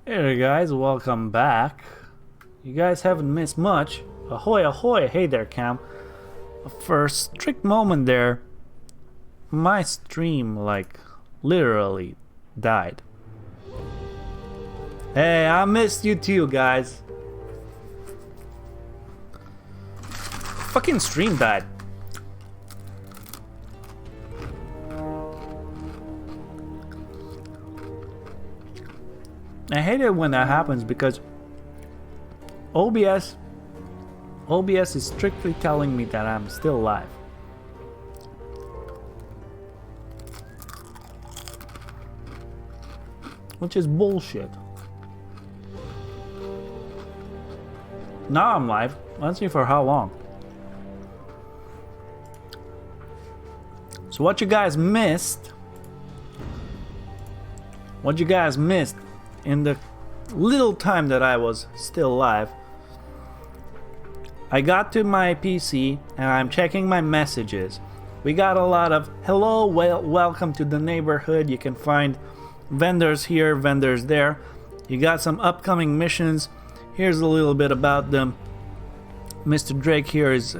Hey guys, welcome back. You guys haven't missed much. Ahoy, ahoy! Hey there, Cam. For a strict moment there, my stream, literally died. Hey, I missed you too, guys. Fucking stream died. I hate it when that happens because OBS is strictly telling me that I'm still live. Which is bullshit. Now I'm live. Let's see for how long. So what you guys missed in the little time that I was still live, I got to my PC and I'm checking my messages. We got a lot of hello, welcome to the neighborhood. You can find vendors here, vendors there. You got some upcoming missions. Here's a little bit about them. Mr. Drake here is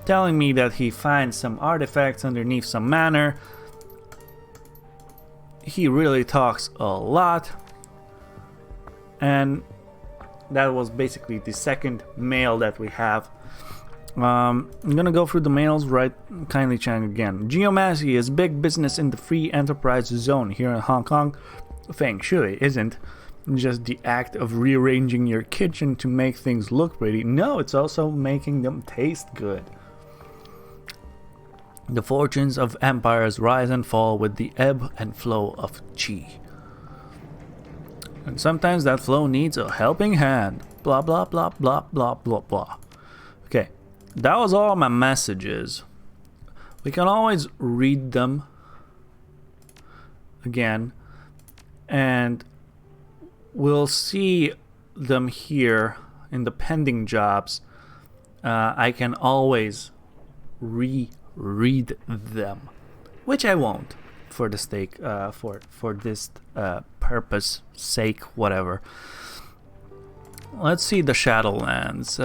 telling me that he finds some artifacts underneath some manor. He really talks a lot. And that was basically the second mail that we have. I'm gonna go through the mails right kindly check again. Geomancy is big business in the free enterprise zone here in Hong Kong. Feng Shui isn't just the act of rearranging your kitchen to make things look pretty. No, it's also making them taste good. The fortunes of empires rise and fall with the ebb and flow of qi. And sometimes that flow needs a helping hand. Blah, blah, blah, blah, blah, blah, blah. Okay, that was all my messages. We can always read them again. And we'll see them here in the pending jobs. I can always reread them. Which I won't. For the stake, for this purpose, sake, whatever. Let's see the Shadowlands.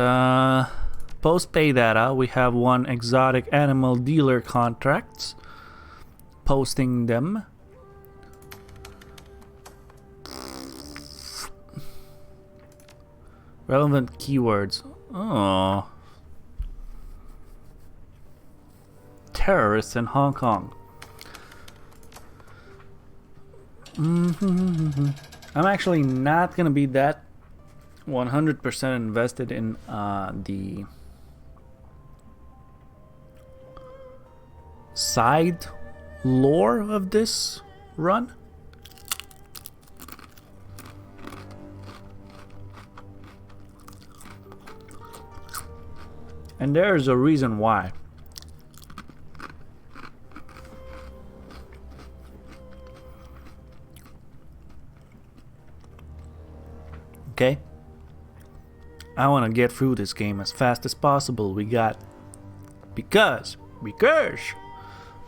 Post pay data. We have one exotic animal dealer contracts. Posting them. Relevant keywords. Oh. Terrorists in Hong Kong. I'm actually not gonna be that 100% invested in the side lore of this run. And there's a reason why. Okay, I want to get through this game as fast as possible. Because we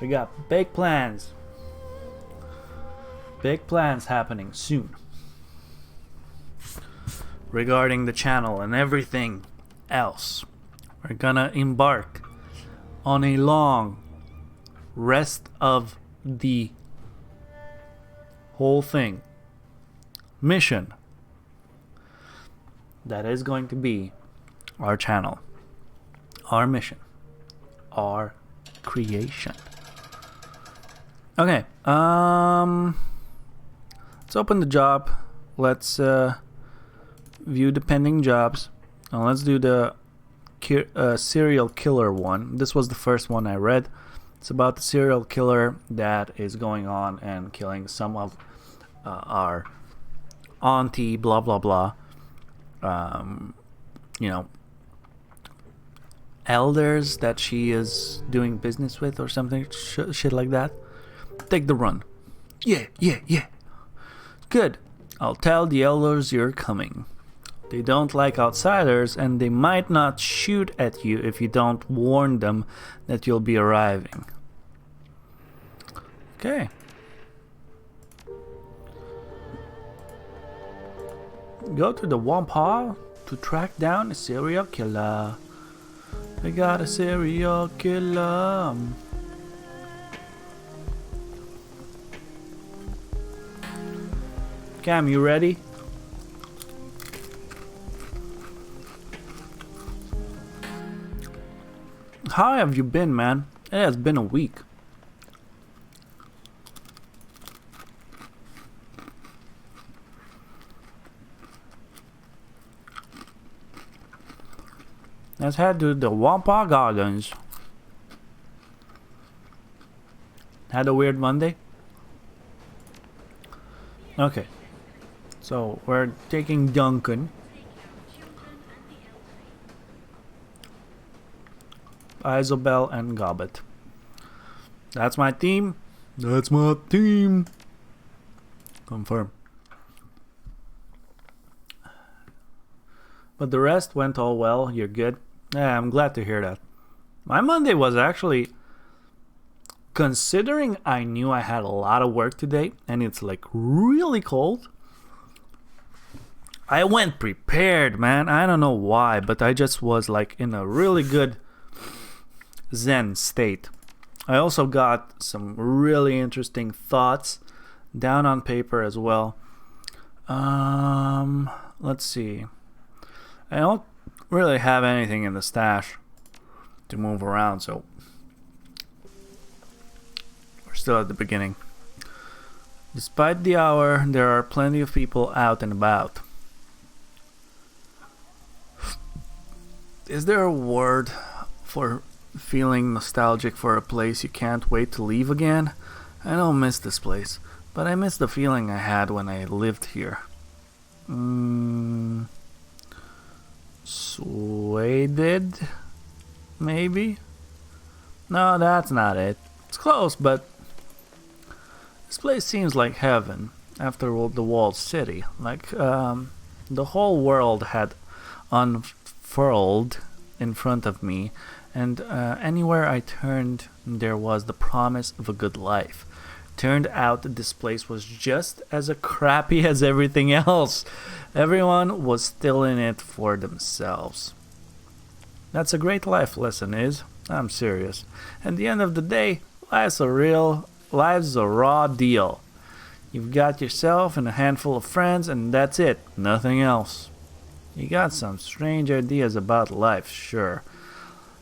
got big plans happening soon regarding the channel and everything else. We're gonna embark on a long rest of the whole thing mission. That is going to be our channel, our mission, our creation. Okay, let's open the job. Let's view the pending jobs. Now let's do the serial killer one. This was the first one I read. It's about the serial killer that is going on and killing some of our auntie, blah blah blah. Elders that she is doing business with or something, shit like that. Take the run. Yeah. Good. I'll tell the elders you're coming. They don't like outsiders and they might not shoot at you if you don't warn them that you'll be arriving. Okay. Go to the Wampa to track down a serial killer. We got a serial killer. Cam, you ready? How have you been, man? It has been a week. Let's head to the Wampa Gardens. Had a weird Monday? Okay. So, we're taking Duncan. Isobel and Gobbet. That's my team. That's my team. Confirm. But the rest went all well. You're good? Yeah, I'm glad to hear that. My Monday was actually, considering I knew I had a lot of work today and it's like really cold, I went prepared, man. I don't know why, but I just was like in a really good Zen state. I also got some really interesting thoughts down on paper as well. Let's see. I don't really have anything in the stash to move around, so we're still at the beginning. Despite the hour, there are plenty of people out and about. Is there a word for feeling nostalgic for a place you can't wait to leave again? I don't miss this place, but I miss the feeling I had when I lived here. Swayed? Maybe? No, that's not it. It's close, but this place seems like heaven after all the walled city. Like the whole world had unfurled in front of me, and anywhere I turned there was the promise of a good life. Turned out that this place was just as crappy as everything else. Everyone was still in it for themselves. That's a great life lesson, is. I'm serious. At the end of the day, life's a raw deal. You've got yourself and a handful of friends, and that's it. Nothing else. You got some strange ideas about life, sure.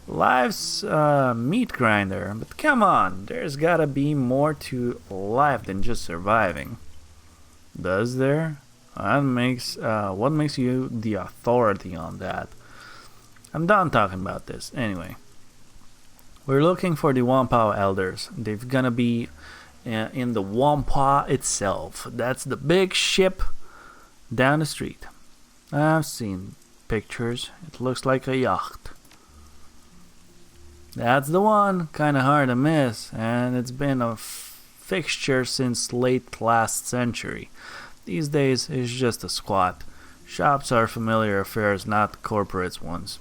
Life's a meat grinder, but come on, there's gotta be more to life than just surviving. Does there? What makes you the authority on that? I'm done talking about this. Anyway, we're looking for the Wampa elders. They're gonna be in the Wampa itself. That's the big ship down the street. I've seen pictures. It looks like a yacht. That's the one. Kinda hard to miss, and it's been a fixture since late last century. These days, it's just a squat. Shops are familiar affairs, not corporate ones.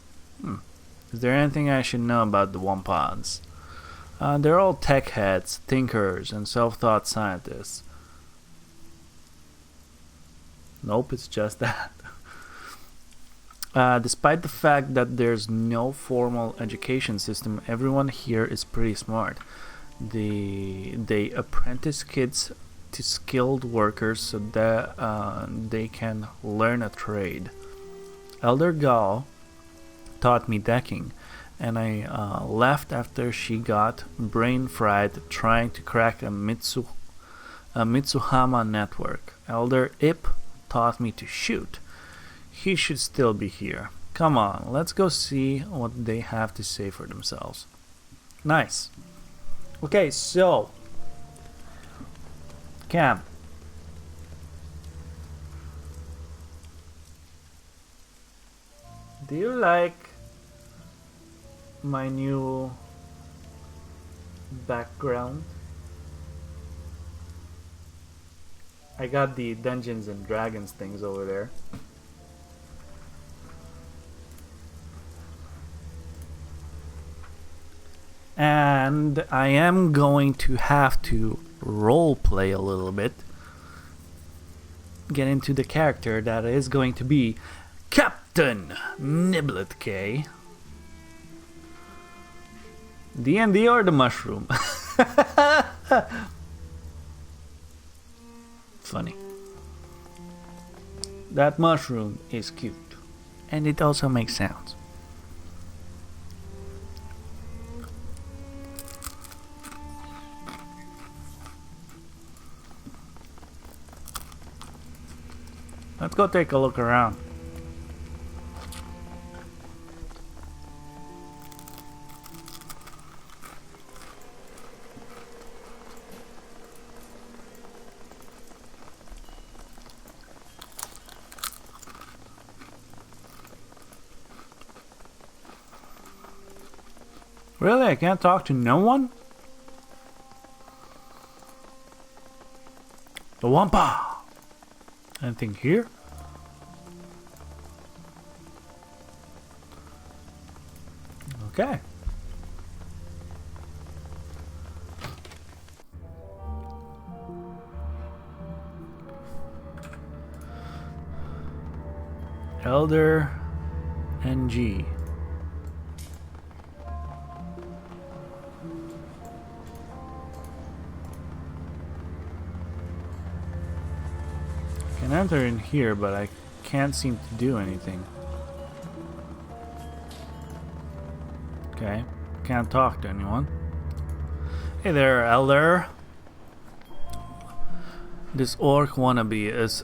Is there anything I should know about the Wampans? They're all tech heads, thinkers, and self-taught scientists. Nope, it's just that. Despite the fact that there's no formal education system, everyone here is pretty smart. They apprentice kids to skilled workers so that they can learn a trade. Elder Gal taught me decking, and I left after she got brain fried trying to crack a Mitsuhama network. Elder Ip taught me to shoot. He should still be here. Come on, let's go see what they have to say for themselves. Nice. Okay, so Cam, do you like my new background? I got the Dungeons and Dragons things over there. And I am going to have to role play a little bit. get into the character that is going to be Captain NibletK. D&D or the mushroom? Funny. That mushroom is cute. And it also makes sounds. Let's go take a look around. Really? I can't talk to no one? The Wampa! Anything here? Okay. Elder NG. I can enter in here, but I can't seem to do anything. Okay, can't talk to anyone. Hey there, Elder. This orc wannabe is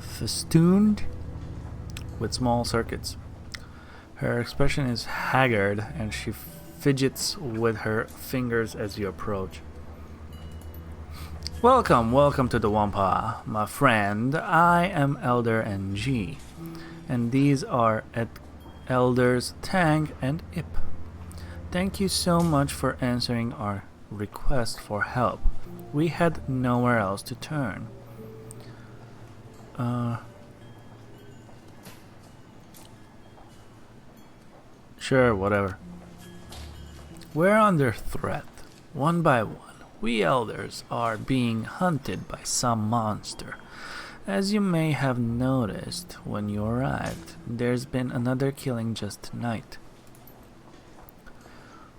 festooned with small circuits. Her expression is haggard and she fidgets with her fingers as you approach. Welcome to the Wampa, my friend. I am Elder NG, and these are Elders Tang and Ip. Thank you so much for answering our request for help. We had nowhere else to turn. Sure, whatever. We're under threat, one by one. We elders are being hunted by some monster. As you may have noticed when you arrived, there's been another killing just tonight.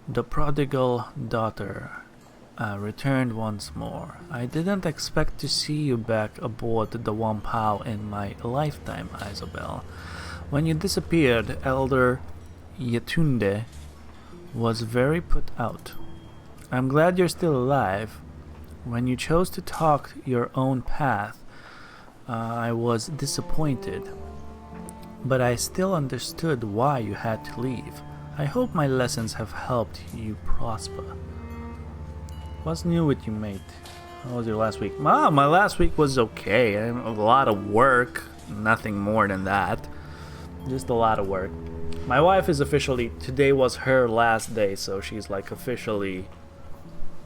The prodigal daughter returned once more. I didn't expect to see you back aboard the Wampa in my lifetime, Isobel. When you disappeared, Elder Yetunde was very put out. I'm glad you're still alive. When you chose to talk your own path, I was disappointed. But I still understood why you had to leave. I hope my lessons have helped you prosper. What's new with you, mate? How was your last week? My last week was okay. A lot of work. Nothing more than that. Just a lot of work. My wife is officially... Today was her last day, so she's like officially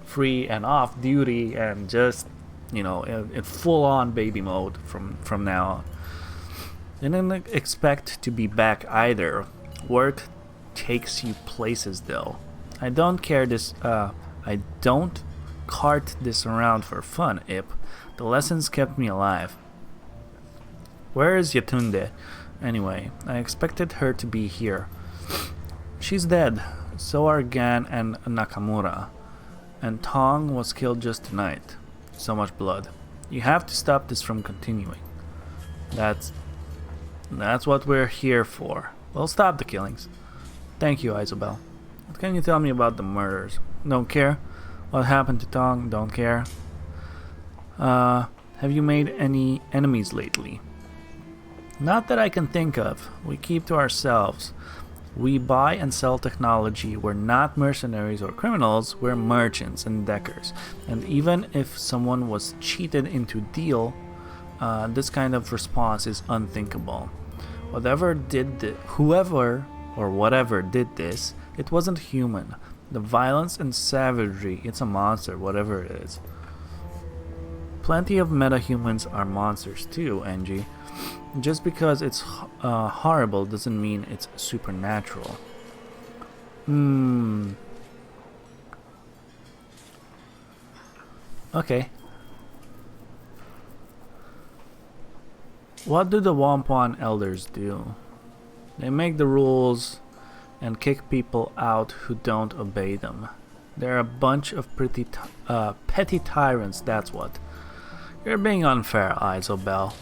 free and off duty and just, you know, in full-on baby mode from now on. Didn't expect to be back either. Work takes you places, though. I don't cart this around for fun, Ip. The lessons kept me alive. Where is Yetunde? Anyway, I expected her to be here. She's dead. So are Gan and Nakamura. And Tong was killed just tonight. So much blood. You have to stop this from continuing. That's what we're here for. We'll stop the killings. Thank you, Isobel. What can you tell me about the murders? Don't care. What happened to Tong? Don't care. Have you made any enemies lately? Not that I can think of. We keep to ourselves. We buy and sell technology. We're not mercenaries or criminals. We're merchants and deckers. And even if someone was cheated into deal, this kind of response is unthinkable. Whoever did this, it wasn't human. The violence and savagery, it's a monster, whatever it is. Plenty of meta-humans are monsters too, NG. Just because it's horrible doesn't mean it's supernatural. Okay. What do the Wampuan elders do? They make the rules and kick people out who don't obey them. They're a bunch of petty tyrants, that's what. You're being unfair, Isobel.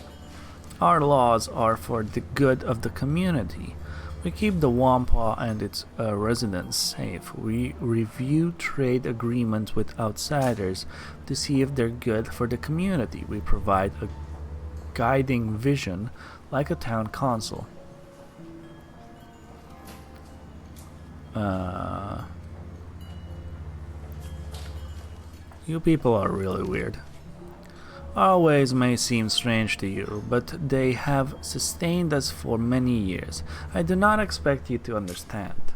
Our laws are for the good of the community. We keep the Wampa and its residents safe. We review trade agreements with outsiders to see if they're good for the community. We provide a guiding vision like a town council. You people are really weird. Our ways may seem strange to you, but they have sustained us for many years. I do not expect you to understand.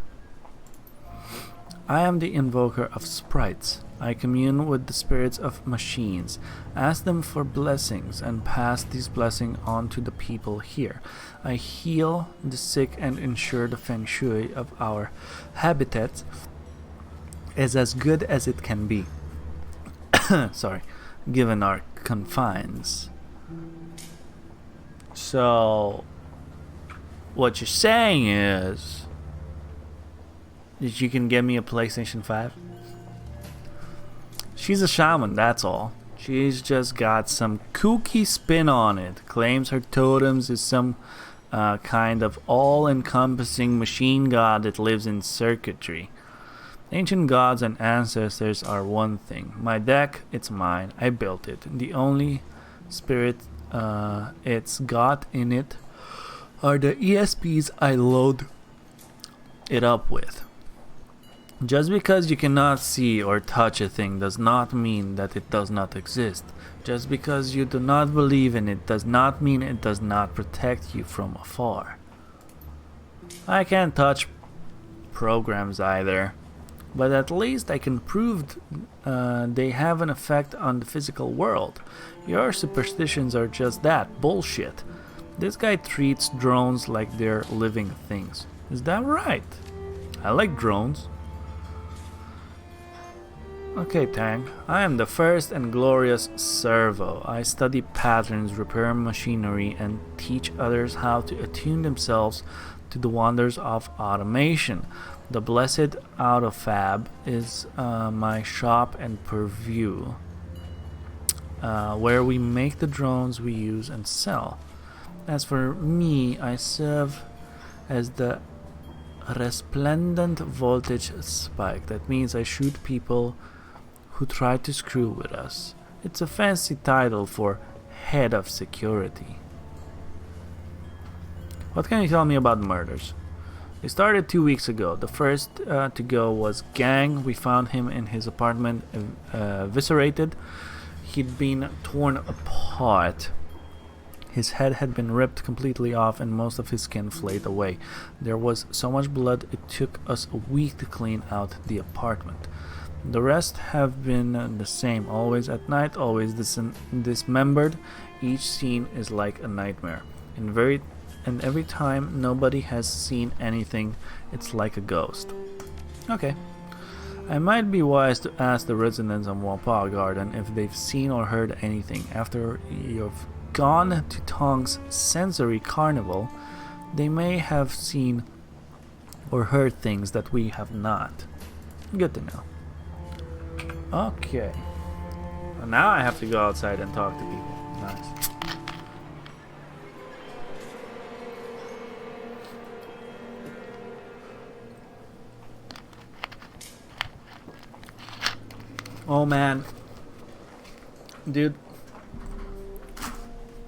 I am the invoker of sprites. I commune with the spirits of machines, ask them for blessings, and pass these blessings on to the people here. I heal the sick and ensure the feng shui of our habitats is as good as it can be. Sorry, given our confines. So, what you're saying is that you can get me a PlayStation 5? She's a shaman, that's all. She's just got some kooky spin on it. Claims her totems is some kind of all-encompassing machine god that lives in circuitry. Ancient gods and ancestors are one thing. My deck, it's mine. I built it. The only spirit it's got in it are the ESPs I load it up with. Just because you cannot see or touch a thing does not mean that it does not exist. Just because you do not believe in it does not mean it does not protect you from afar. I can't touch programs either, but at least I can prove they have an effect on the physical world. Your superstitions are just that, bullshit. This guy treats drones like they're living things. Is that right? I like drones. Okay, Tang. I am the first and glorious Servo. I study patterns, repair machinery, and teach others how to attune themselves to the wonders of automation. The blessed Autofab is my shop and purview, where we make the drones we use and sell. As for me, I serve as the resplendent voltage spike. That means I shoot people who try to screw with us. It's a fancy title for head of security. What can you tell me about the murders? They started 2 weeks ago. The first to go was Gang. We found him in his apartment, eviscerated. He'd been torn apart. His head had been ripped completely off and most of his skin flayed away. There was so much blood it took us a week to clean out the apartment. The rest have been the same, always at night, always dismembered. Each scene is like a nightmare. And every time nobody has seen anything, it's like a ghost. Okay. I might be wise to ask the residents of Wampa Garden if they've seen or heard anything. After you've gone to Tong's sensory carnival, they may have seen or heard things that we have not. Good to know. Okay. Well, now I have to go outside and talk to people. Nice. Oh man. Dude.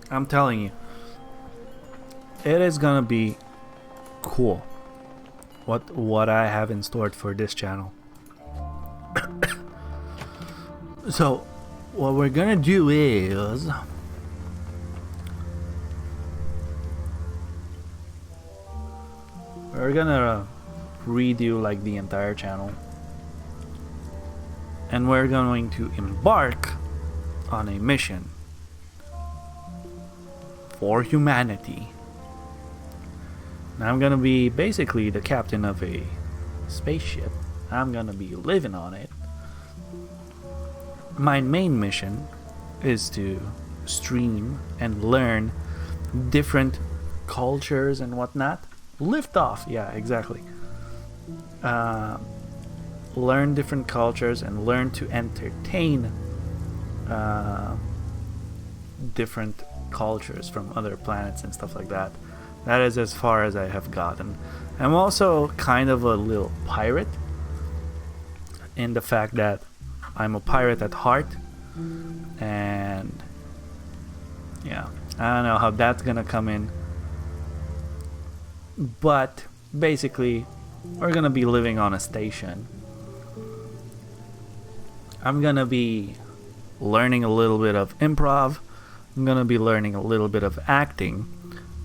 I'm telling you. It is gonna be cool. What I have in store for this channel. So, what we're gonna do is we're gonna redo like the entire channel, and we're going to embark on a mission for humanity. Now I'm gonna be basically the captain of a spaceship. I'm gonna be living on it. My main mission is to stream and learn different cultures and whatnot. Lift off, yeah, exactly. Learn different cultures and learn to entertain different cultures from other planets and stuff like that. That is as far as I have gotten. I'm also kind of a little pirate in the fact that I'm a pirate at heart, and yeah, I don't know how that's gonna come in, but basically we're gonna be living on a station. I'm gonna be learning a little bit of improv. I'm gonna be learning a little bit of acting,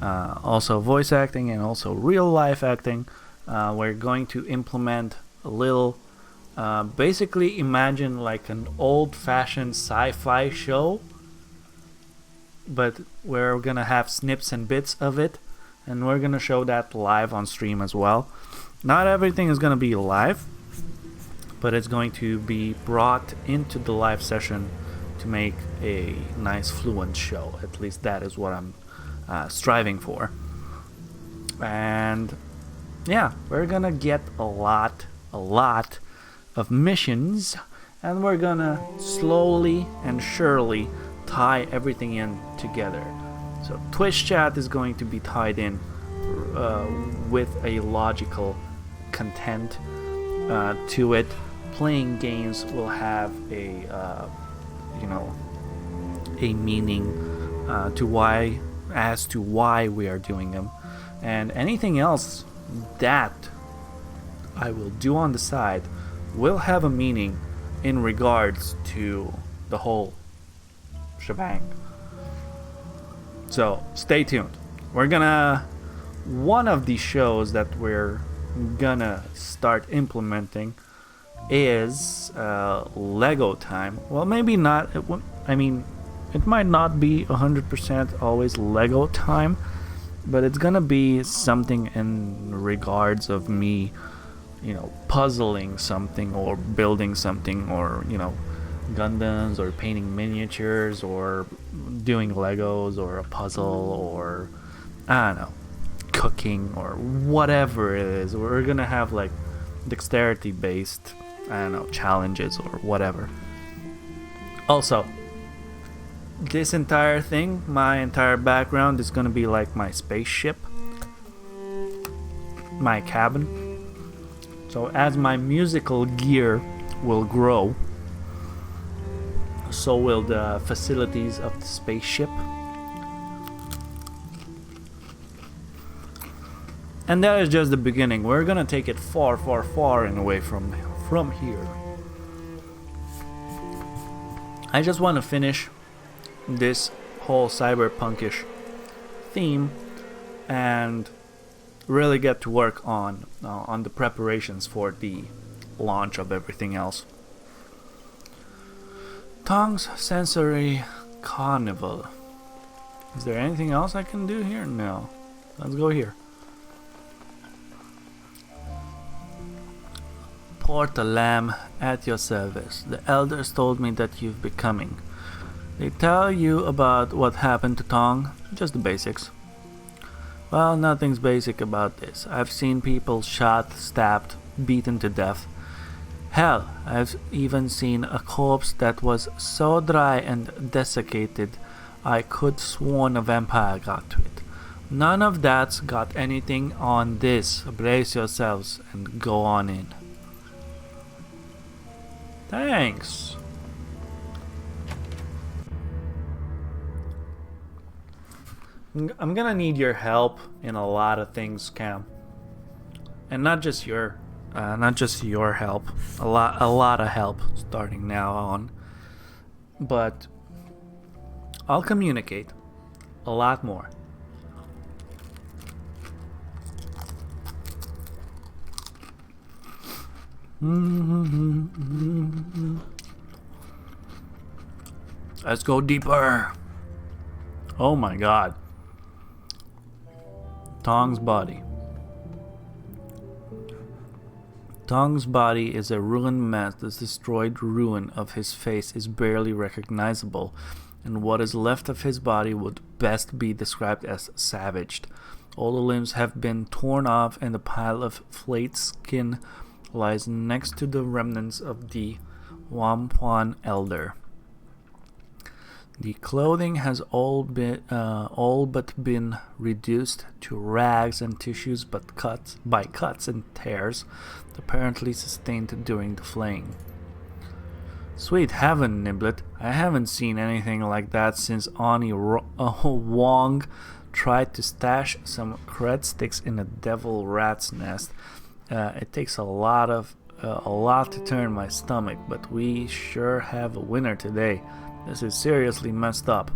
also voice acting and also real life acting. We're going to implement a little, basically imagine like an old-fashioned sci-fi show, but we're gonna have snips and bits of it, and we're gonna show that live on stream as well. Not everything is gonna be live, but it's going to be brought into the live session to make a nice fluent show. At least that is what I'm striving for. And yeah, we're gonna get a lot of missions, and we're gonna slowly and surely tie everything in together. So Twitch chat is going to be tied in with a logical content to it. Playing games will have a a meaning to why we are doing them, and anything else that I will do on the side will have a meaning in regards to the whole shebang. So stay tuned. One of the shows that we're gonna start implementing is Lego time. Well, maybe not. It might not be 100% always Lego time, but it's gonna be something in regards of me, puzzling something or building something, or Gundams, or painting miniatures, or doing Legos, or a puzzle, or I don't know, cooking, or whatever it is. We're gonna have like dexterity based, challenges or whatever. Also, this entire thing, my entire background is gonna be like my spaceship, my cabin. So as my musical gear will grow, so will the facilities of the spaceship. And that is just the beginning. We're gonna take it far and away from here. I just want to finish this whole cyberpunkish theme and really get to work on the preparations for the launch of everything else. Tong's Sensory Carnival. Is there anything else I can do here? No. Let's go here. Porta Lamb, at your service. The elders told me that you've been coming. They tell you about what happened to Tong? Just the basics. Well, nothing's basic about this. I've seen people shot, stabbed, beaten to death. Hell, I've even seen a corpse that was so dry and desiccated I could sworn a vampire got to it. None of that's got anything on this. Brace yourselves and go on in. Thanks. I'm gonna need your help in a lot of things, Cam, and not just your help. A lot of help starting now on. But I'll communicate a lot more. Let's go deeper. Oh my god. Tong's body. Tong's body is a ruined mess. The destroyed ruin of his face is barely recognizable. and what is left of his body would best be described as savaged. All the limbs have been torn off, and a pile of flayed skin lies next to the remnants of the Wampuan elder. The clothing has all but been reduced to rags and tissues by cuts and tears, apparently sustained during the flaying. Sweet heaven, Niblet, I haven't seen anything like that since Ani Wong tried to stash some cred sticks in a devil rat's nest. It takes a lot to turn my stomach, but we sure have a winner today. This is seriously messed up.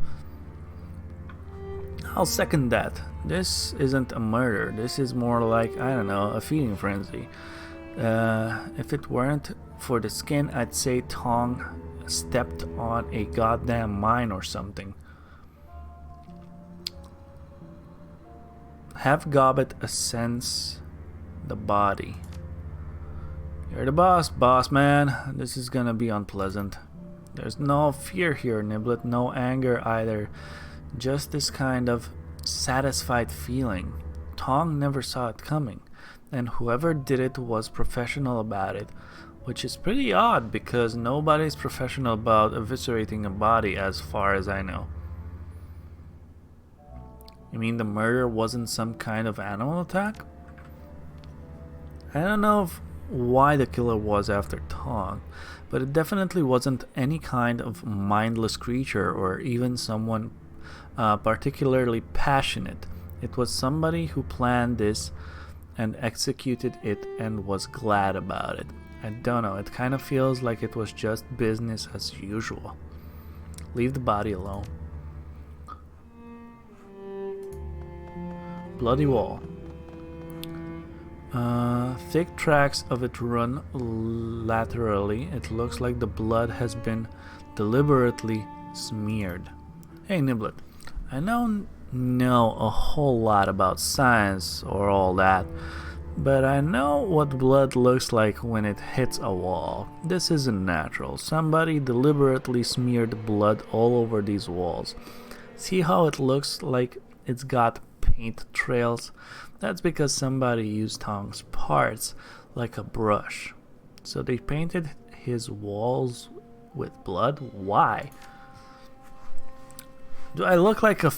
I'll second that. This isn't a murder. This is more like, I don't know, a feeding frenzy. If it weren't for the skin, I'd say Tong stepped on a goddamn mine or something. Have Gobbet ascends the body. You're the boss man. This is gonna be unpleasant. There's no fear here, Niblet, no anger either. Just this kind of satisfied feeling. Tong never saw it coming, and whoever did it was professional about it, which is pretty odd because nobody's professional about eviscerating a body as far as I know. You mean the murder wasn't some kind of animal attack? I don't know why the killer was after Tong, but it definitely wasn't any kind of mindless creature or even someone particularly passionate. It was somebody who planned this and executed it and was glad about it. I don't know, it kind of feels like it was just business as usual. Leave the body alone. Bloody wall. Thick tracks of it run laterally. It looks like the blood has been deliberately smeared. Hey Niblet, I don't know a whole lot about science or all that, but I know what blood looks like when it hits a wall. This isn't natural. Somebody deliberately smeared blood all over these walls. See how it looks like it's got paint trails? That's because somebody used Tong's parts like a brush. So they painted his walls with blood? Why? Do I look like a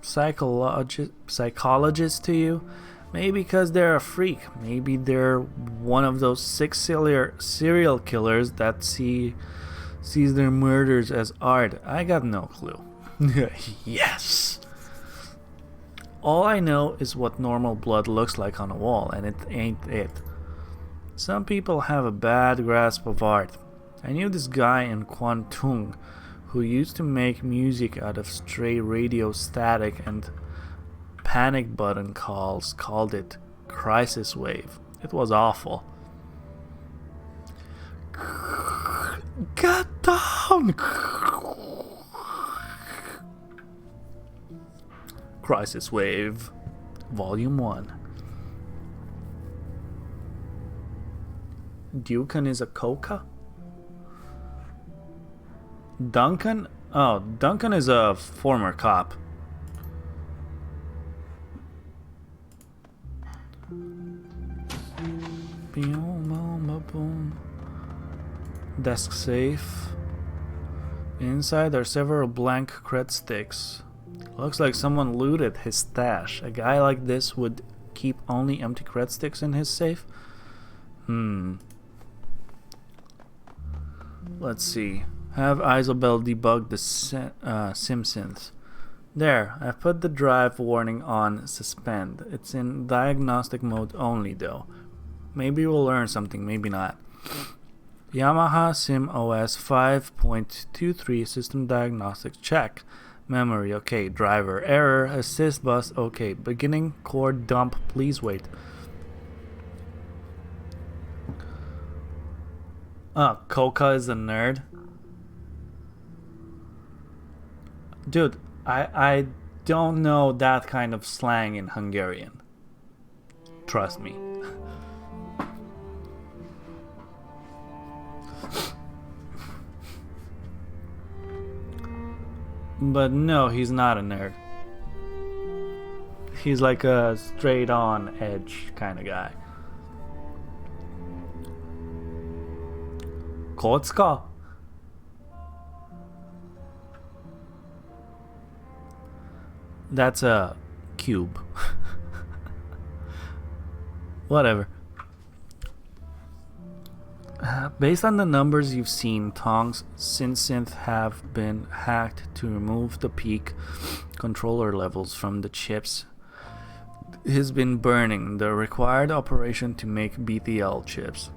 psychologist to you? Maybe because they're a freak. Maybe they're one of those sick serial killers that sees their murders as art. I got no clue. Yes! All I know is what normal blood looks like on a wall, and it ain't it. Some people have a bad grasp of art. I knew this guy in Kwantung who used to make music out of stray radio static and panic button calls, called it crisis wave. It was awful. Get down! Crisis Wave, Volume 1. Duncan is a coca? Duncan? Oh, Duncan is a former cop. Desk safe. Inside are several blank cred sticks. Looks like someone looted his stash. A guy like this would keep only empty cred sticks in his safe? Let's see. Have Isobel debug the SimSynth. There, I've put the drive warning on suspend. It's in diagnostic mode only though. Maybe we'll learn something, maybe not. Yamaha SimOS 5.23 system diagnostics check. Memory, okay. Driver, error. Assist bus, okay. Beginning core dump, please wait. Oh, Coca is a nerd? Dude, I don't know that kind of slang in Hungarian. Trust me. But no, he's not a nerd. He's like a straight on edge kind of guy. Kotska? That's a cube. Whatever. Based on the numbers you've seen, Tong's synth have been hacked to remove the peak controller levels from the chips. He's been burning the required operation to make BTL chips.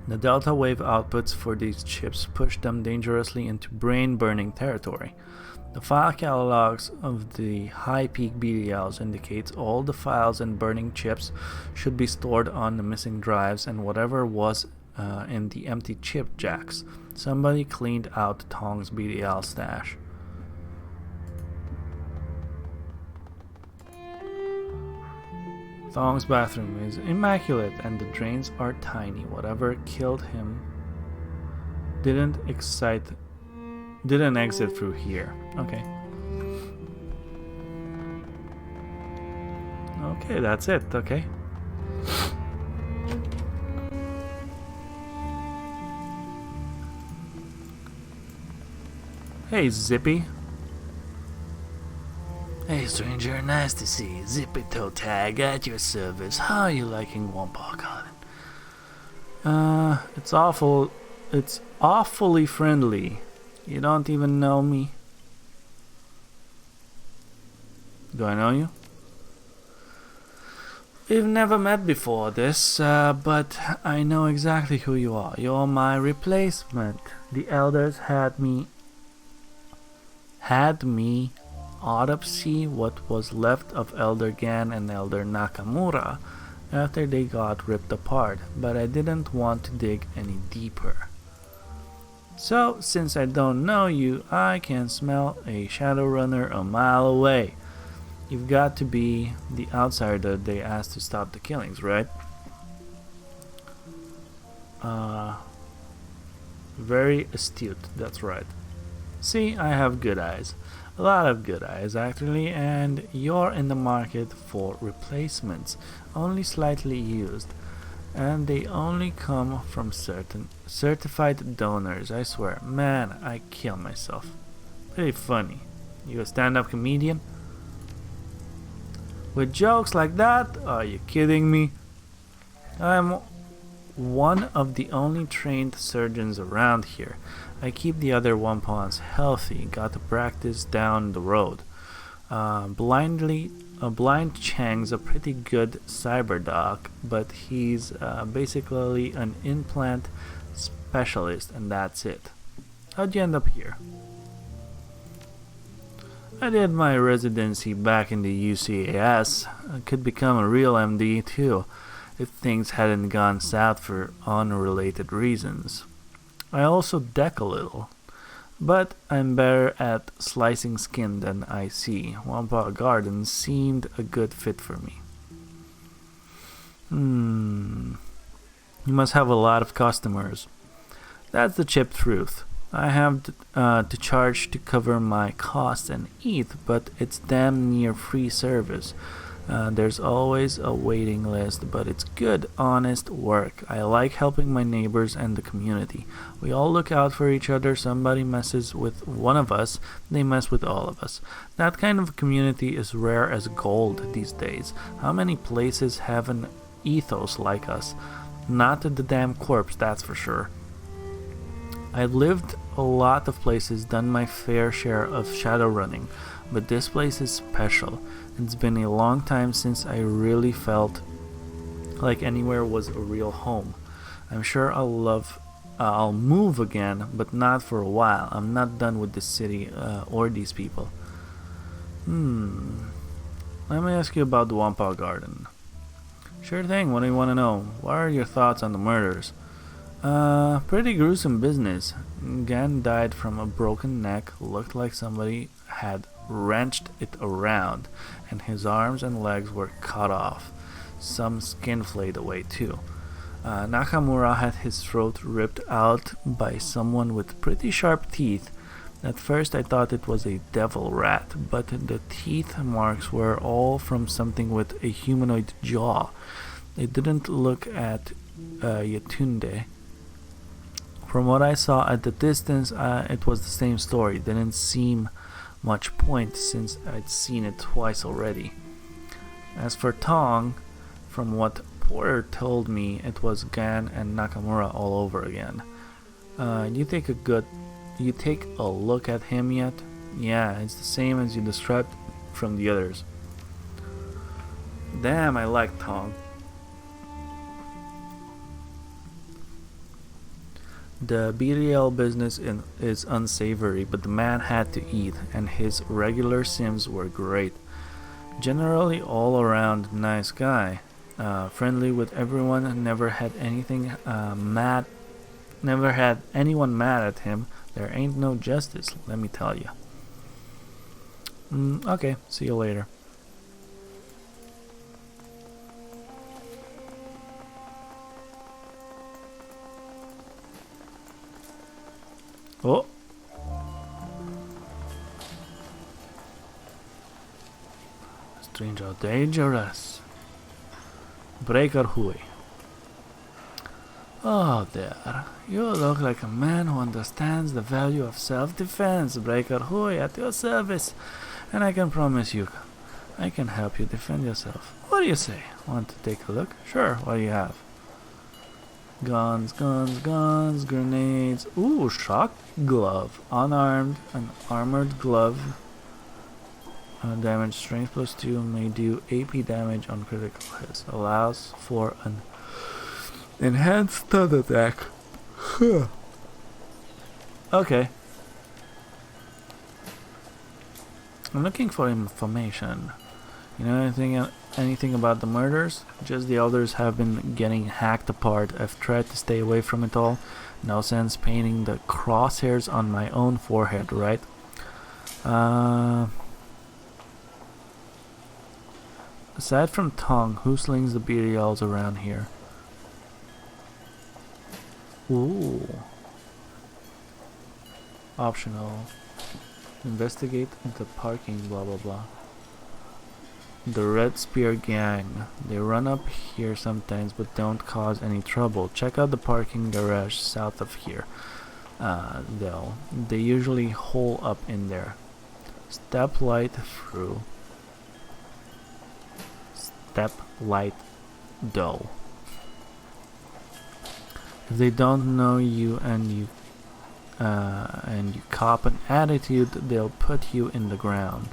The delta wave outputs for these chips push them dangerously into brain-burning territory. The file catalogs of the high-peak BTLs indicates all the files and burning chips should be stored on the missing drives and whatever was in the empty chip jacks. Somebody cleaned out Tong's BTL stash. Thong's bathroom is immaculate and the drains are tiny. Whatever killed him didn't exit through here. Okay. Okay, that's it. Okay. Hey, Zippy. Hey, stranger, nice to see you. Zippy Toe Tag at your service. How are you liking Wampa Garden? It's awfully friendly. You don't even know me. Do I know you? We've never met before this, but I know exactly who you are. You're my replacement. The elders had me autopsy what was left of Elder Gan and Elder Nakamura after they got ripped apart, but I didn't want to dig any deeper. So, since I don't know you, I can smell a Shadowrunner a mile away. You've got to be the outsider they asked to stop the killings, right? Very astute, that's right. See, I have good eyes. A lot of good eyes, actually, and you're in the market for replacements, only slightly used. And they only come from certain certified donors, I swear. Man, I kill myself. Pretty funny. You a stand-up comedian? With jokes like that? Are you kidding me? I'm one of the only trained surgeons around here. I keep the other wampons healthy. Got to practice down the road. Blind Chang's a pretty good cyber doc, but he's basically an implant specialist, and that's it. How'd you end up here? I did my residency back in the UCAS. I could become a real MD too, if things hadn't gone south for unrelated reasons. I also deck a little, but I'm better at slicing skin than I see. Wampa Garden seemed a good fit for me. You must have a lot of customers. That's the chip truth. I have to charge to cover my costs and eat, but it's damn near free service. There's always a waiting list, but it's good, honest work. I like helping my neighbors and the community. We all look out for each other. Somebody messes with one of us, they mess with all of us. That kind of community is rare as gold these days. How many places have an ethos like us? Not the damn corpse, that's for sure. I've lived a lot of places, done my fair share of shadowrunning, but this place is special. It's been a long time since I really felt like anywhere was a real home. I'm sure I'll move again, but not for a while. I'm not done with this city or these people. Let me ask you about the Wampa Garden. Sure thing, what do you want to know? What are your thoughts on the murders? Pretty gruesome business. Gan died from a broken neck, looked like somebody had wrenched it around, and his arms and legs were cut off. Some skin flayed away too. Nakamura had his throat ripped out by someone with pretty sharp teeth. At first I thought it was a devil rat, but the teeth marks were all from something with a humanoid jaw. It didn't look at Yetunde. From what I saw at the distance, it was the same story. Didn't seem much point since I'd seen it twice already. As for Tong, from what Porter told me, it was Gan and Nakamura all over again. You take a look at him yet? Yeah, it's the same as you described from the others. Damn, I like Tong. The BDL business is unsavory, but the man had to eat, and his regular sims were great. Generally all around nice guy. Friendly with everyone, never had anyone mad at him. There ain't no justice, let me tell you. Okay, see you later. Oh. Stranger dangerous. Breaker Hui. Oh there, you look like a man who understands the value of self-defense. Breaker Hui at your service. And I can promise you, I can help you defend yourself. What do you say? Want to take a look? Sure, what do you have? Guns, grenades. Ooh, shock glove. Unarmed, an armored glove. Damage strength +2 may do AP damage on critical hits. Allows for an enhanced stun attack. Okay. I'm looking for information. You know anything about the murders? Just the elders have been getting hacked apart. I've tried to stay away from it all. No sense painting the crosshairs on my own forehead, right? Aside from Tong, who slings the BDLs around here? Ooh. Optional. Investigate the parking, blah blah blah. The Red Spear Gang. They run up here sometimes but don't cause any trouble. Check out the parking garage south of here. Though. They usually hole up in there. Step light through. Step light though. If they don't know you and you cop an attitude, they'll put you in the ground.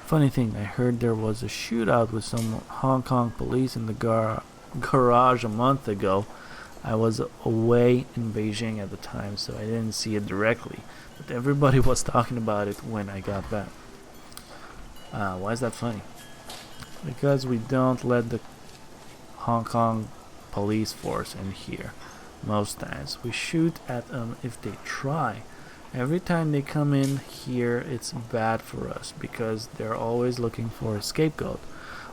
Funny thing, I heard there was a shootout with some Hong Kong police in the garage a month ago. I was away in Beijing at the time, so I didn't see it directly, but everybody was talking about it when I got back. Why is that funny? Because we don't let the Hong Kong police force in here. Most times we shoot at them if they try. Every time they come in here, it's bad for us because they're always looking for a scapegoat.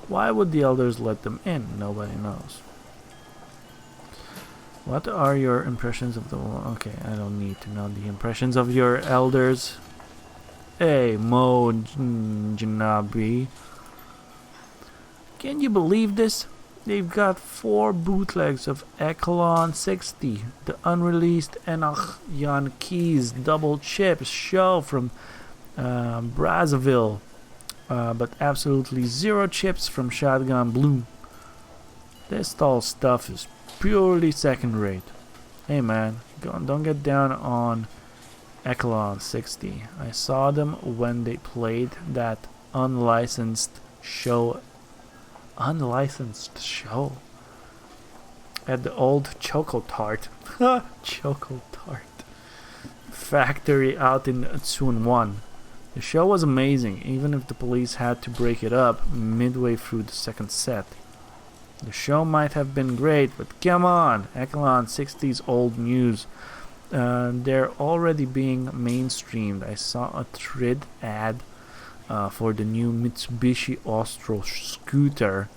Why would the elders let them in? Nobody knows. What are your impressions of the... Okay, I don't need to know the impressions of your elders. Hey, Mo Janabi. Can you believe this? They've got 4 bootlegs of Echelon 60, the unreleased Enoch Yankees double chips show from Brazzaville, but absolutely 0 chips from Shotgun Bloom. This stall stuff is purely second rate. Hey man, don't get down on Echelon 60. I saw them when they played that unlicensed show at the old Choco Tart factory out in Tsuwon. The show was amazing, even if the police had to break it up midway through the second set. The show might have been great, but come on, Echelon 60's old news. They're already being mainstreamed. I saw a Trid ad for the new Mitsubishi Ostro scooter,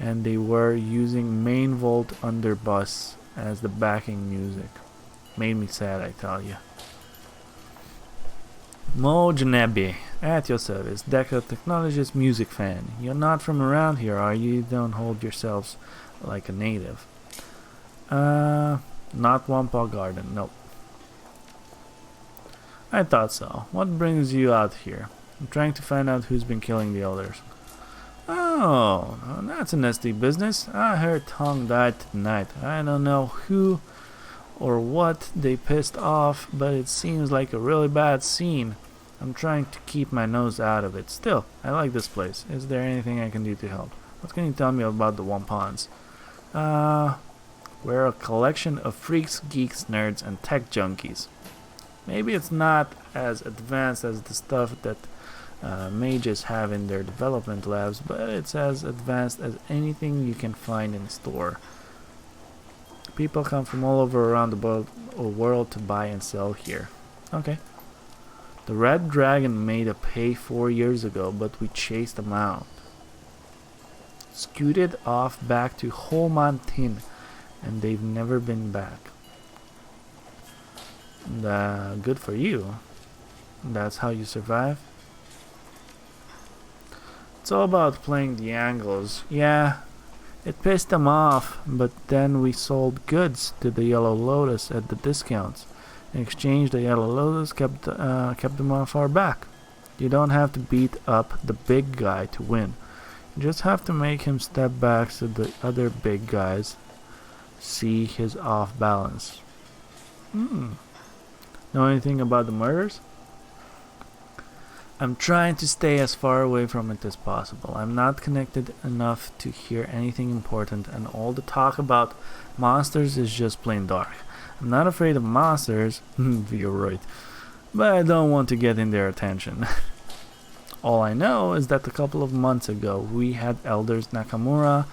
and they were using Main Volt Underbus as the backing music. Made me sad, I tell you. Mo Janebi, at your service, Deca Technologist music fan. You're not from around here, are you? You don't hold yourselves like a native. Not Wampa Garden, nope. I thought so. What brings you out here? I'm trying to find out who's been killing the elders. Oh, that's a nasty business. I heard Tong died tonight. I don't know who or what they pissed off, but it seems like a really bad scene. I'm trying to keep my nose out of it. Still, I like this place. Is there anything I can do to help? What can you tell me about the Wampans? We're a collection of freaks, geeks, nerds, and tech junkies. Maybe it's not as advanced as the stuff that mages have in their development labs, but it's as advanced as anything you can find in a store. People come from all over around the world to buy and sell here. Okay. The Red Dragon made a pay 4 years ago, but we chased them out. Scooted off back to Homantin, and they've never been back. Good for you. That's how you survive? It's all about playing the angles. Yeah, it pissed them off, but then we sold goods to the Yellow Lotus at the discounts. In exchange, the Yellow Lotus kept them off our back. You don't have to beat up the big guy to win. You just have to make him step back so the other big guys see his off balance. Know anything about the murders? I'm trying to stay as far away from it as possible. I'm not connected enough to hear anything important, and all the talk about monsters is just plain dark. I'm not afraid of monsters, you're right, but I don't want to get in their attention. All I know is that a couple of months ago we had elders Nakamura,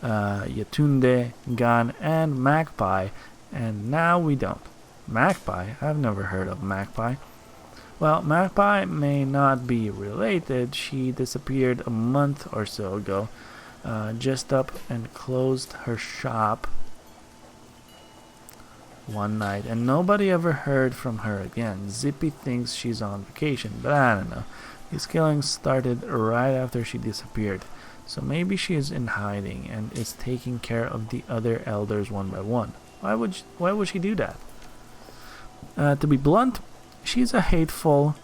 Yatunde, Gan, and Magpie, and now we don't. Magpie? I've never heard of Magpie. Well, Magpie may not be related. She disappeared a month or so ago, just up and closed her shop one night, and nobody ever heard from her again. Zippy thinks she's on vacation, but I don't know. These killings started right after she disappeared, so maybe she is in hiding and is taking care of the other elders one by one. Why would she do that? To be blunt, she's a hateful,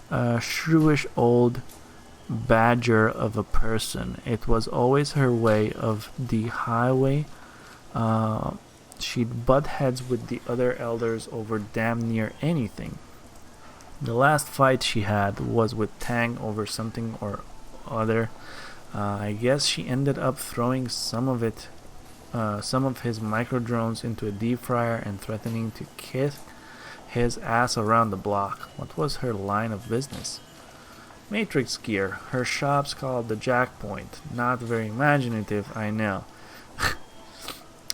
shrewish old badger of a person. It was always her way of the highway. She'd butt heads with the other elders over damn near anything. The last fight she had was with Tang over something or other. I guess she ended up throwing some of his micro drones into a deep fryer and threatening to kick his ass around the block. What was her line of business? Matrix gear. Her shop's called the Jack Point. Not very imaginative, I know.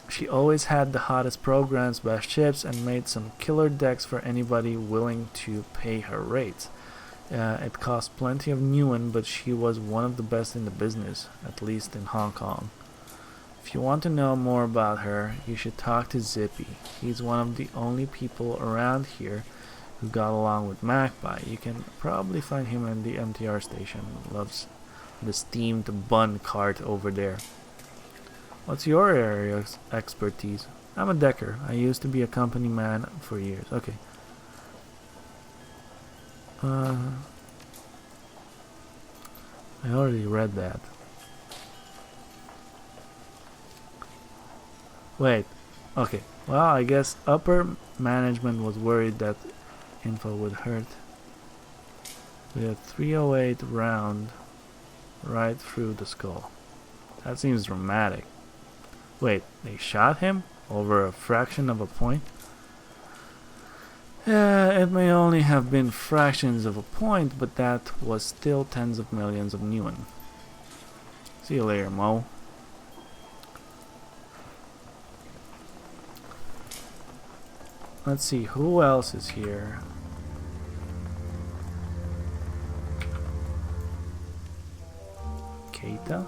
She always had the hottest programs, best chips, and made some killer decks for anybody willing to pay her rates. It cost plenty of Nguyen, but she was one of the best in the business, at least in Hong Kong. If you want to know more about her, you should talk to Zippy. He's one of the only people around here who got along with Magpie. You can probably find him in the MTR station. Loves the steamed bun cart over there. What's your area of expertise? I'm a decker. I used to be a company man for years. Okay. I already read that. Wait. Okay. Well, I guess upper management was worried that info would hurt. We had 308 round right through the skull. That seems dramatic. Wait, they shot him over a fraction of a point? It may only have been fractions of a point, but that was still tens of millions of Nguyen. See you later, Mo. Let's see, who else is here? Keita?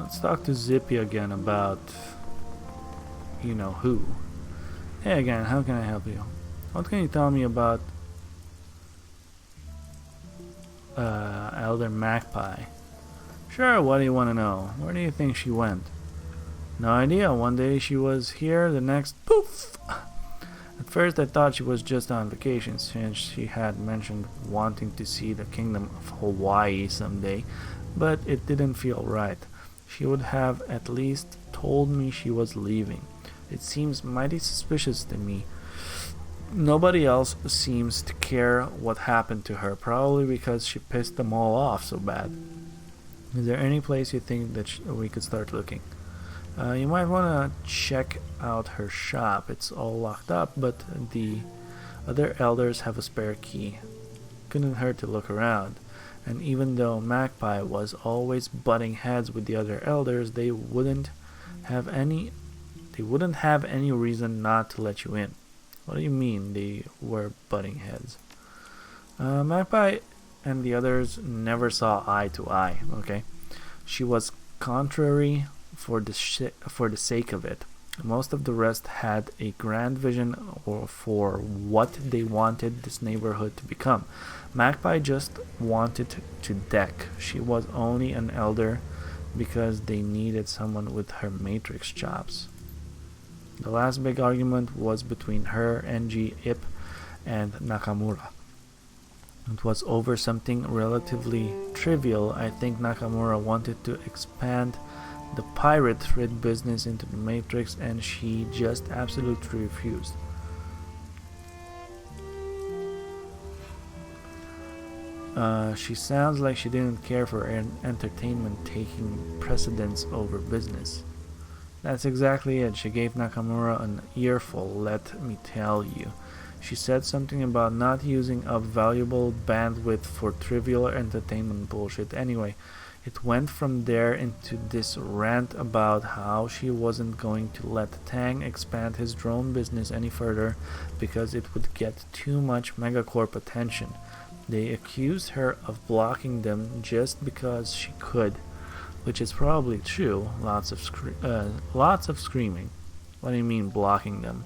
Let's talk to Zippy again about you know who. Hey again, how can I help you? What can you tell me about Elder Magpie? Sure, what do you want to know? Where do you think she went? No idea. One day she was here, the next, poof! At first I thought she was just on vacation, since she had mentioned wanting to see the Kingdom of Hawaii someday, but it didn't feel right. She would have at least told me she was leaving. It seems mighty suspicious to me. Nobody else seems to care what happened to her, probably because she pissed them all off so bad. Is there any place you think that we could start looking? You might want to check out her shop. It's all locked up, but the other elders have a spare key. Couldn't hurt to look around. And even though Magpie was always butting heads with the other elders, they wouldn't have any reason not to let you in. What do you mean they were butting heads? Magpie and the others never saw eye to eye, okay? She was contrary for the sake of it. Most of the rest had a grand vision for what they wanted this neighborhood to become. Magpie just wanted to deck. She was only an elder because they needed someone with her matrix chops. The last big argument was between her, NG, Ip, and Nakamura. It was over something relatively trivial. I think Nakamura wanted to expand the pirate thread business into the Matrix, and she just absolutely refused. She sounds like she didn't care for entertainment taking precedence over business. That's exactly it. She gave Nakamura an earful, let me tell you. She said something about not using up valuable bandwidth for trivial entertainment bullshit. Anyway, it went from there into this rant about how she wasn't going to let Tang expand his drone business any further because it would get too much megacorp attention. They accused her of blocking them just because she could, which is probably true. Lots of screaming. What do you mean blocking them?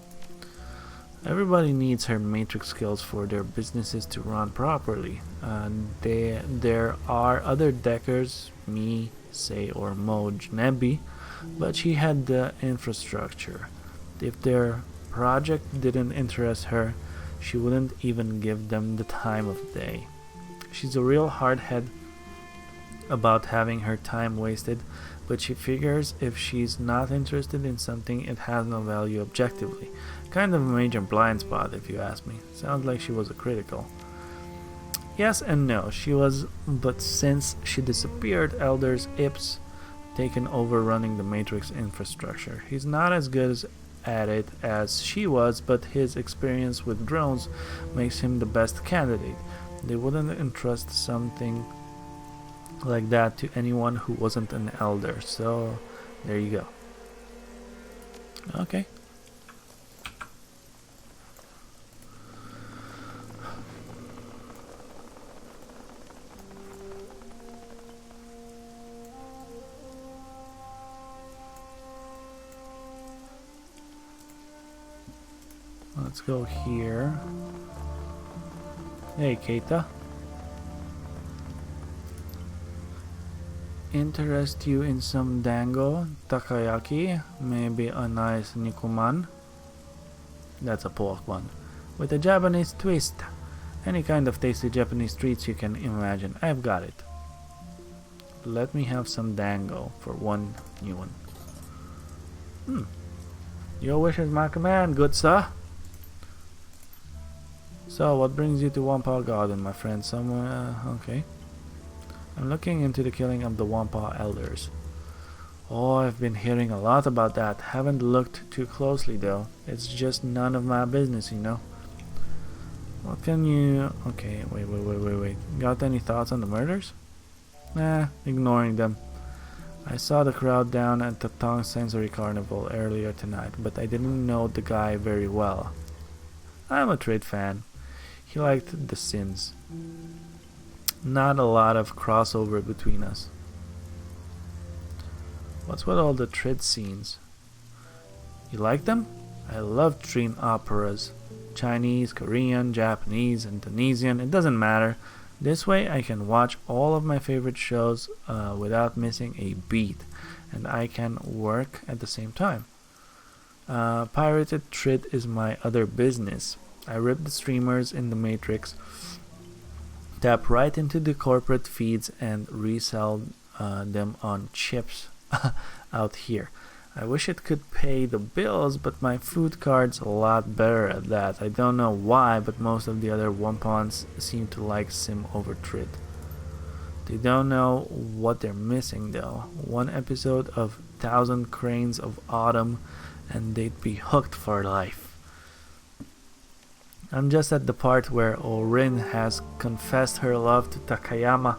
Everybody needs her matrix skills for their businesses to run properly. There are other deckers, me, say, or Moj Nebi, but she had the infrastructure. If their project didn't interest her, she wouldn't even give them the time of day. She's a real hardhead about having her time wasted, but she figures if she's not interested in something, it has no value objectively. Kind of a major blind spot, if you ask me. Sounds like she was a critical. Yes and no, she was, but since she disappeared, Elders Ips taken over running the Matrix infrastructure. He's not as good at it as she was, but his experience with drones makes him the best candidate. They wouldn't entrust something like that to anyone who wasn't an elder, so there you go. Okay. Let's go here. Hey, Keita. Interest you in some dango, takoyaki, maybe a nice nikuman? That's a pork one. With a Japanese twist. Any kind of tasty Japanese treats you can imagine. I've got it. Let me have some dango for one new one. Your wish is my command, good sir. So, what brings you to Wampa Garden, my friend? Somewhere, okay. I'm looking into the killing of the Wampa elders. Oh, I've been hearing a lot about that. Haven't looked too closely though. It's just none of my business, you know. What can you... Okay, wait. Got any thoughts on the murders? Nah, ignoring them. I saw the crowd down at the Tong Sensory Carnival earlier tonight, but I didn't know the guy very well. I'm a trade fan. He liked The Sims. Not a lot of crossover between us. What's with all the Trid scenes? You like them? I love Trid operas. Chinese, Korean, Japanese, Indonesian, it doesn't matter. This way I can watch all of my favorite shows without missing a beat, and I can work at the same time. Pirated Trid is my other business. I rip the streamers in the Matrix, tap right into the corporate feeds, and resell them on chips out here. I wish it could pay the bills, but my food card's a lot better at that. I don't know why, but most of the other Wampons seem to like Sim over Trid. They don't know what they're missing though. One episode of 1,000 Cranes of Autumn and they'd be hooked for life. I'm just at the part where Orin has confessed her love to Takayama,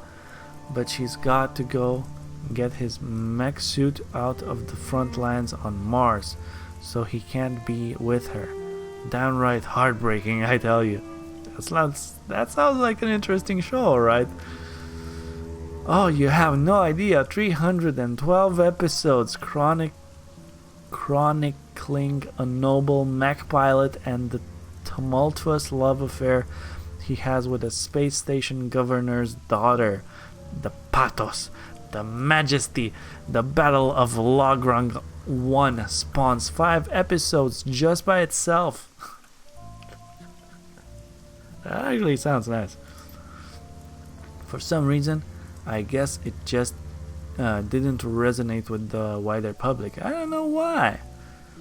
but she's got to go get his mech suit out of the front lines on Mars, so he can't be with her. Downright heartbreaking, I tell you. That sounds like an interesting show, right? Oh, you have no idea. 312 episodes chronicling a noble mech pilot and the tumultuous love affair he has with a space station governor's daughter. The pathos, the majesty, the Battle of Lograng 1 spawns 5 episodes just by itself. That actually sounds nice. For some reason, I guess it just didn't resonate with the wider public. I don't know why.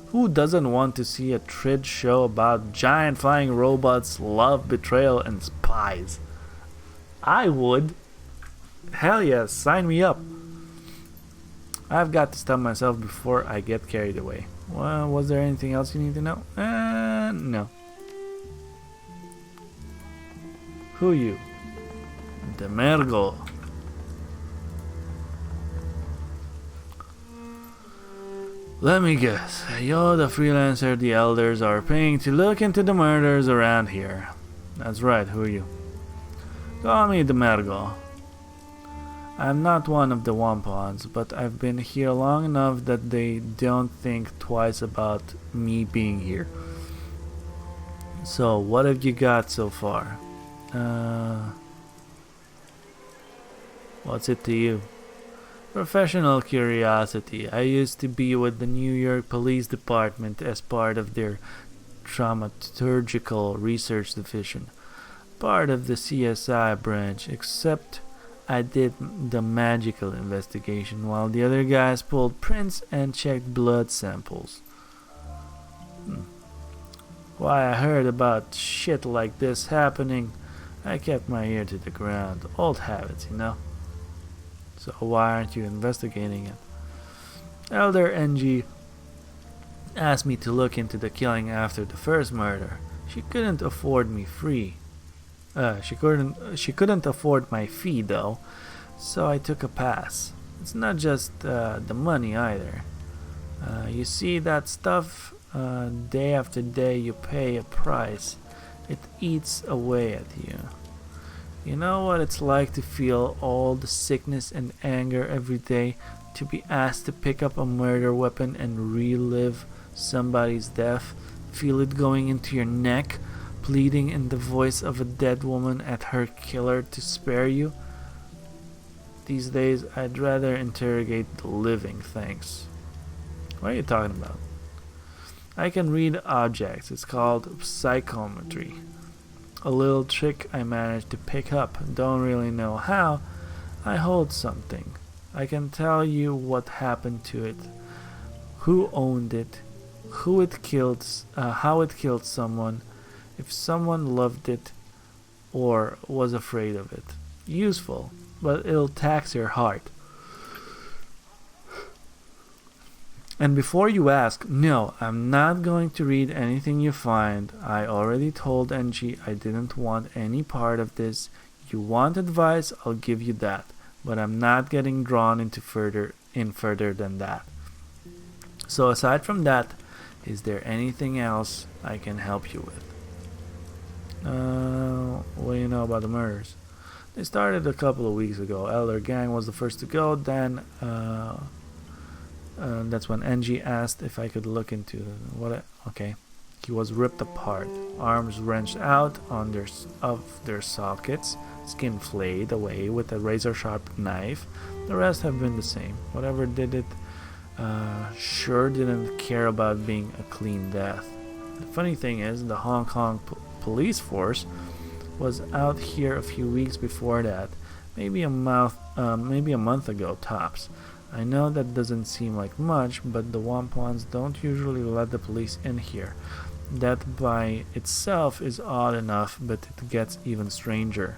Who doesn't want to see a Trid show about giant flying robots, love, betrayal, and spies? I would. Hell yes, sign me up. I've got to stop myself before I get carried away. Well, was there anything else you need to know? No. Who you? Demergo. Let me guess, you're the freelancer the elders are paying to look into the murders around here. That's right, who are you? Call me Demergo. I'm not one of the Wampons, but I've been here long enough that they don't think twice about me being here. So, what have you got so far? What's it to you? Professional curiosity. I used to be with the New York Police Department as part of their Dramaturgical Research Division. Part of the CSI branch, except I did the magical investigation while the other guys pulled prints and checked blood samples. Why I heard about shit like this happening, I kept my ear to the ground. Old habits, you know? So why aren't you investigating it? Elder NG asked me to look into the killing after the first murder. She couldn't afford me free. She couldn't afford my fee though, so I took a pass. It's not just the money either. You see that stuff, day after day you pay a price. It eats away at you. You know what it's like to feel all the sickness and anger every day, to be asked to pick up a murder weapon and relive somebody's death, feel it going into your neck, pleading in the voice of a dead woman at her killer to spare you? These days, I'd rather interrogate the living, thanks. What are you talking about? I can read objects. It's called psychometry. A little trick I managed to pick up. Don't really know how. I hold something. I can tell you what happened to it, who owned it, who it killed, how it killed someone, if someone loved it or was afraid of it. Useful, but it'll tax your heart. And before you ask, no, I'm not going to read anything you find. I already told NG I didn't want any part of this. You want advice, I'll give you that. But I'm not getting drawn into further than that. So aside from that, is there anything else I can help you with? What do you know about the murders? They started a couple of weeks ago. Elder Gang was the first to go, then That's when Angie asked if I could look into okay. He was ripped apart, arms wrenched out of their sockets, skin flayed away with a razor-sharp knife. The rest have been the same. Whatever did it sure didn't care about being a clean death. The funny thing is, the Hong Kong police force was out here a few weeks before that, maybe a month ago tops. I know that doesn't seem like much, but the Wampons don't usually let the police in here. That by itself is odd enough, but it gets even stranger.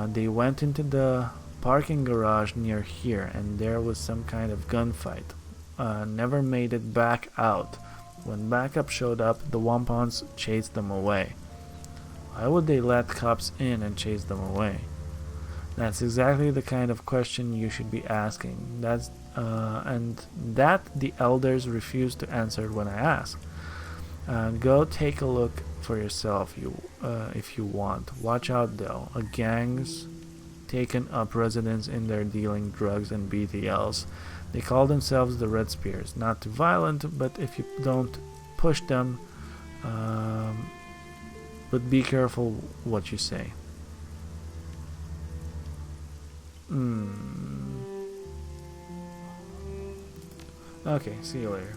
They went into the parking garage near here, and there was some kind of gunfight. Never made it back out. When backup showed up, the Wampons chased them away. Why would they let cops in and chase them away? That's exactly the kind of question you should be asking. And that the elders refused to answer when I asked. Go take a look for yourself if you want. Watch out though. A gang's taken up residence in there dealing drugs and BTLs. They call themselves the Red Spears. Not too violent, but if you don't push them, but be careful what you say. Okay, see you later.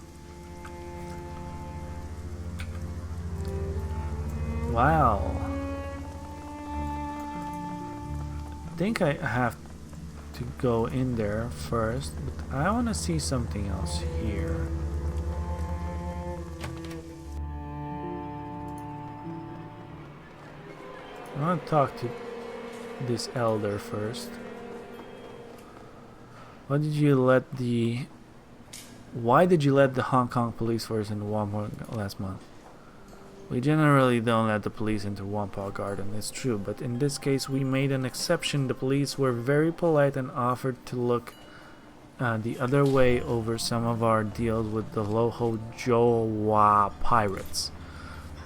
Wow. I think I have to go in there first, but I want to see something else here. I want to talk to this elder first. Why did you let the Hong Kong police force into Whampoa last month? We generally don't let the police into Whampoa Garden, it's true, but in this case we made an exception. The police were very polite and offered to look the other way over some of our deals with the Loho Jowa pirates.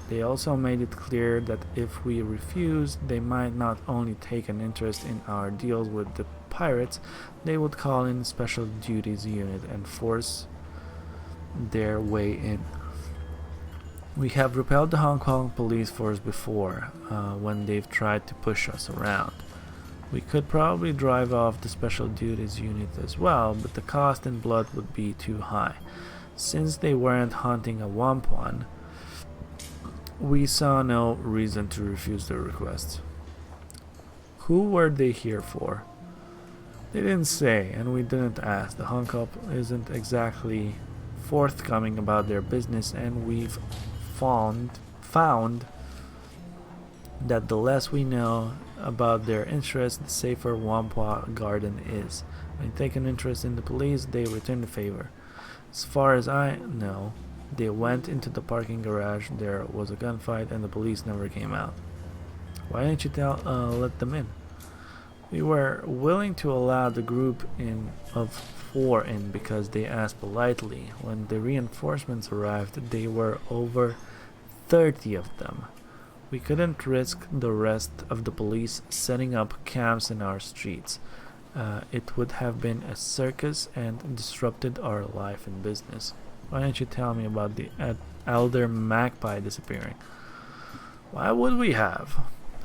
They also made it clear that if we refused, they might not only take an interest in our deals with the pirates, they would call in special duties unit and force their way in. We have repelled the Hong Kong police force before, when they've tried to push us around. We could probably drive off the special duties unit as well, but the cost in blood would be too high. Since they weren't hunting a Wampon, we saw no reason to refuse their requests. Who were they here for? They didn't say, and we didn't ask. The Hong Kong isn't exactly forthcoming about their business, and we've found that the less we know about their interests, the safer Whampoa Garden is. When they take an interest in the police, they return the favor. As far as I know, they went into the parking garage, there was a gunfight, and the police never came out. Why didn't you let them in? We were willing to allow the group of 4 in because they asked politely. When the reinforcements arrived, there were over 30 of them. We couldn't risk the rest of the police setting up camps in our streets. It would have been a circus and disrupted our life and business. Why don't you tell me about the elder magpie disappearing? Why would we have?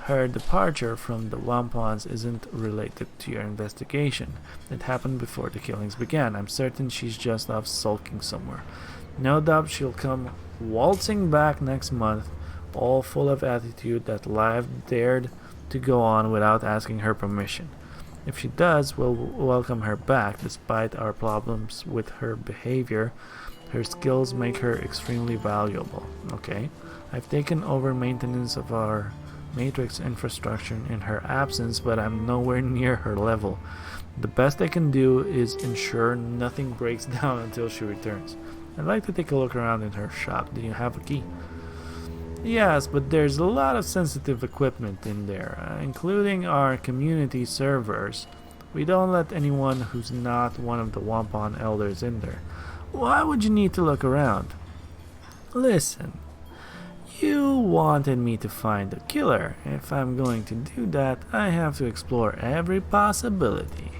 Her departure from the Wampons isn't related to your investigation. It happened before the killings began. I'm certain she's just off sulking somewhere. No doubt she'll come waltzing back next month, all full of attitude that life dared to go on without asking her permission. If she does, we'll welcome her back. Despite our problems with her behavior, her skills make her extremely valuable. Okay, I've taken over maintenance of our Matrix infrastructure in her absence, but I'm nowhere near her level. The best I can do is ensure nothing breaks down until she returns. I'd like to take a look around in her shop. Do you have a key? Yes, but there's a lot of sensitive equipment in there, including our community servers. We don't let anyone who's not one of the Wampon elders in there. Why would you need to look around? Listen, you wanted me to find the killer. If I'm going to do that, I have to explore every possibility.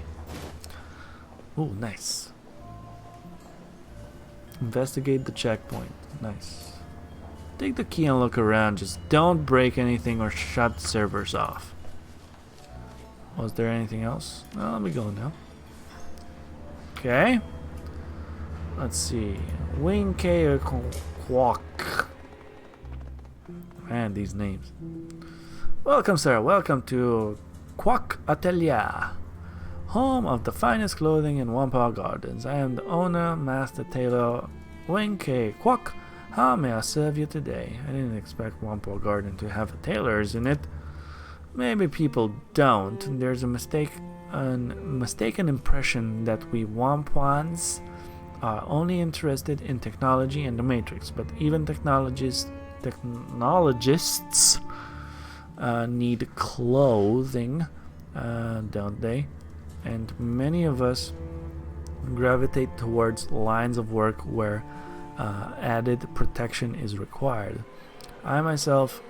Oh, nice. Investigate the checkpoint. Nice. Take the key and look around. Just don't break anything or shut servers off. Was there anything else? Well, let me go now. Okay. Let's see. Wing K or Quack. Man, these names. Welcome, sir. Welcome to Quack Atelier, home of the finest clothing in Wampa Gardens. I am the owner, master tailor, Wing K Quack. How may I serve you today? I didn't expect Wampa Garden to have tailors in it. Maybe people don't. There's a mistaken impression that we Wampans are only interested in technology and the Matrix, but even technologists need clothing, don't they? And many of us gravitate towards lines of work where added protection is required. I myself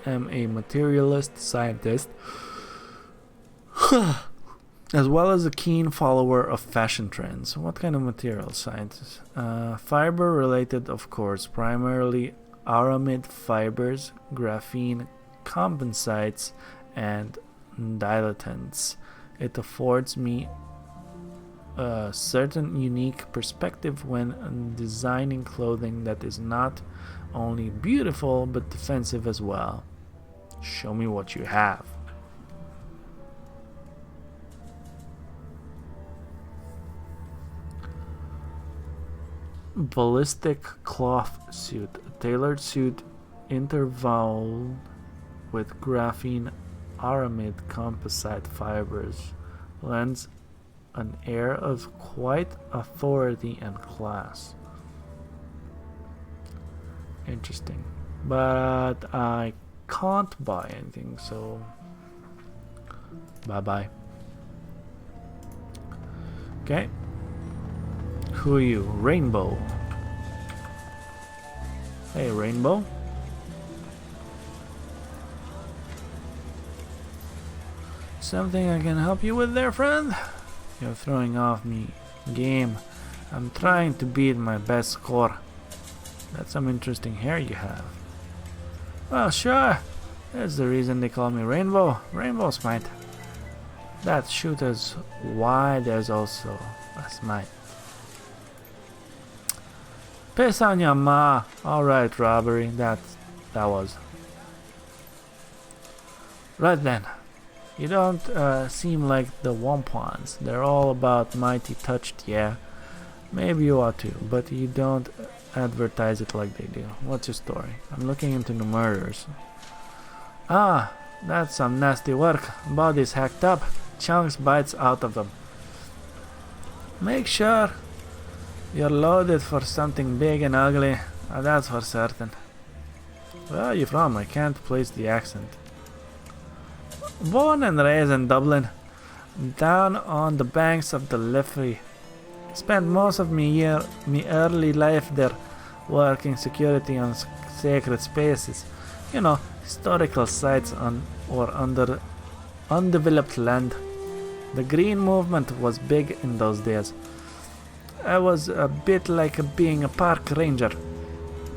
am a materialist scientist as well as a keen follower of fashion trends. What kind of material scientist? Fiber related, of course, primarily aramid fibers, graphene composites, and dilatants. It affords me a certain unique perspective when designing clothing that is not only beautiful but defensive as well. Show me what you have. Ballistic cloth suit. A tailored suit interwoven with graphene aramid composite fibers lends an air of quite authority and class. Interesting. But I can't buy anything, so bye-bye. Okay. Who are you? Rainbow. Hey, Rainbow. Something I can help you with there, friend? You're throwing off me game. I'm trying to beat my best score. That's some interesting hair you have. Well, sure. That's the reason they call me Rainbow. Rainbow Smite. That shooter's wide as also a smite. Piss on your ma. Alright, robbery. That was. Right then. You don't seem like the Wampans. They're all about mighty touched, yeah. Maybe you ought to, but you don't advertise it like they do. What's your story? I'm looking into the murders. Ah, that's some nasty work. Bodies hacked up, chunks bites out of them. Make sure you're loaded for something big and ugly. That's for certain. Where are you from? I can't place the accent. Born and raised in Dublin, down on the banks of the Liffey. Spent most of me early life there, working security on sacred spaces. You know, historical sites on or under undeveloped land. The green movement was big in those days. I was a bit like being a park ranger,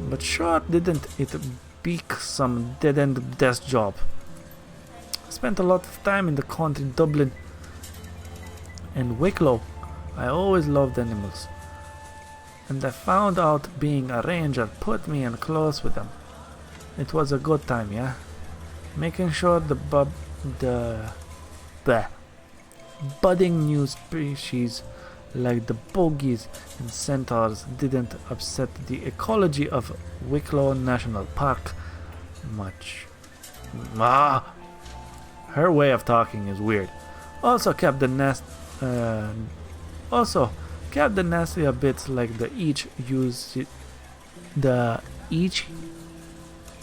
but sure didn't it beat some dead-end desk job. Spent a lot of time in the country, Dublin and Wicklow. I always loved animals, and I found out being a ranger put me in close with them. It was a good time, yeah. Making sure the budding new species like the bogies and centaurs didn't upset the ecology of Wicklow National Park much. Her way of talking is weird. Also kept the nastier bits like the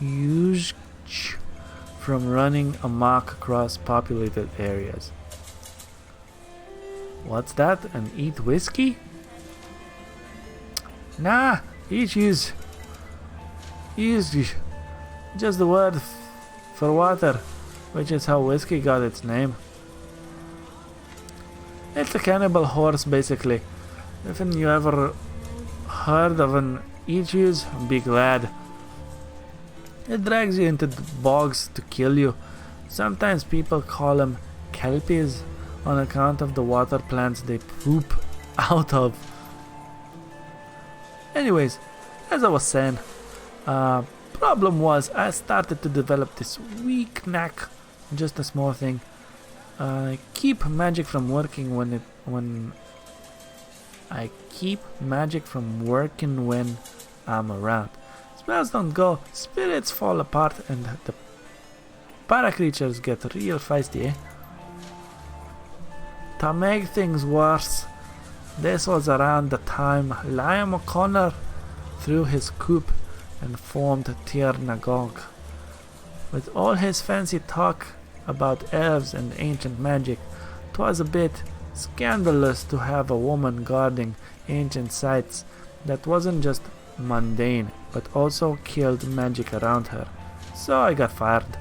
huge from running amok across populated areas. What's that? And eat whiskey? Nah, eat use just the word for water, which is how whiskey got its name. It's a cannibal horse, basically. If you ever heard of an Ichus? Be glad. It drags you into the bogs to kill you. Sometimes people call them kelpies on account of the water plants they poop out of. Anyways, as I was saying, problem was I started to develop this weak knack, just a small thing. Keep magic from working when I'm around. Spells don't go, spirits fall apart, and the para creatures get real feisty, eh? To make things worse, this was around the time Liam O'Connor threw his coup and formed Tir Nagog. With all his fancy talk about elves and ancient magic, 'twas a bit scandalous to have a woman guarding ancient sites that wasn't just mundane, but also killed magic around her. So I got fired.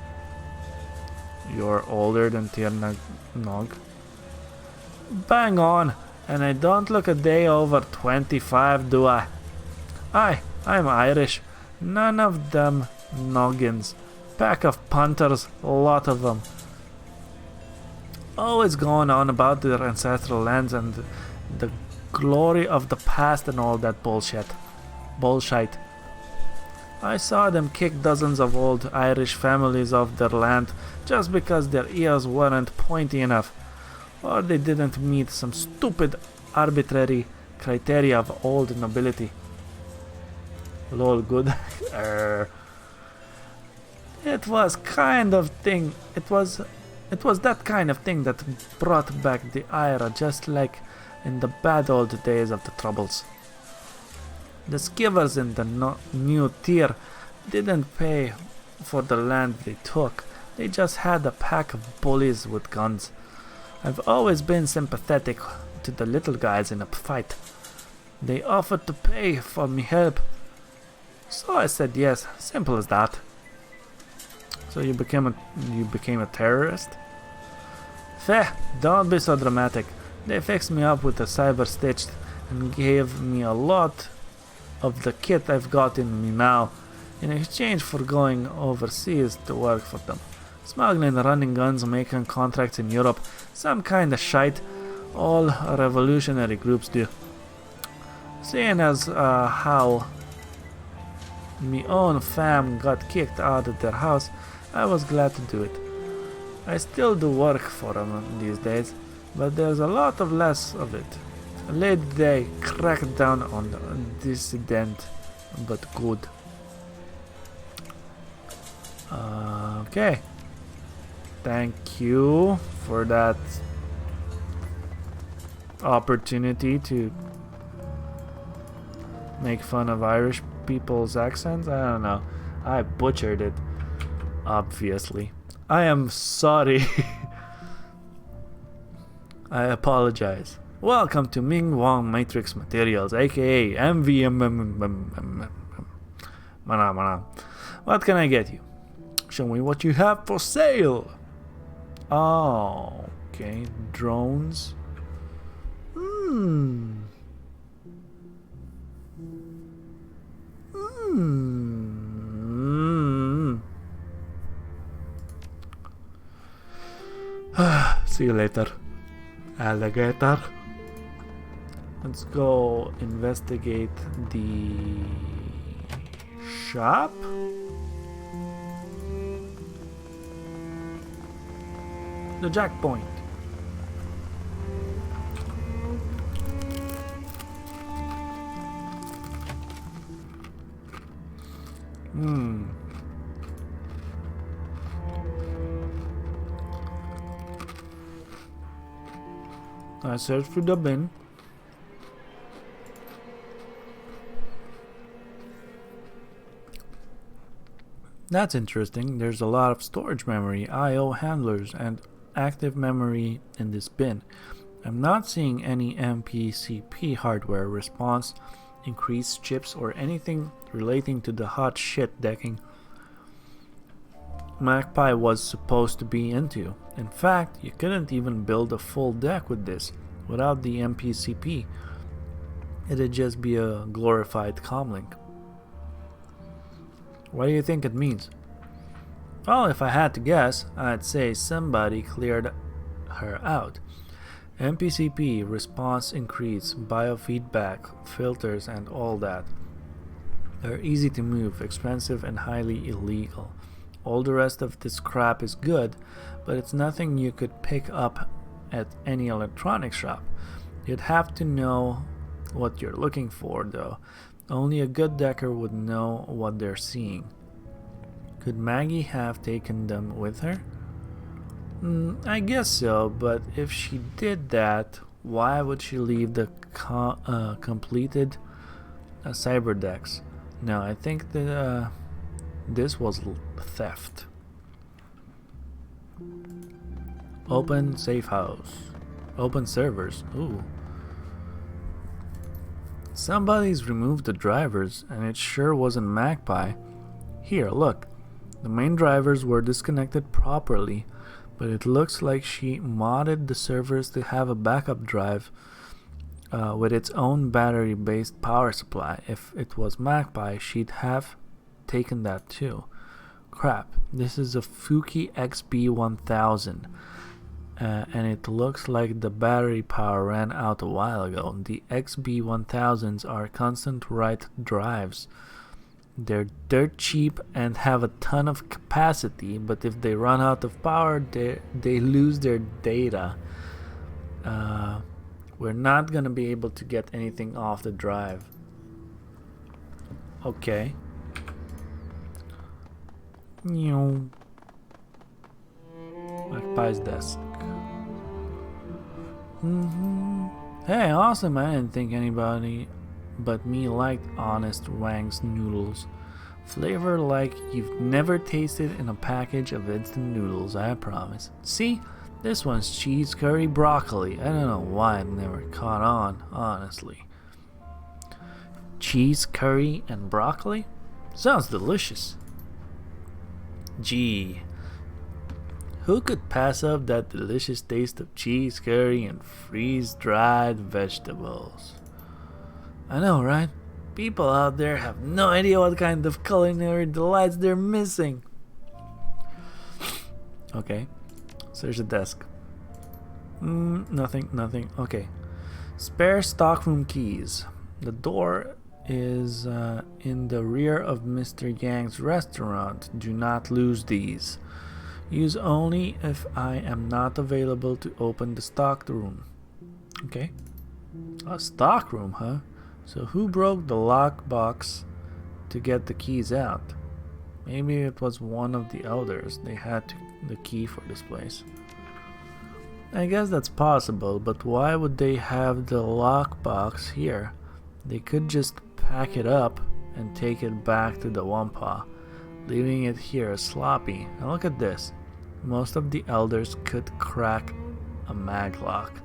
You're older than Tir Nog? Bang on, and I don't look a day over 25, do I? Aye, I'm Irish. None of them noggins. Pack of punters, a lot of them. Always going on about their ancestral lands and the glory of the past and all that bullshit. I saw them kick dozens of old Irish families off their land just because their ears weren't pointy enough, or they didn't meet some stupid arbitrary criteria of old nobility. Lol, good. It was that kind of thing that brought back the ira, just like in the bad old days of the Troubles. The skivers in the new tier didn't pay for the land they took, they just had a pack of bullies with guns. I've always been sympathetic to the little guys in a fight. They offered to pay for me help, so I said yes, simple as that. So you became a terrorist? Feh, don't be so dramatic. They fixed me up with a cyber stitch and gave me a lot of the kit I've got in me now, in exchange for going overseas to work for them. Smuggling, running guns, making contracts in Europe, some kind of shite all revolutionary groups do. Seeing as how me own fam got kicked out of their house, I was glad to do it. I still do work for them these days, but there's a lot of less of it. Late they cracked down on the dissident, but good. Okay. Thank you for that opportunity to make fun of Irish people's accents. I don't know. I butchered it, obviously. I am sorry. I apologize. Welcome to Ming Wong Matrix Materials, aka MVM. What can I get you? Show me what you have for sale. Oh, okay. Drones. See you later, alligator. Let's go investigate the shop. The jack point. I searched through the bin. That's interesting. There's a lot of storage memory, I/O handlers, and active memory in this bin. I'm not seeing any MPCP hardware response, increased chips, or anything relating to the hot shit decking Magpie was supposed to be into. In fact, you couldn't even build a full deck with this without the MPCP. It'd just be a glorified comlink. What do you think it means? Well, if I had to guess, I'd say somebody cleared her out. MPCP, response increase, biofeedback, filters, and all that. They're easy to move, expensive, and highly illegal. All the rest of this crap is good, but it's nothing you could pick up at any electronics shop. You'd have to know what you're looking for, though. Only a good decker would know what they're seeing. Could Maggie have taken them with her? I guess so, but if she did that, why would she leave the completed cyberdex? No, I think that this was theft. Open safe house. Open servers. Ooh. Somebody's removed the drivers, and it sure wasn't Magpie. Here, look. The main drivers were disconnected properly, but it looks like she modded the servers to have a backup drive with its own battery-based power supply. If it was Magpie, she'd have taken that too. Crap, this is a Fuki XB1000, and it looks like the battery power ran out a while ago. The XB1000s are constant write drives. They're dirt cheap and have a ton of capacity, but if they run out of power, they lose their data. We're not gonna be able to get anything off the drive. Okay. Magpie's desk. Hey, awesome. I didn't think anybody but me liked Honest Wang's noodles. Flavor like you've never tasted in a package of instant noodles, I promise. See? This one's cheese curry broccoli. I don't know why it never caught on, honestly. Cheese curry and broccoli? Sounds delicious. Gee, who could pass up that delicious taste of cheese curry and freeze-dried vegetables? I know, right? People out there have no idea what kind of culinary delights they're missing. Okay, so there's a desk. Nothing. Okay. Spare stockroom keys. The door is in the rear of Mr. Yang's restaurant. Do not lose these. Use only if I am not available to open the stockroom. Okay. A stockroom, huh? So who broke the lockbox to get the keys out? Maybe it was one of the elders. They had the key for this place. I guess that's possible, but why would they have the lockbox here? They could just pack it up and take it back to the Wampa, leaving it here sloppy. And look at this. Most of the elders could crack a maglock.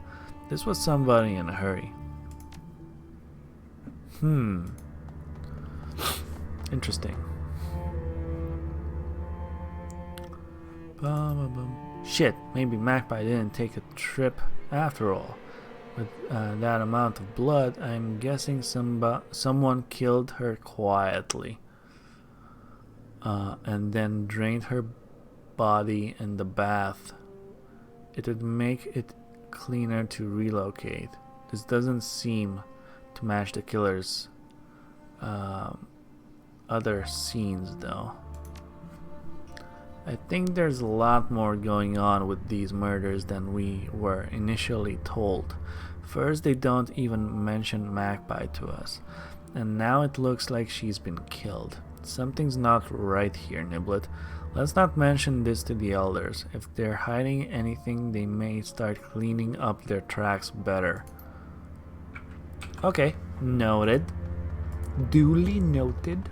This was somebody in a hurry. Interesting. Shit, maybe Magpie didn't take a trip after all. With that amount of blood, I'm guessing someone killed her quietly. And then drained her body in the bath. It would make it cleaner to relocate. This doesn't seem to match the killer's other scenes, though. I think there's a lot more going on with these murders than we were initially told. First, they don't even mention Magpie to us, and now it looks like she's been killed. Something's not right here, Niblet. Let's not mention this to the elders. If they're hiding anything, they may start cleaning up their tracks better. Okay, noted. Duly noted.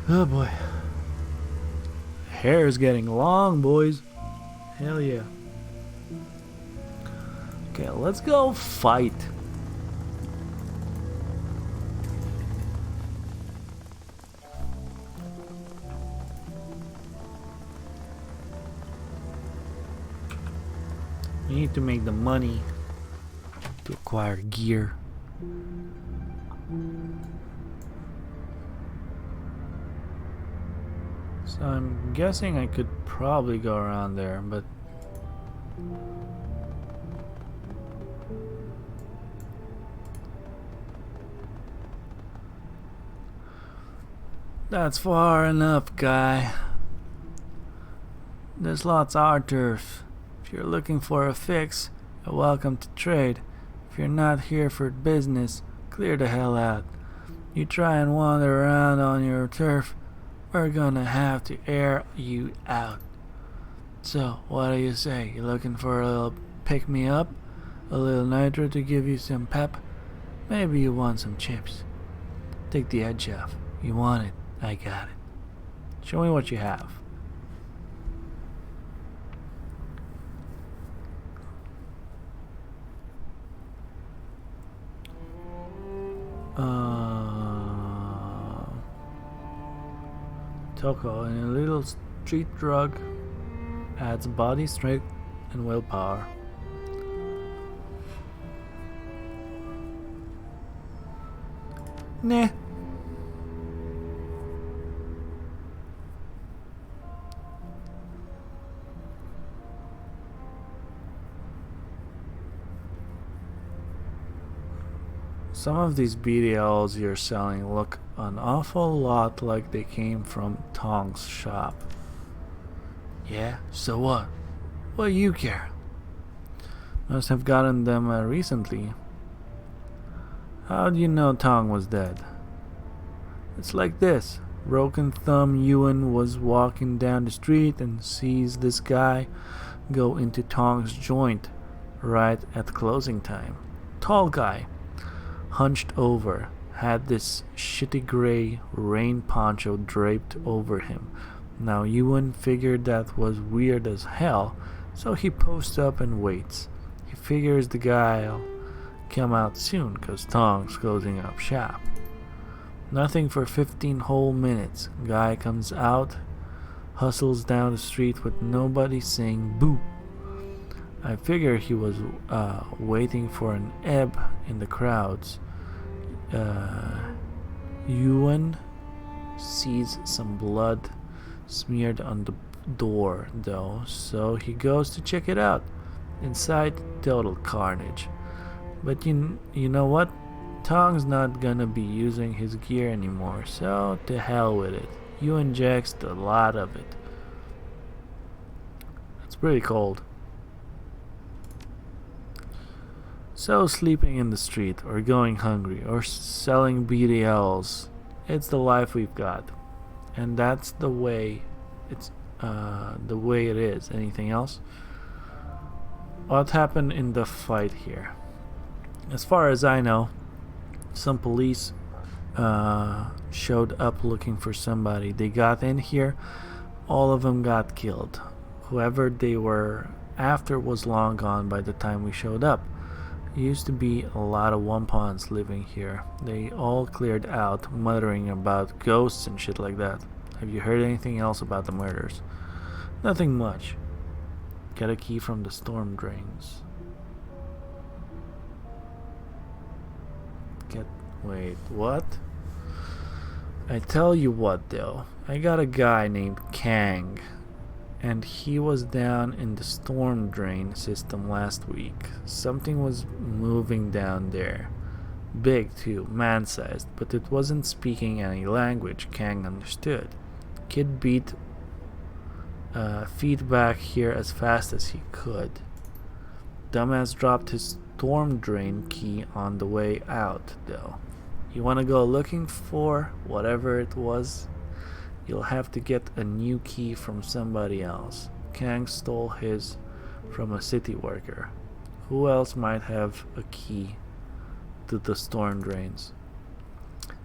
Oh boy. Hair is getting long, boys. Hell yeah. Okay, let's go fight. You need to make the money to acquire gear. So I'm guessing I could probably go around there, but that's far enough, guy. There's lots of our turf. If you're looking for a fix, you're welcome to trade. If you're not here for business, clear the hell out. You try and wander around on your turf, we're gonna have to air you out. So, what do you say? You looking for a little pick-me-up? A little nitro to give you some pep? Maybe you want some chips. Take the edge off. You want it, I got it. Show me what you have. Toko in a little street drug adds body strength and willpower. Nah. Some of these BDLs you're selling look an awful lot like they came from Tong's shop. Yeah, so what? What do you care? Must have gotten them recently. How do you know Tong was dead? It's like this. Broken Thumb Ewan was walking down the street and sees this guy go into Tong's joint right at closing time. Tall guy. Hunched over, had this shitty gray rain poncho draped over him. Now Ewan figured that was weird as hell, so he posts up and waits. He figures the guy'll come out soon, cause Tong's closing up shop. Nothing for 15 whole minutes. Guy comes out, hustles down the street with nobody saying boo. I figure he was waiting for an ebb in the crowds. Ewan sees some blood smeared on the door, though, so he goes to check it out. Inside, total carnage. But you know what? Tong's not gonna be using his gear anymore, so to hell with it. Ewan injects a lot of it. It's pretty cold. So sleeping in the street, or going hungry, or selling BDLs, it's the life we've got, and that's the way it is. Anything else? What happened in the fight here? As far as I know, some police showed up looking for somebody. They got in here, all of them got killed. Whoever they were after was long gone by the time we showed up. There used to be a lot of wampons living here. They all cleared out, muttering about ghosts and shit like that. Have you heard anything else about the murders? Nothing much. Get a key from the storm drains. Wait, what? I tell you what though, I got a guy named Kang, and he was down in the storm drain system last week. Something was moving down there. Big too, man-sized, but it wasn't speaking any language Kang understood. Kid beat feedback here as fast as he could. Dumbass dropped his storm drain key on the way out though. You wanna go looking for whatever it was? You'll have to get a new key from somebody else. Kang stole his from a city worker. Who else might have a key to the storm drains?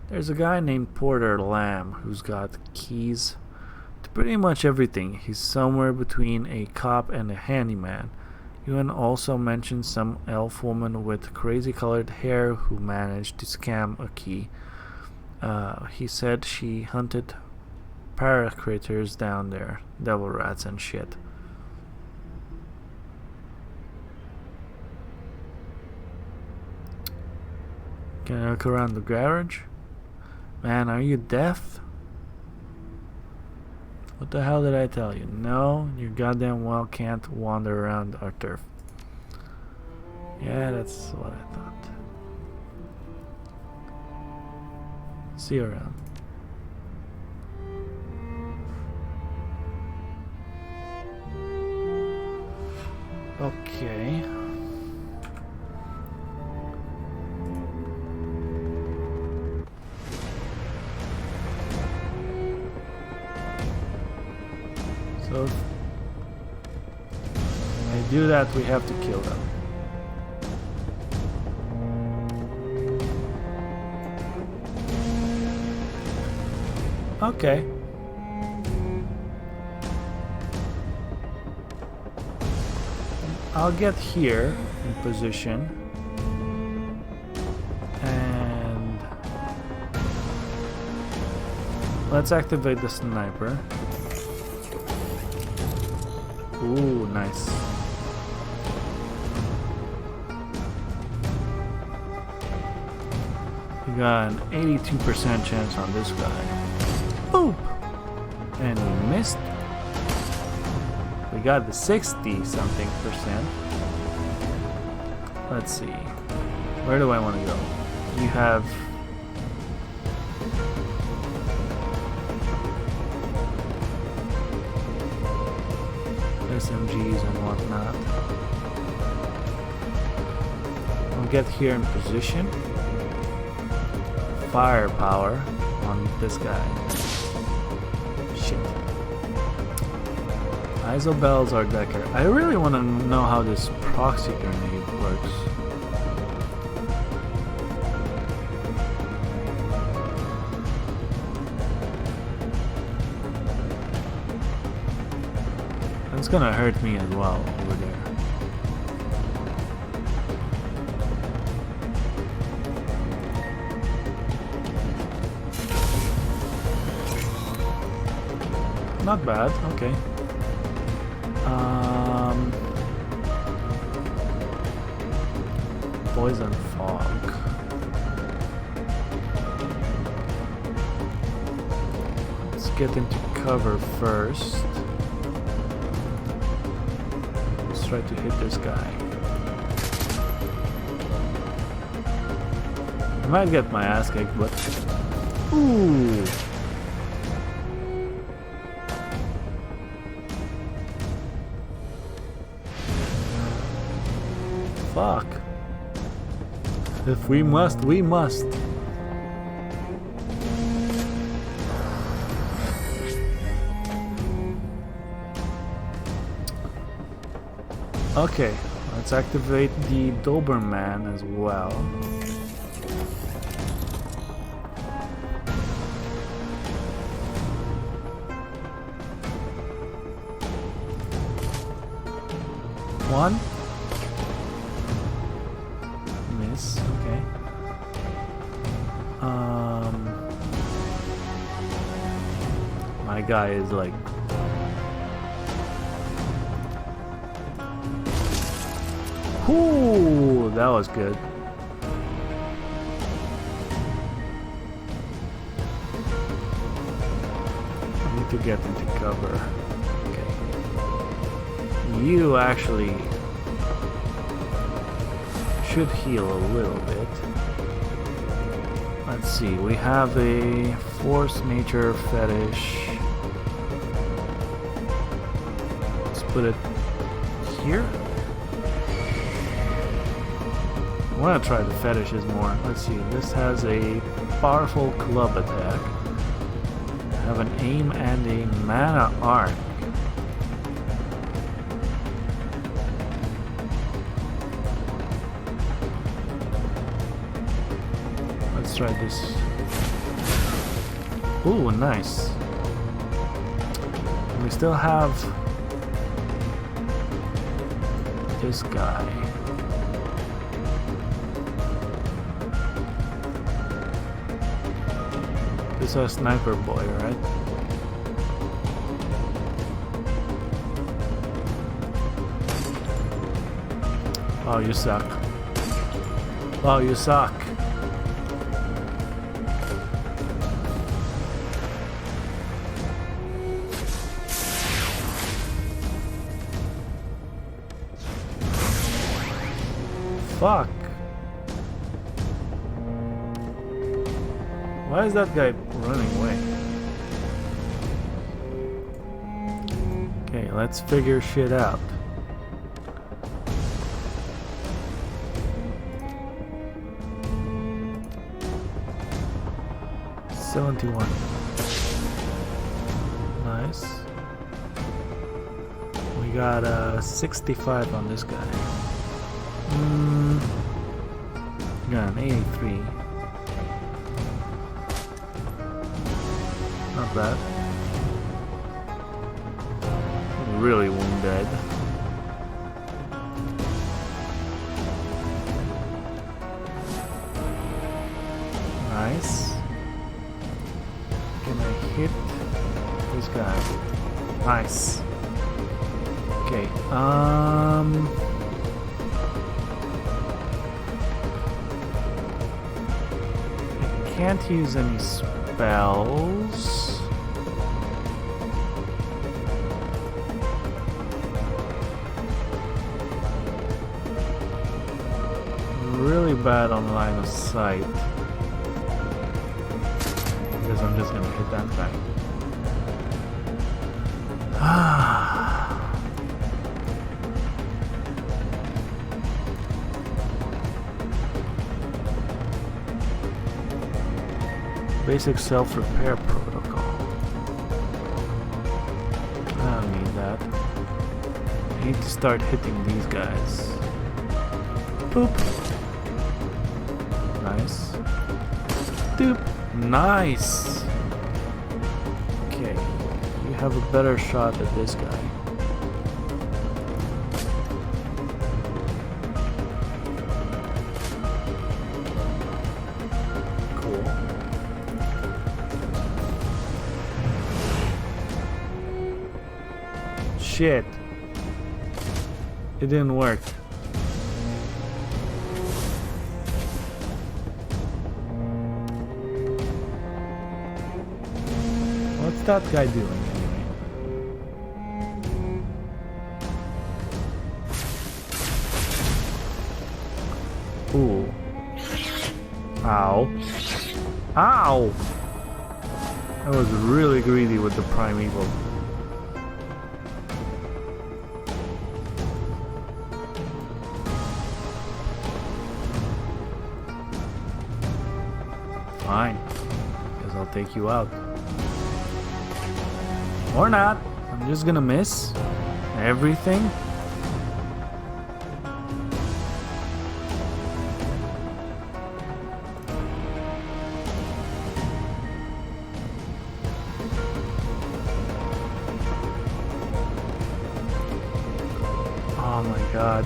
There's a guy named Porter Lamb who's got keys to pretty much everything. He's somewhere between a cop and a handyman. Ewan also mentioned some elf woman with crazy colored hair who managed to scam a key. He said she hunted paracritters down there, devil rats and shit. Can I look around the garage? Man, are you deaf? What the hell did I tell you? No, you goddamn well can't wander around our turf. Yeah, that's what I thought. See you around. Okay. So if they do that, we have to kill them. Okay. I'll get here in position and let's activate the sniper. Ooh, nice. We got an 82% chance on this guy. Boop! And we missed. We got the 60-something percent. Let's see. Where do I want to go? You have... SMGs and whatnot. We'll get here in position. Firepower on this guy. Shit. Isobels are Decker. I really want to know how this proxy grenade works. It's gonna hurt me as well over there. Not bad, okay. Poison fog. Let's get into cover first. Let's try to hit this guy. I might get my ass kicked, but... Ooh! Fuck. If we must, we must. Okay, let's activate the Doberman as well. One. Miss, okay. My guy is like... Ooh, that was good. I need to get into cover. Okay. You actually should heal a little bit. Let's see, we have a force nature fetish. Let's put it here. I want to try the fetishes more. Let's see, this has a powerful club attack. I have an aim and a mana arc. Let's try this. Ooh, nice. We still have this guy. This is a sniper boy, right? Oh, you suck. Oh, you suck. fuck? Why is that guy running away? Okay, let's figure shit out. $71. Nice. We got 65 on this guy. Got an 83. Not bad. Really wounded. Nice. Can I hit this guy? Nice. Okay, I can't use any spells. Really bad on line of sight. Because I'm just gonna hit that guy. Basic self-repair protocol. I don't need that. I need to start hitting these guys. Boop. Nice. Doop. Nice. Okay. You have a better shot at this guy. Shit. It didn't work. What's that guy doing anyway? Ooh. Ow. Ow! I was really greedy with the primeval. Fine. Guess I'll take you out. Or not. I'm just gonna miss everything. Oh my god.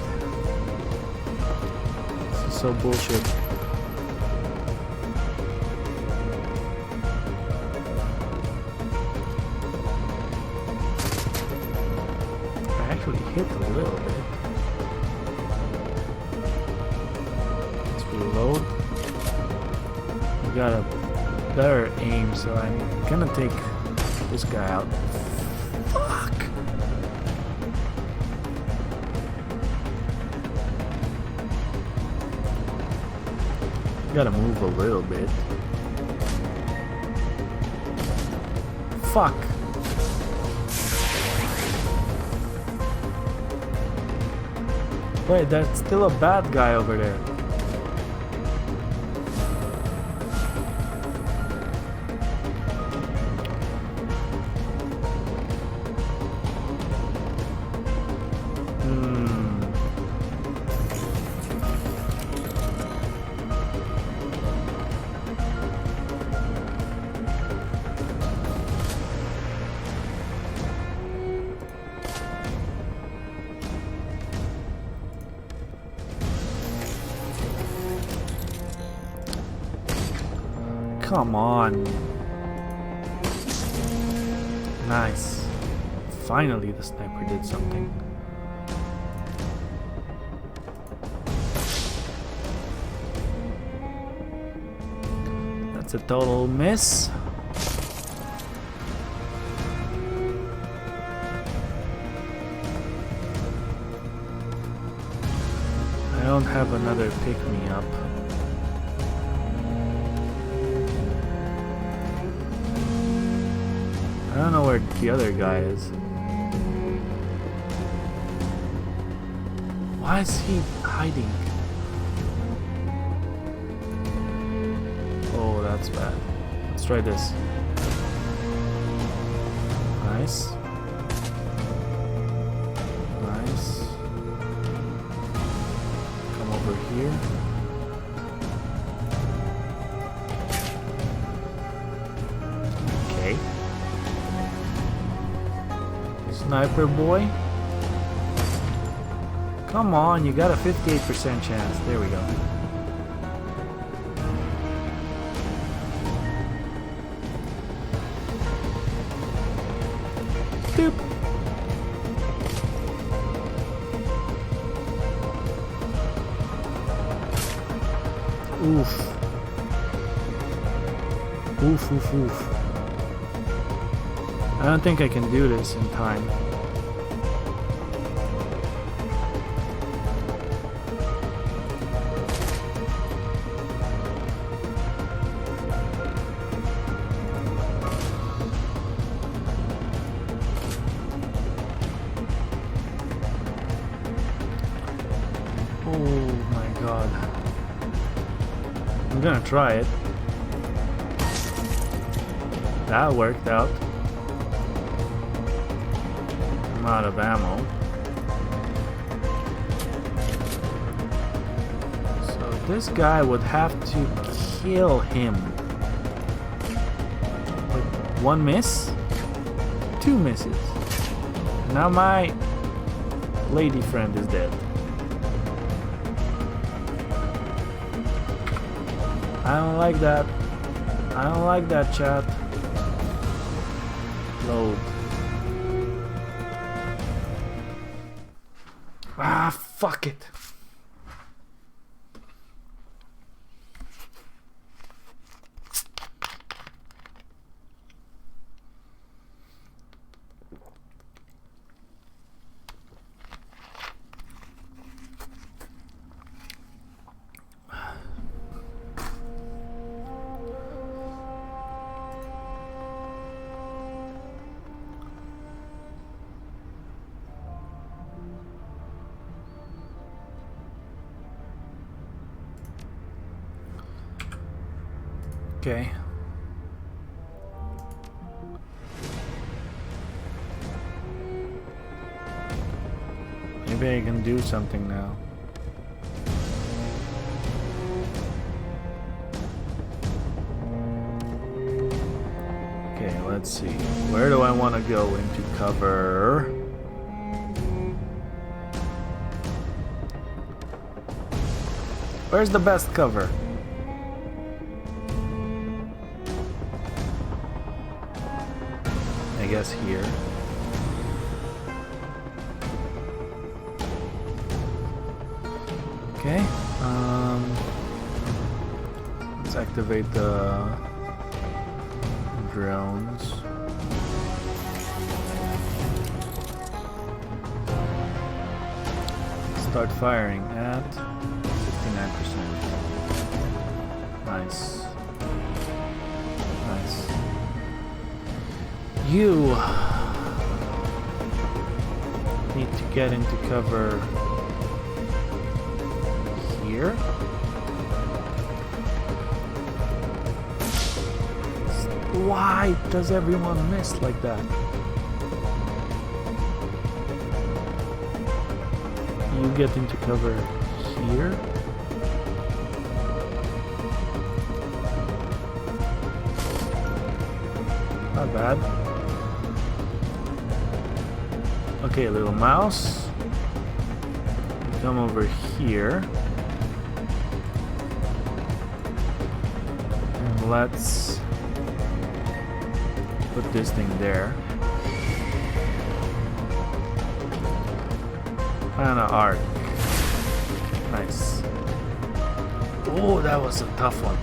This is so bullshit. Hit a little bit. Let's reload. We got a better aim, so I'm gonna take this guy out. Fuck! Gotta move a little bit. Fuck! Wait, that's still a bad guy over there. Come on. Nice. Finally the sniper did something. That's a total miss. I don't have another pick-me-up. I don't know where the other guy is. Why is he hiding? Oh, that's bad. Let's try this. Nice. Nice. Come over here. Okay. Sniper boy. Come on, you got a 58% chance. There we go. Boop. Oof. Oof, oof, oof. I don't think I can do this in time. Oh my god. I'm gonna try it. That worked out. I'm out of ammo. So this guy would have to kill him. With one miss? Two misses. Now my lady friend is dead. I don't like that. I don't like that, chat. Load. Ah, fuck it. Okay. Maybe I can do something now. Okay, let's see. Where do I want to go into cover? Where's the best cover? I guess here. Okay. Let's activate the drones. Start firing at 59%. Nice. Nice. You need to get into cover here. Why does everyone miss like that? You get into cover here. Not bad. Okay, little mouse. Come over here. And let's put this thing there. And an arc. Nice. Oh, that was a tough one.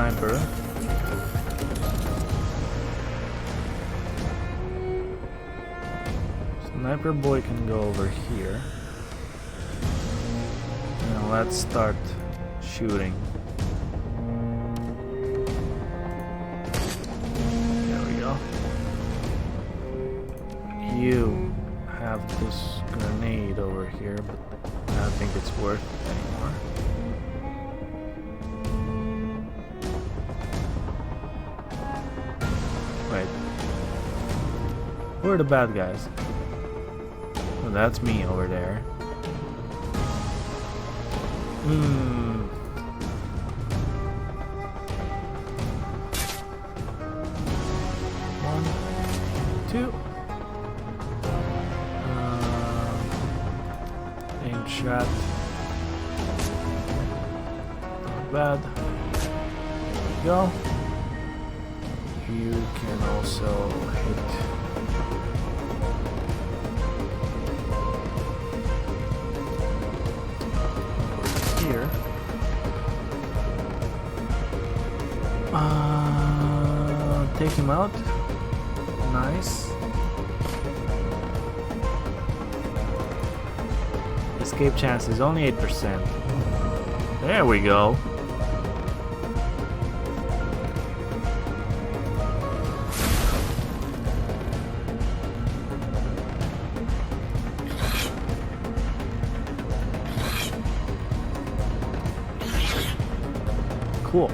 sniper. Sniper boy can go over here. Now let's start shooting. There we go. You have this grenade over here, but I don't think it's worth it anymore. Wait. Who are the bad guys? Oh, that's me over there. One, two. Aim shot. Not bad. There we go. You can also hit. Here. Take him out. Nice. Escape chance is only 8%. There we go. Cool.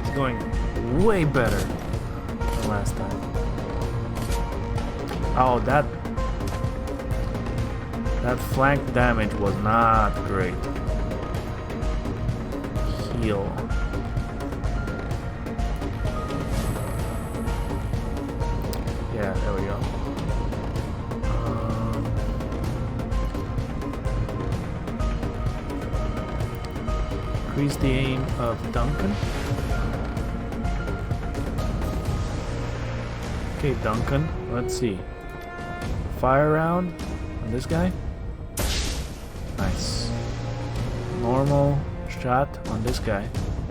It's going way better than last time. Oh, that flank damage was not great. Heal. Yeah, there we go. Increase the aim of Duncan. Okay, Duncan, let's see. Fire round on this guy. Nice. Normal shot on this guy.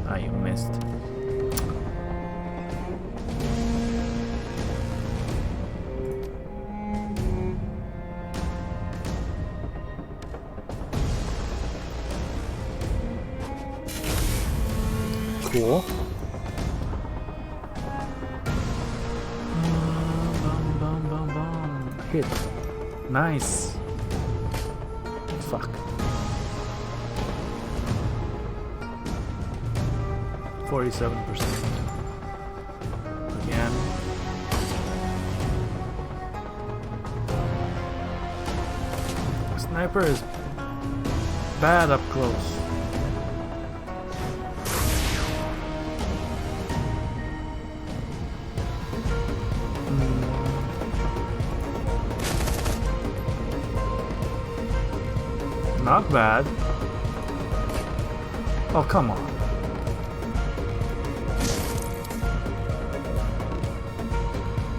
Ah, you missed. Cool. Hit. Nice. Fuck. 47%. Again. Sniper is bad up close. Not bad. Oh, come on.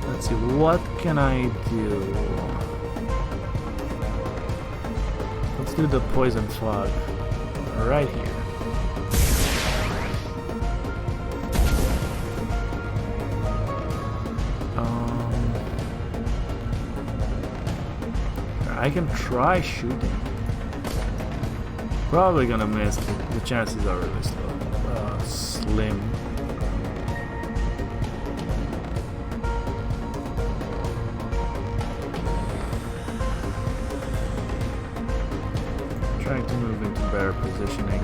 Let's see, what can I do? Let's do the poison fog right here. I can try shooting. Probably gonna miss. The chances are really slim. Trying to move into better positioning.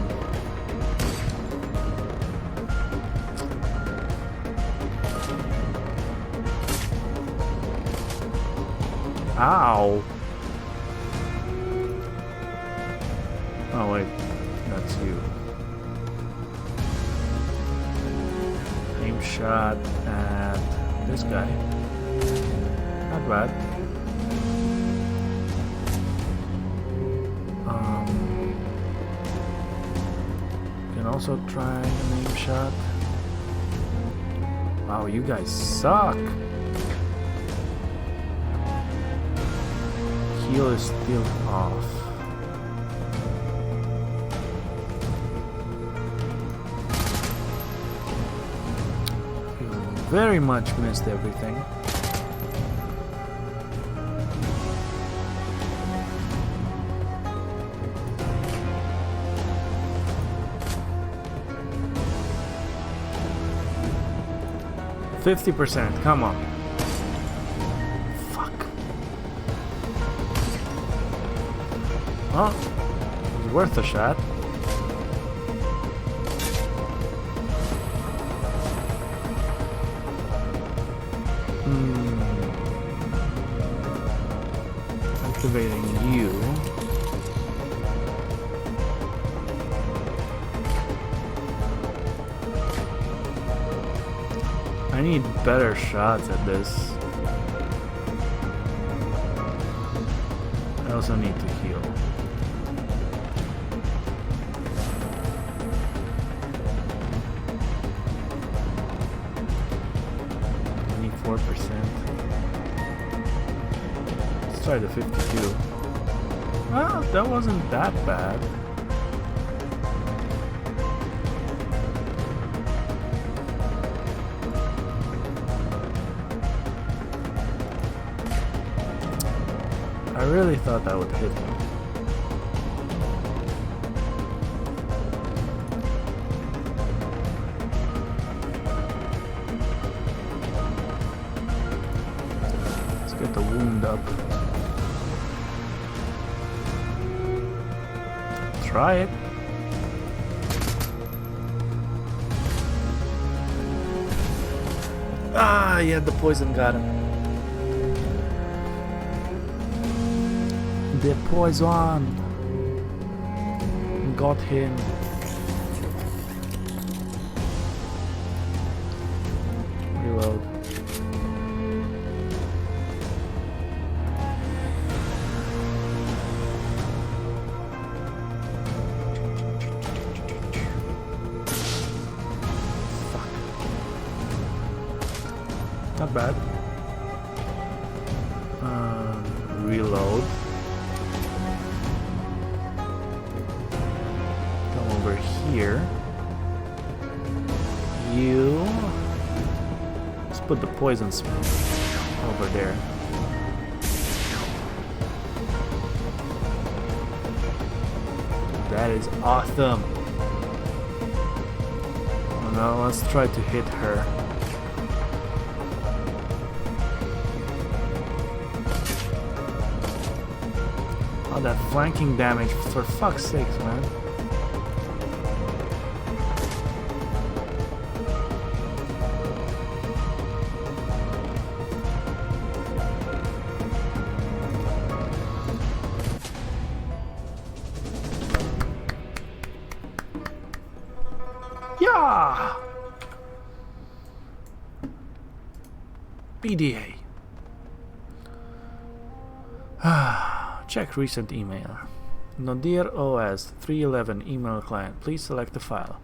Ow! Oh wait, that's you. Aim shot at this guy. Not bad. Can also try an aim shot. Wow, you guys suck. Heal is still off. very much missed everything. %50%, come on. Fuck. Well, it was worth a shot. Activating you. I need better shots at this. I also need to heal. Let's try the 52. Well, that wasn't that bad. I really thought that would hit me. Let's get the wound up. Try it. Ah, yeah, the poison got him. The poison got him. Reload. Fuck. Not bad. Reload. Over here. You. Let's put the poison spell over there. That is awesome. Oh, now let's try to hit her. Oh, that flanking damage, for fuck's sakes, man. Yeah! BDA. Check recent email. Nodir OS 311 email client. Please select the file.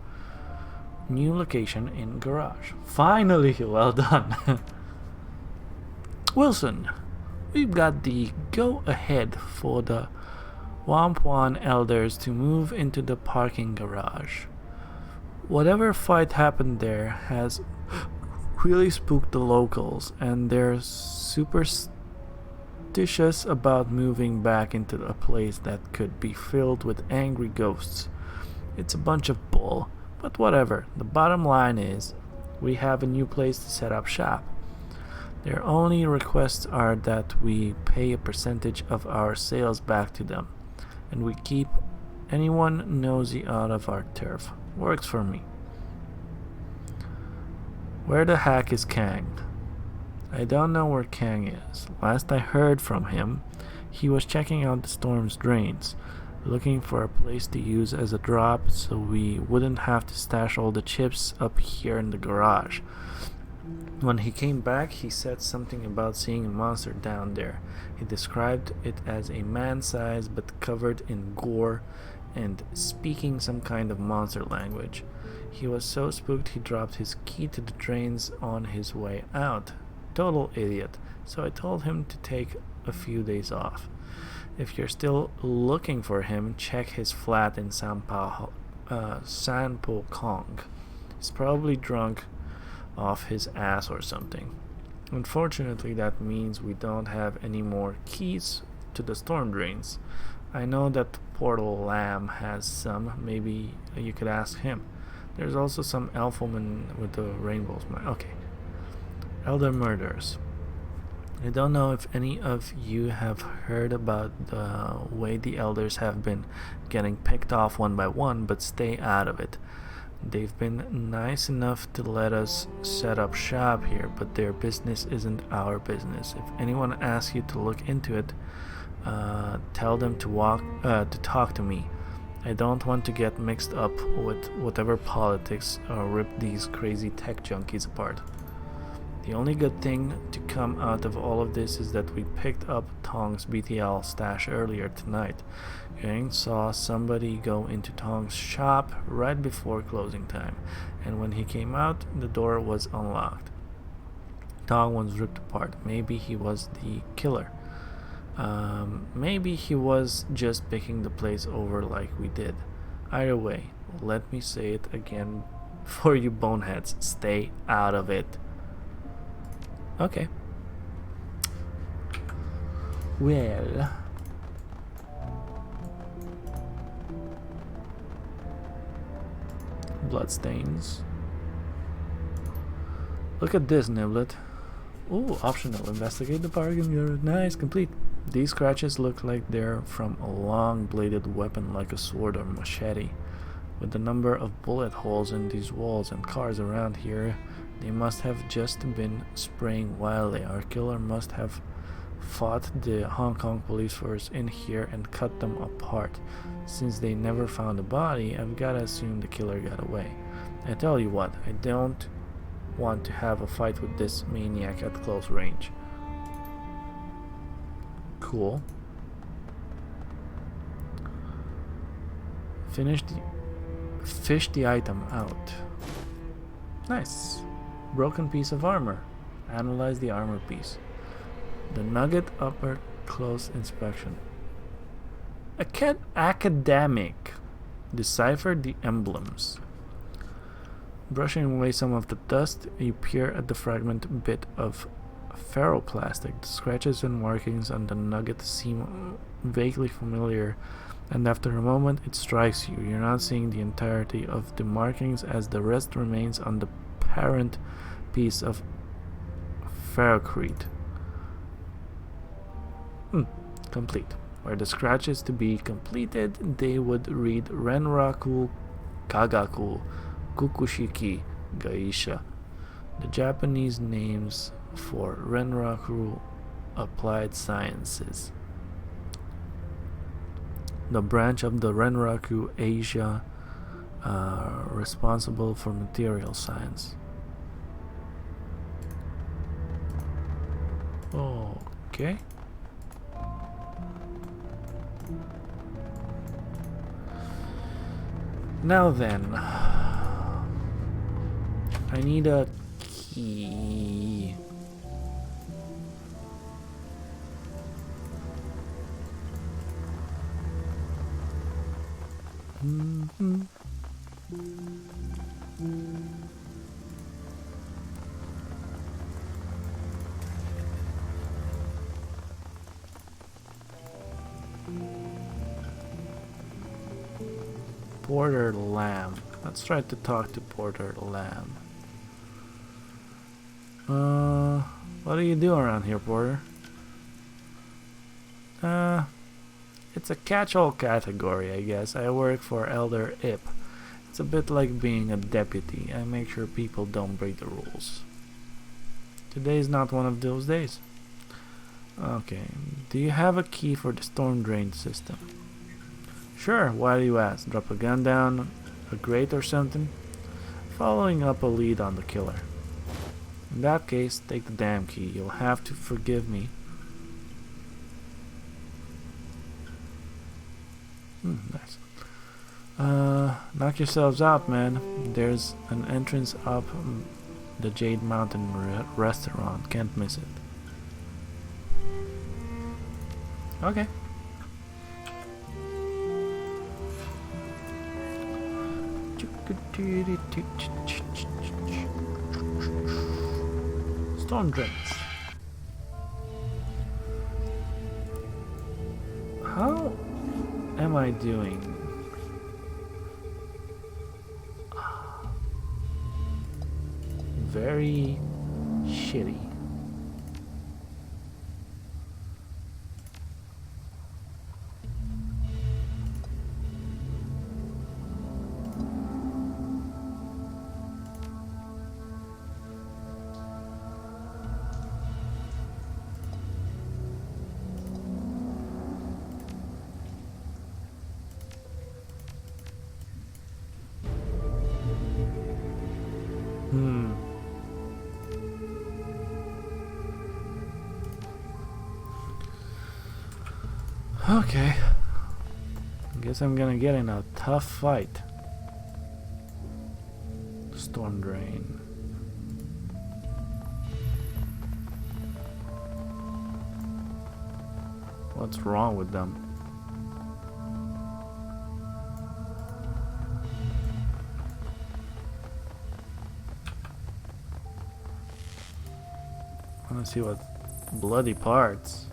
New location in garage. Finally, well done. Wilson, we've got the go-ahead for the Wampuan elders to move into the parking garage. Whatever fight happened there has really spooked the locals, and they're superstitious about moving back into a place that could be filled with angry ghosts. It's a bunch of bull, but whatever. The bottom line is, we have a new place to set up shop. Their only requests are that we pay a percentage of our sales back to them, and we keep anyone nosy out of our turf. Works for me. Where the heck is Kang? I don't know where Kang is. Last I heard from him, he was checking out the storm's drains, looking for a place to use as a drop so we wouldn't have to stash all the chips up here in the garage. When he came back, he said something about seeing a monster down there. He described it as a man-sized but covered in gore and speaking some kind of monster language. He was so spooked he dropped his key to the drains on his way out. Total idiot. So I told him to take a few days off. If you're still looking for him, check his flat in Sanpo Kong. He's probably drunk off his ass or something. Unfortunately, that means we don't have any more keys to the storm drains. I know that Portal Lamb has some. Maybe you could ask him. There's also some elf woman with the rainbows. Okay. Elder murders. I don't know if any of you have heard about the way the elders have been getting picked off one by one, but stay out of it. They've been nice enough to let us set up shop here, but their business isn't our business. If anyone asks you to look into it, tell them to talk to me. I don't want to get mixed up with whatever politics or rip these crazy tech junkies apart. The only good thing to come out of all of this is that we picked up Tong's BTL stash earlier tonight. Yang saw somebody go into Tong's shop right before closing time, and when he came out, the door was unlocked. Tong was ripped apart. Maybe he was the killer. Maybe he was just picking the place over like we did. Either way, let me say it again for you boneheads, stay out of it. Okay. Well, bloodstains. Look at this, Niblet. Ooh, optional. Investigate the bargain yard. Nice, complete. These scratches look like they're from a long-bladed weapon like a sword or machete. With the number of bullet holes in these walls and cars around here, they must have just been spraying wildly. Our killer must have fought the Hong Kong police force in here and cut them apart. Since they never found a body, I've gotta assume the killer got away. I tell you what, I don't want to have a fight with this maniac at close range. Cool. Fish the item out. Nice. Broken piece of armor. Analyze the armor piece. The nugget upper close inspection. Academic. Decipher the emblems. Brushing away some of the dust, you peer at the fragment bit of ferroplastic. The scratches and markings on the nugget seem vaguely familiar, and after a moment it strikes you. You're not seeing the entirety of the markings, as the rest remains on the parent piece of ferrocrete. Complete. Were the scratches to be completed, they would read Renraku Kagaku Kukushiki Gaisha, the Japanese names for Renraku Applied Sciences, the branch of the Renraku Asia responsible for material science. Okay. Now then, I need a key. Porter Lamb. Let's try to talk to Porter Lamb. What do you do around here, Porter? It's a catch-all category, I guess. I work for Elder Ip. It's a bit like being a deputy. I make sure people don't break the rules. Today's not one of those days. Okay, do you have a key for the storm drain system? Sure, why do you ask? Drop a gun down a grate or something? Following up a lead on the killer. In that case, take the damn key. You'll have to forgive me. Nice. Knock yourselves out, man. There's an entrance up the Jade Mountain restaurant. Can't miss it. Okay. Storm drains. How am I doing? Very shitty. Okay. Guess I'm gonna get in a tough fight. Storm drain. What's wrong with them? I wanna see what bloody parts.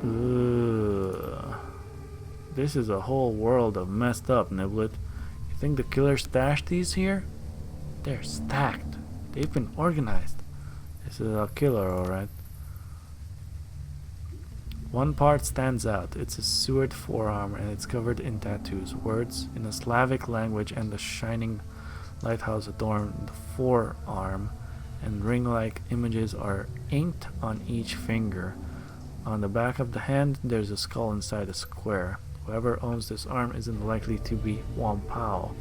Ugh. This is a whole world of messed up, Niblet. You think the killer stashed these here? They're stacked. They've been organized. This is a killer, alright. One part stands out. It's a sewered forearm and it's covered in tattoos. Words in a Slavic language and the shining lighthouse adorn the forearm, and ring-like images are inked on each finger. On the back of the hand, there's a skull inside a square. Whoever owns this arm isn't likely to be Wampao,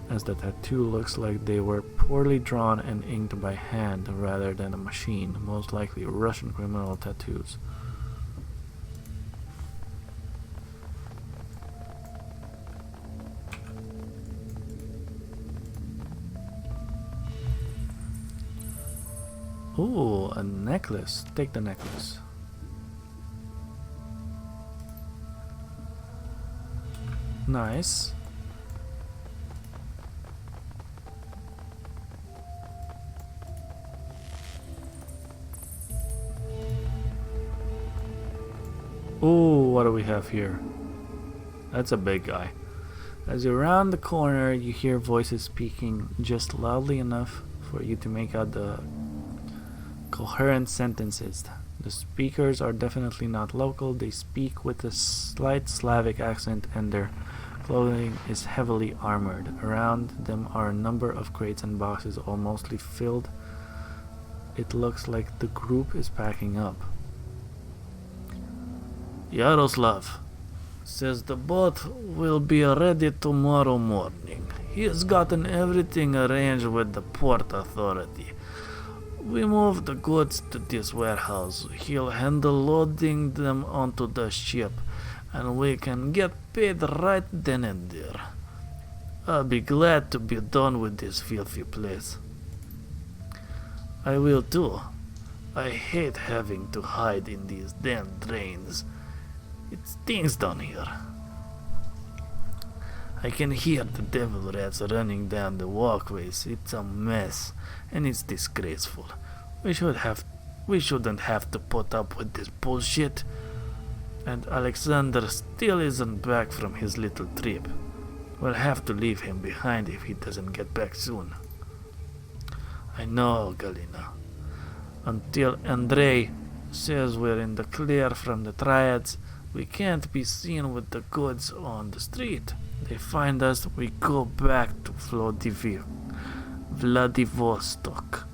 as the tattoo looks like they were poorly drawn and inked by hand rather than a machine, most likely Russian criminal tattoos. Ooh, a necklace. Take the necklace. Nice. Ooh, what do we have here? That's a big guy. As you round the corner, you hear voices speaking just loudly enough for you to make out the coherent sentences. The speakers are definitely not local. They speak with a slight Slavic accent and their clothing is heavily armored. Around them are a number of crates and boxes, all mostly filled. It looks like the group is packing up. Yaroslav says the boat will be ready tomorrow morning. He has gotten everything arranged with the port authority. We move the goods to this warehouse. He'll handle loading them onto the ship, and we can get paid right then and there. I'll be glad to be done with this filthy place. I will too. I hate having to hide in these damn drains. It stinks down here. I can hear the devil rats running down the walkways. It's a mess, and it's disgraceful. We shouldn't have to put up with this bullshit. And Alexander still isn't back from his little trip. We'll have to leave him behind if he doesn't get back soon. I know, Galina. Until Andrei says we're in the clear from the Triads, we can't be seen with the goods on the street. They find us, we go back to Vladivostok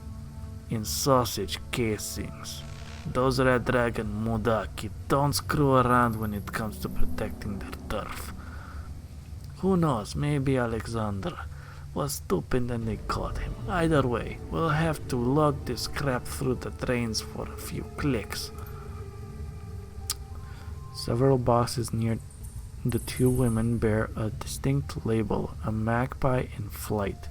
in sausage casings. Those Red Dragon Mudaki don't screw around when it comes to protecting their turf. Who knows, maybe Alexander was stupid and they caught him. Either way, we'll have to lug this crap through the trains for a few clicks. Several boxes near the two women bear a distinct label, a magpie in flight,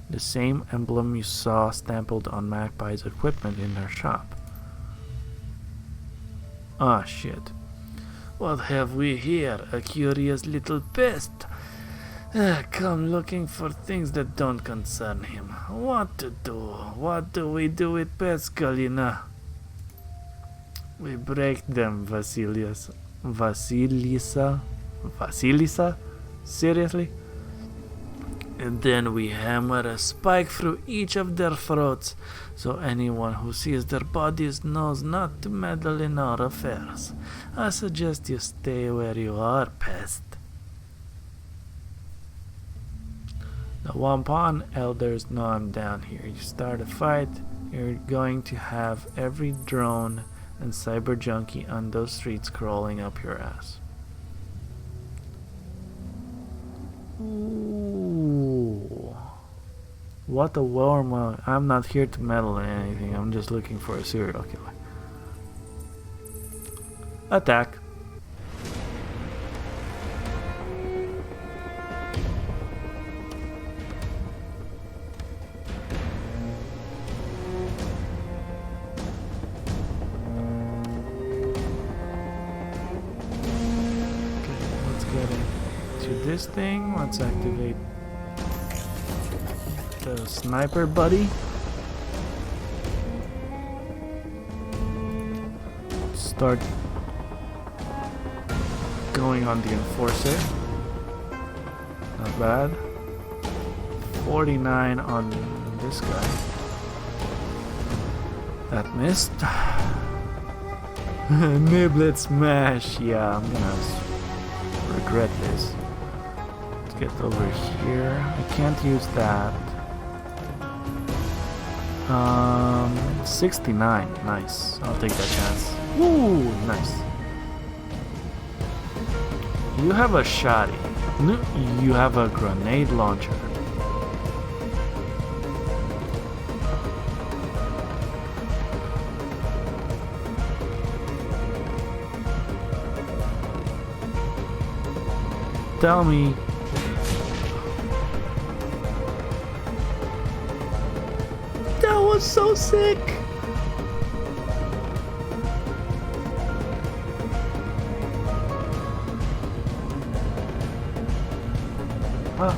the same emblem you saw stamped on Magpie's equipment in their shop. Ah, shit. What have we here? A curious little pest. Come looking for things that don't concern him. What to do? What do we do with Peskalina? We break them, Vasilisa? Seriously? And then we hammer a spike through each of their throats, so anyone who sees their bodies knows not to meddle in our affairs. I suggest you stay where you are, pest. The Wampan elders know I'm down here. You start a fight, you're going to have every drone and cyber junkie on those streets crawling up your ass. Ooh. What a warm... I'm not here to meddle in anything. I'm just looking for a serial killer. Attack. This thing, let's activate the sniper buddy. Start going on the enforcer. Not bad. 49 on this guy. That missed. Niblet smash. Yeah, I'm gonna regret this. Get over here. I can't use that. 69. Nice. I'll take that chance. Woo! Nice. You have a shotty. No, you have a grenade launcher. Tell me. So sick. Huh.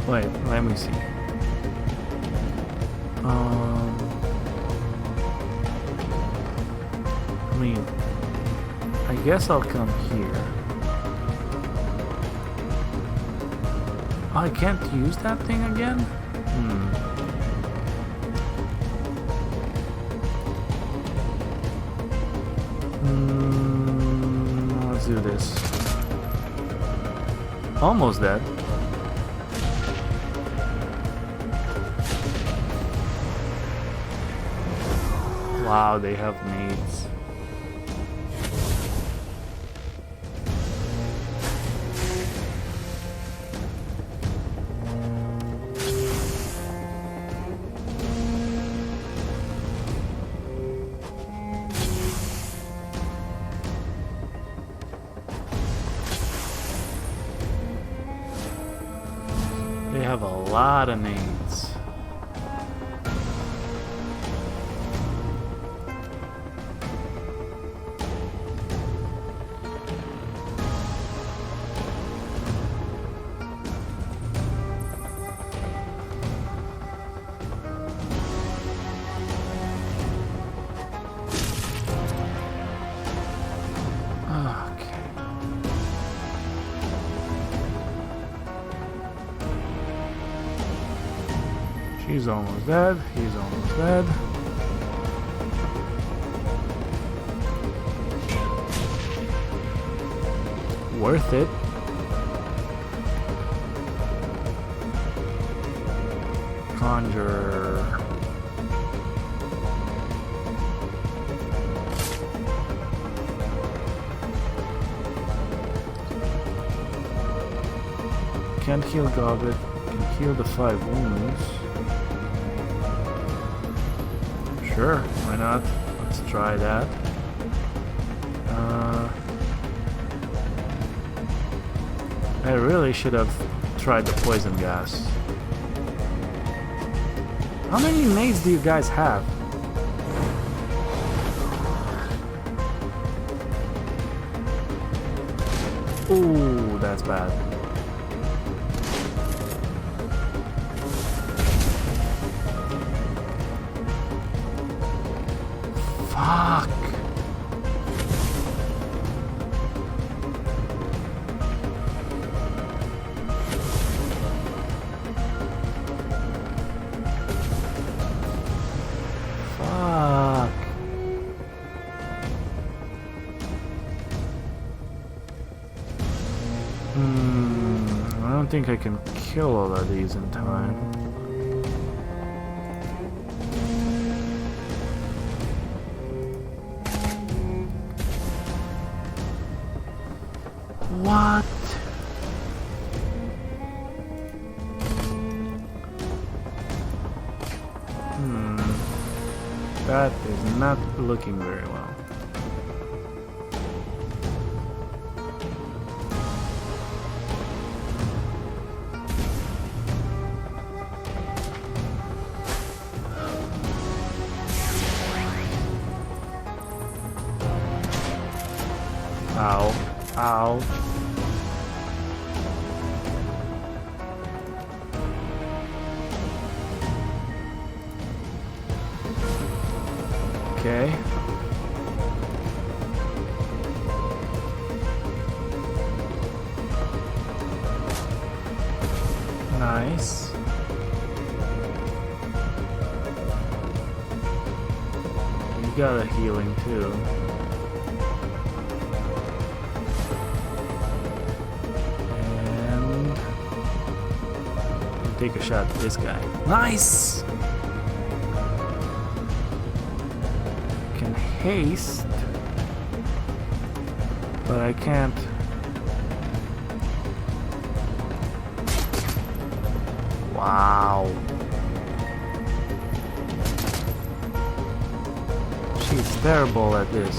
Wait, let me see. I mean, I guess I'll come here. I can't use that thing again? Let's do this. Almost dead. Wow, they have nades. They have a lot of nades. He's almost dead. He's almost dead. Worth it. Conjure. Can't heal Goblet. Can heal the 5 wounds. Sure, why not? Let's try that. I really should have tried the poison gas. How many nades do you guys have? Ooh, that's bad. Fuck. Fuck. I don't think I can kill all of these in time. What? That is not looking very well. Ow. Ow. Okay. Nice. You got a healing too. And take a shot at this guy. Nice! Can haste, but I can't. Wow. She's terrible at this.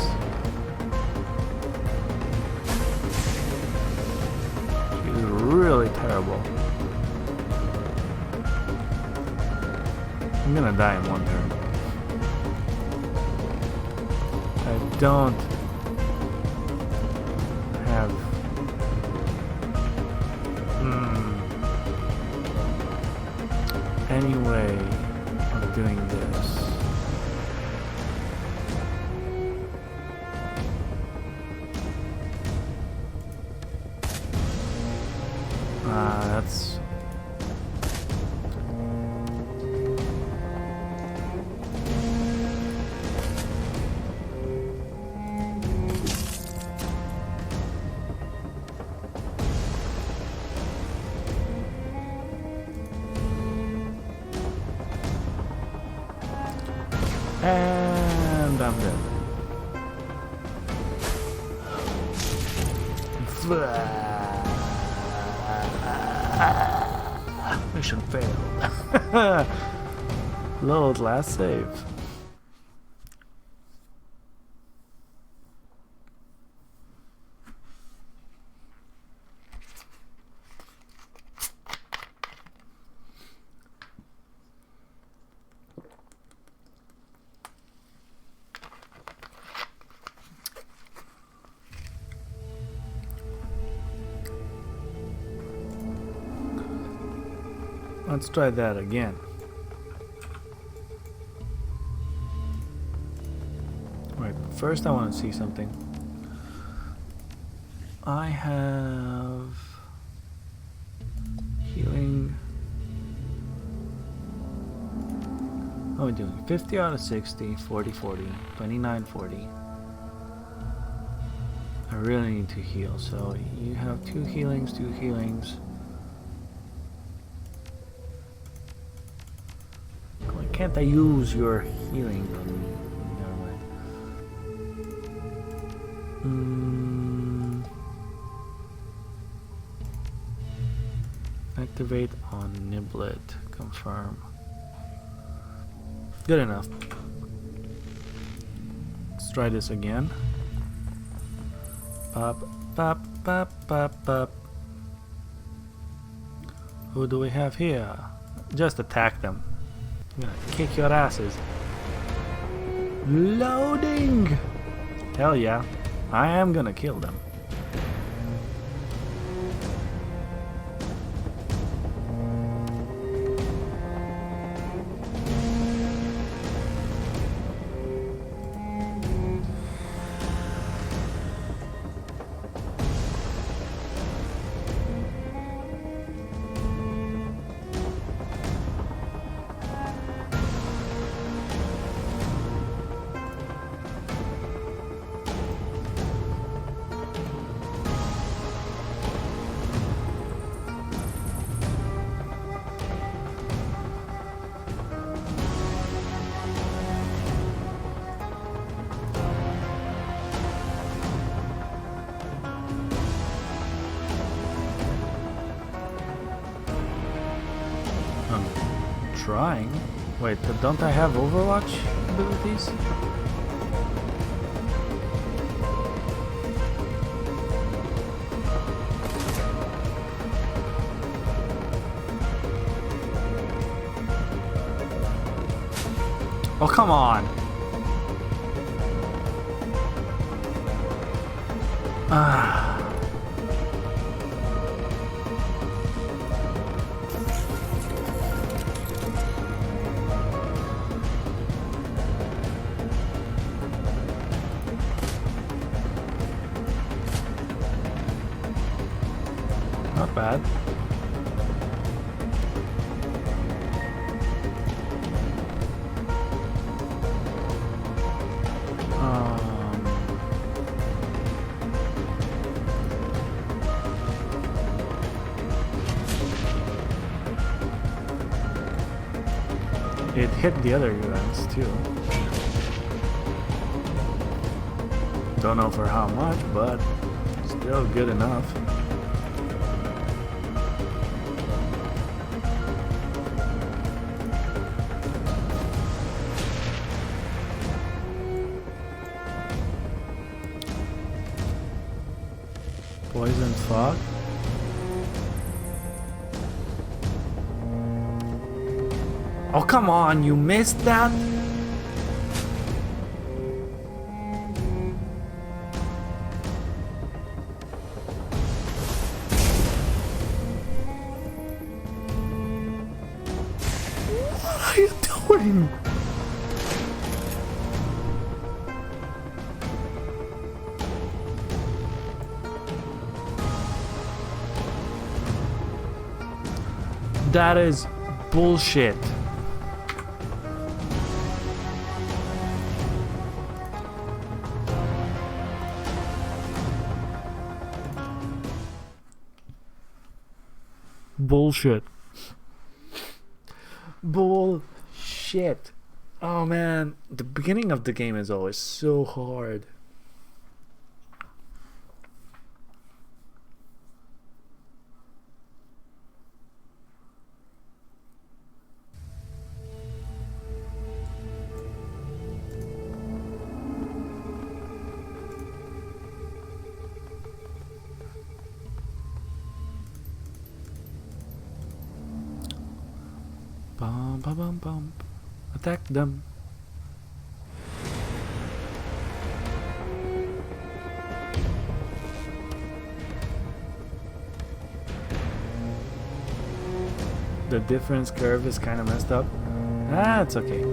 She's really terrible. I'm gonna die in one turn. I don't have any way of doing this. That's and I'm dead. Mission failed. Load last save. Let's try that again. Right, first I want to see something. I have healing. How are we doing? 50 out of 60, 40, 40, 29, 40. I really need to heal, so you have 2 healings, 2 healings. Why can't I use your healing on me? Activate on Niblet. Confirm. Good enough. Let's try this again. Pop, pop, pop, pop, pop. Who do we have here? Just attack them. I'm gonna kick your asses. Loading! Hell yeah. I am gonna kill them. trying. Wait, don't I have Overwatch abilities? Oh, come on. Ah. Not bad. It hit the other guys too. Don't know for how much, but still good enough. Poison fog. Oh, come on, you missed that? What are you doing? That is bullshit. Bullshit. Bullshit. Oh man, the beginning of the game is always so hard. Bum, bum, bum, bum. Attack them. The difference curve is kind of messed up. Ah, it's okay.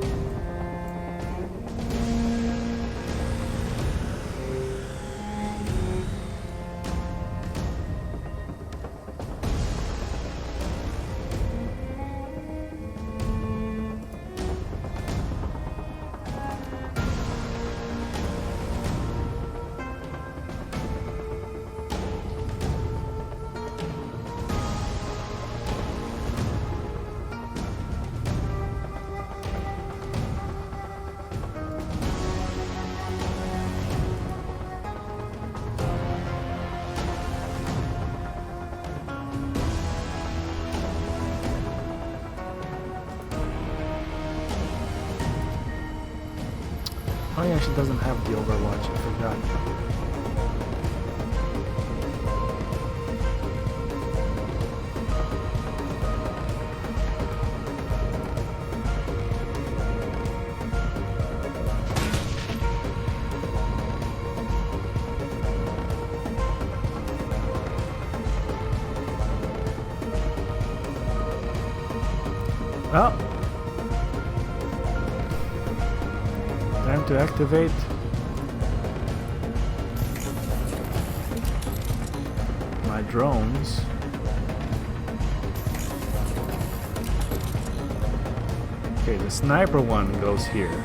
Oh yeah, she doesn't have the Overwatch, I forgot. Oh! Time to activate. My drones. Okay, the sniper one goes here.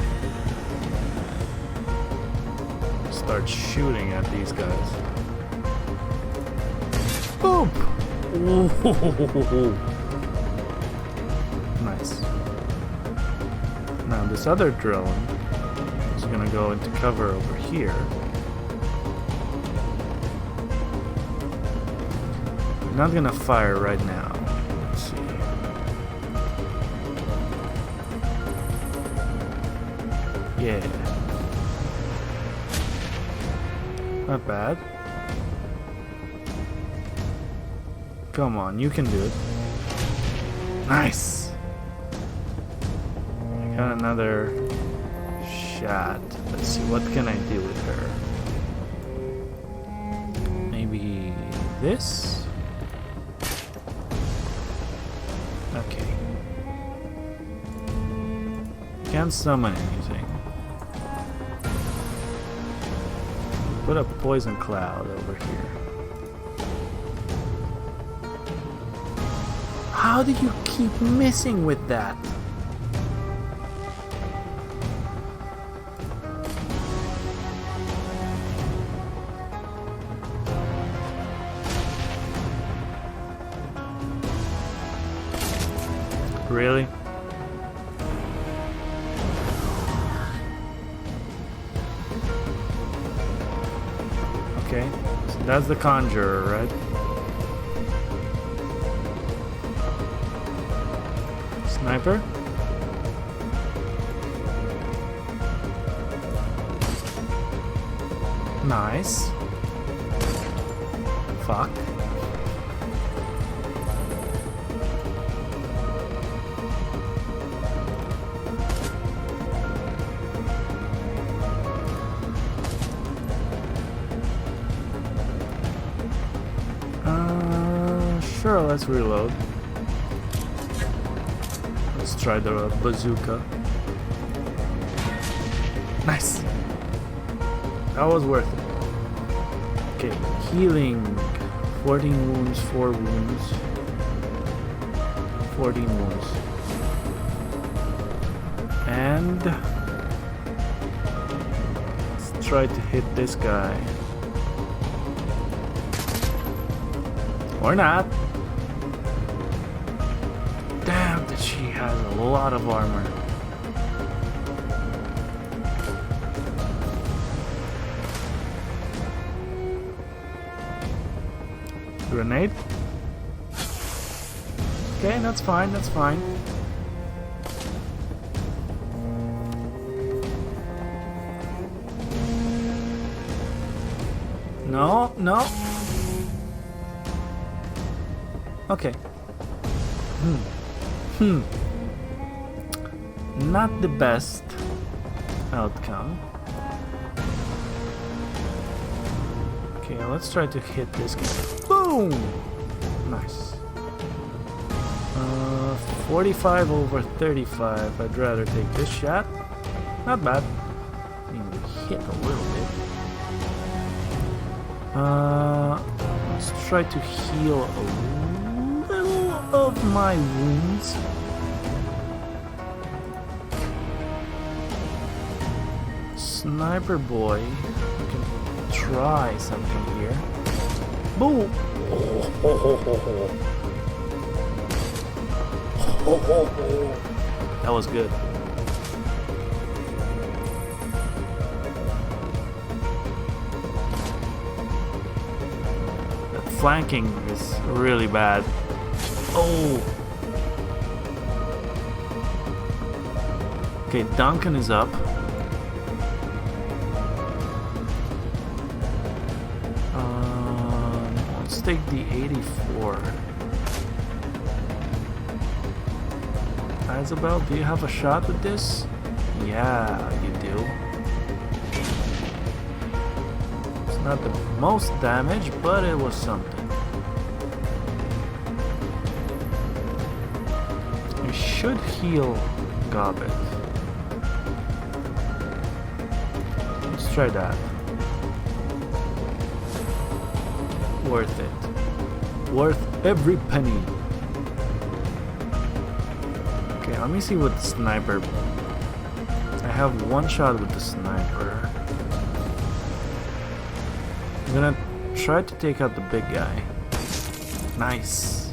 Start shooting at these guys. Boom! Ooh. Nice. Now this other drone is gonna go into cover over here. I'm not gonna fire right now. Let's see. Yeah. Not bad. Come on, you can do it. Nice! I got another shot. Let's see, what can I do with her? Maybe this? Okay. Can't summon anything. Put a poison cloud over here. How do you keep missing with that? Really? Okay, so that's the conjurer, right? Sniper? Nice. Fuck. Sure, let's reload. Let's try the bazooka. Nice. That was worth it. Okay, healing. 14 wounds, 4 wounds. 14 wounds. And let's try to hit this guy. Or not. Damn, that she has a lot of armor. Grenade? Okay, that's fine, that's fine. No, no. Okay. Not the best outcome. Okay, let's try to hit this guy. Boom! Nice. 45 over 35. I'd rather take this shot. Not bad. I mean, we hit a little bit. Let's try to heal a little of my wounds. Sniper boy, you can try something here. Boom! That was good. That flanking is really bad. Oh! Okay, Duncan is up. Let's take the 84. Isabel, do you have a shot with this? Yeah, you do. It's not the most damage, but it was something. You should heal Gobbet. Let's try that. Worth it. Worth every penny. Okay, let me see what the sniper... I have one shot with the sniper. I'm gonna try to take out the big guy. Nice.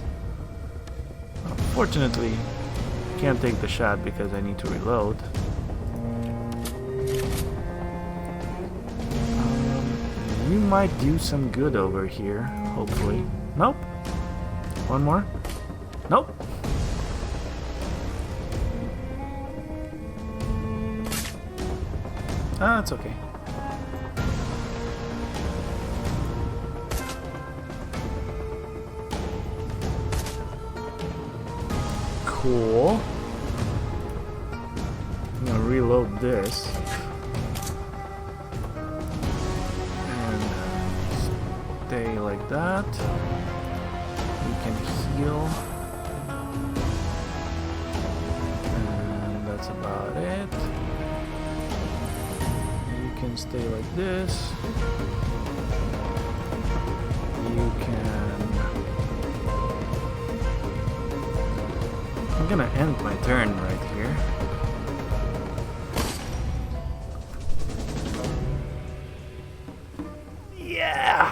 Unfortunately, I can't take the shot because I need to reload. You might do some good over here, hopefully. Nope. One more. Nope. Ah, it's okay. Cool. I'm gonna reload this. And stay like that. We can heal. And that's about it. You can stay like this. You can... I'm gonna end my turn right here. Yeah!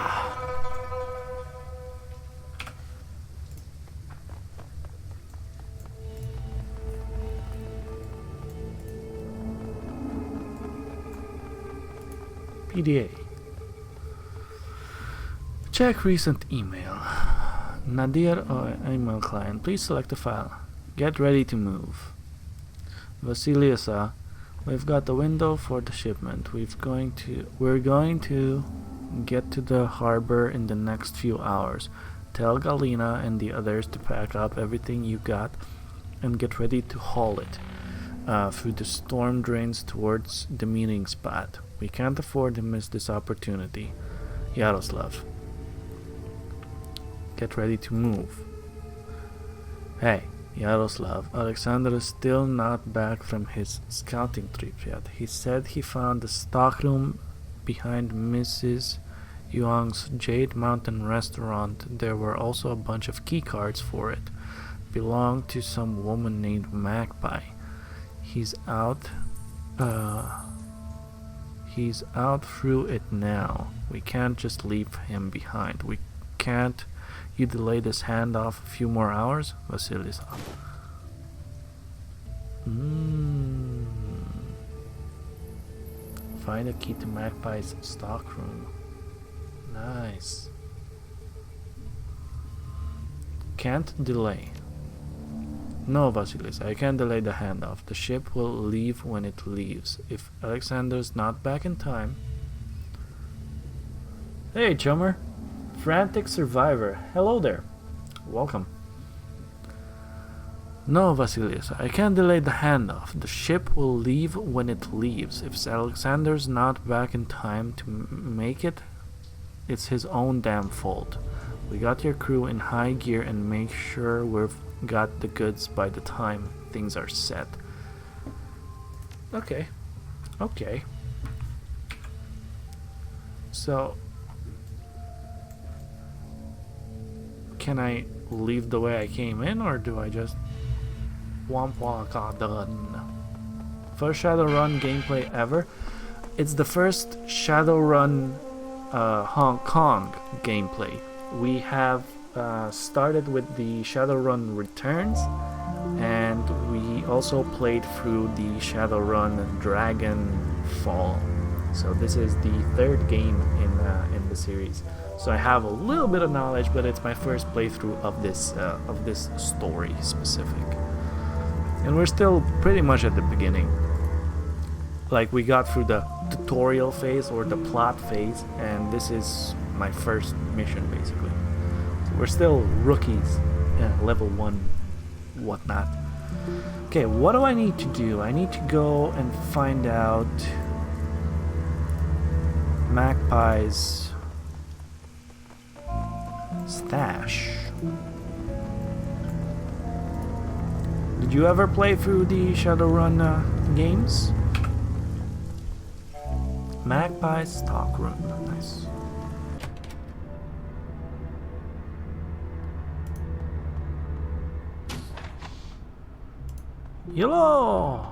PDA. Check recent email. Nadir email client. Please select a file. Get ready to move. Vasiliasa, we've got the window for the shipment. We're going to get to the harbor in the next few hours. Tell Galina and the others to pack up everything you got and get ready to haul it through the storm drains towards the meeting spot. We can't afford to miss this opportunity. Yaroslav. Get ready to move. Hey, Yaroslav, Alexander is still not back from his scouting trip yet. He said he found the stockroom behind Mrs. Yuang's Jade Mountain restaurant. There were also a bunch of key cards for it. Belonged to some woman named Magpie. He's out through it now. We can't just leave him behind. We can't. You delay this handoff a few more hours? Vasilis. Find a key to Magpie's stockroom. Nice. Can't delay. No, Vasilis, I can't delay the handoff. The ship will leave when it leaves. If Alexander's not back in time... Hey, chummer. Frantic Survivor. Hello there. Welcome. No, Vasilis, I can't delay the handoff. The ship will leave when it leaves. If Alexander's not back in time to make it, it's his own damn fault. We got your crew in high gear and make sure we've got the goods by the time things are set. Okay. Okay. So... can I leave the way I came in, or do I just womp waka done? First Shadowrun gameplay ever. It's the first Shadowrun Hong Kong gameplay. We have started with the Shadowrun Returns, and we also played through the Shadowrun Dragonfall. So this is the third game in the series. So I have a little bit of knowledge, but it's my first playthrough of this story specific. And we're still pretty much at the beginning. Like, we got through the tutorial phase or the plot phase, and this is my first mission basically. So we're still rookies, level 1, whatnot. Okay, what do I need to do? I need to go and find out Magpie's stash. Did you ever play through the Shadowrun games? Magpie's stockroom. Nice. Hello!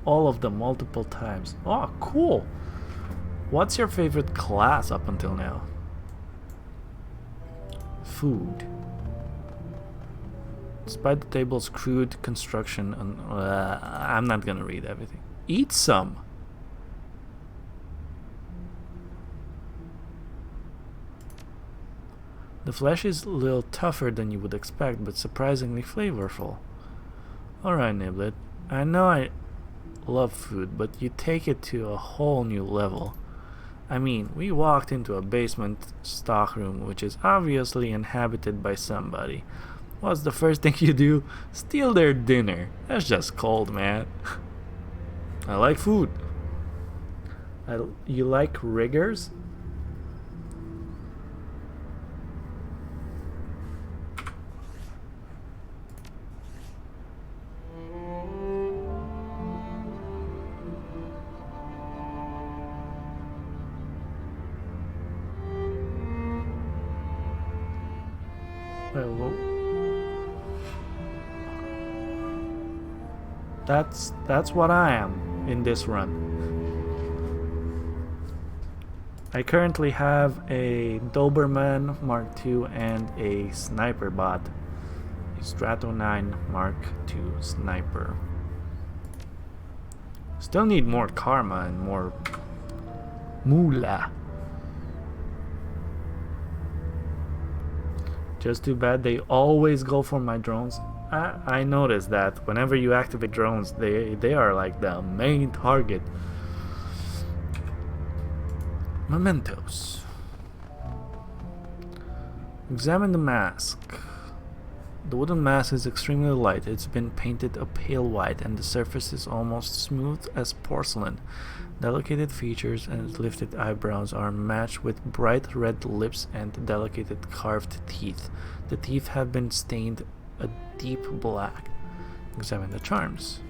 All of them multiple times. Oh, cool! What's your favorite class up until now? Food. Despite the table's crude construction, and I'm not gonna read everything. Eat some! The flesh is a little tougher than you would expect, but surprisingly flavorful. Alright, Niblet. I know love food, but you take it to a whole new level. I mean, we walked into a basement stockroom which is obviously inhabited by somebody. What's the first thing you do? Steal their dinner. That's just cold, man. I like food. You like riggers? Well, that's what I am in this run. I currently have a Doberman Mark II and a sniper bot, a Strato 9 Mark II sniper. Still need more karma and more moolah. Just too bad they always go for my drones. I noticed that whenever you activate drones, they are like the main target. Mementos. Examine the mask. The wooden mask is extremely light. It's been painted a pale white and the surface is almost smooth as porcelain. Delicate features and lifted eyebrows are matched with bright red lips and delicate carved teeth. The teeth have been stained a deep black. Examine the charms.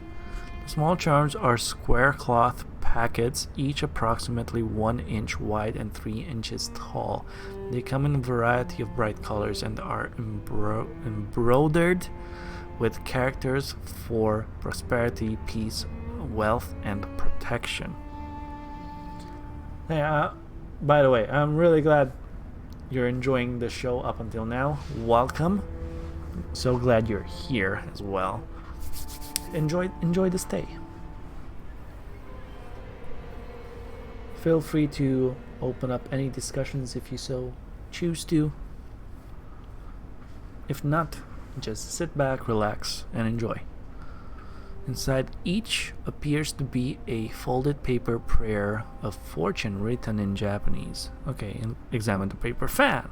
The small charms are square cloth packets, each approximately 1 inch wide and 3 inches tall. They come in a variety of bright colors and are embroidered with characters for prosperity, peace, wealth, and protection. Hey, by the way, I'm really glad you're enjoying the show up until now. Welcome. So glad you're here as well. Enjoy the stay. Feel free to open up any discussions if you so choose to. If not, just sit back, relax, and enjoy. Inside each appears to be a folded paper prayer of fortune written in Japanese. Okay, and examine the paper fan.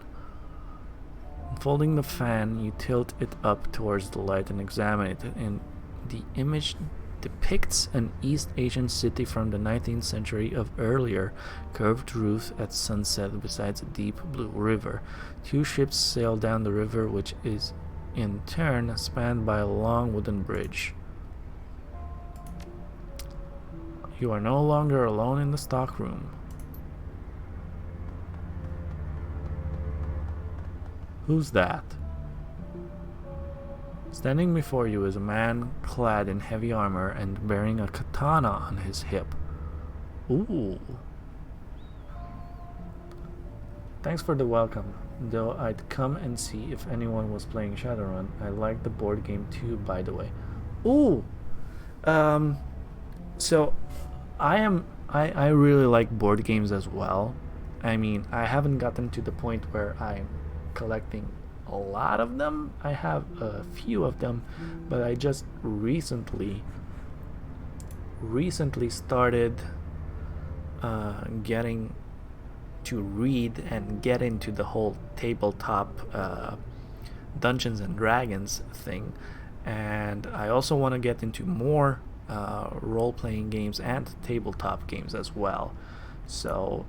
Unfolding the fan, you tilt it up towards the light and examine it, and the image depicts an East Asian city from the 19th century of earlier, curved roofs at sunset beside a deep blue river. 2 ships sail down the river, which is in turn spanned by a long wooden bridge. You are no longer alone in the stockroom. Who's that? Standing before you is a man clad in heavy armor and bearing a katana on his hip. Ooh. Thanks for the welcome, though I'd come and see if anyone was playing Shadowrun. I like the board game too, by the way. Ooh! So, I really like board games as well. I mean, I haven't gotten to the point where I'm collecting a lot of them. I have a few of them, but I just recently started getting to read and get into the whole tabletop Dungeons and Dragons thing, and I also want to get into more role-playing games and tabletop games as well. So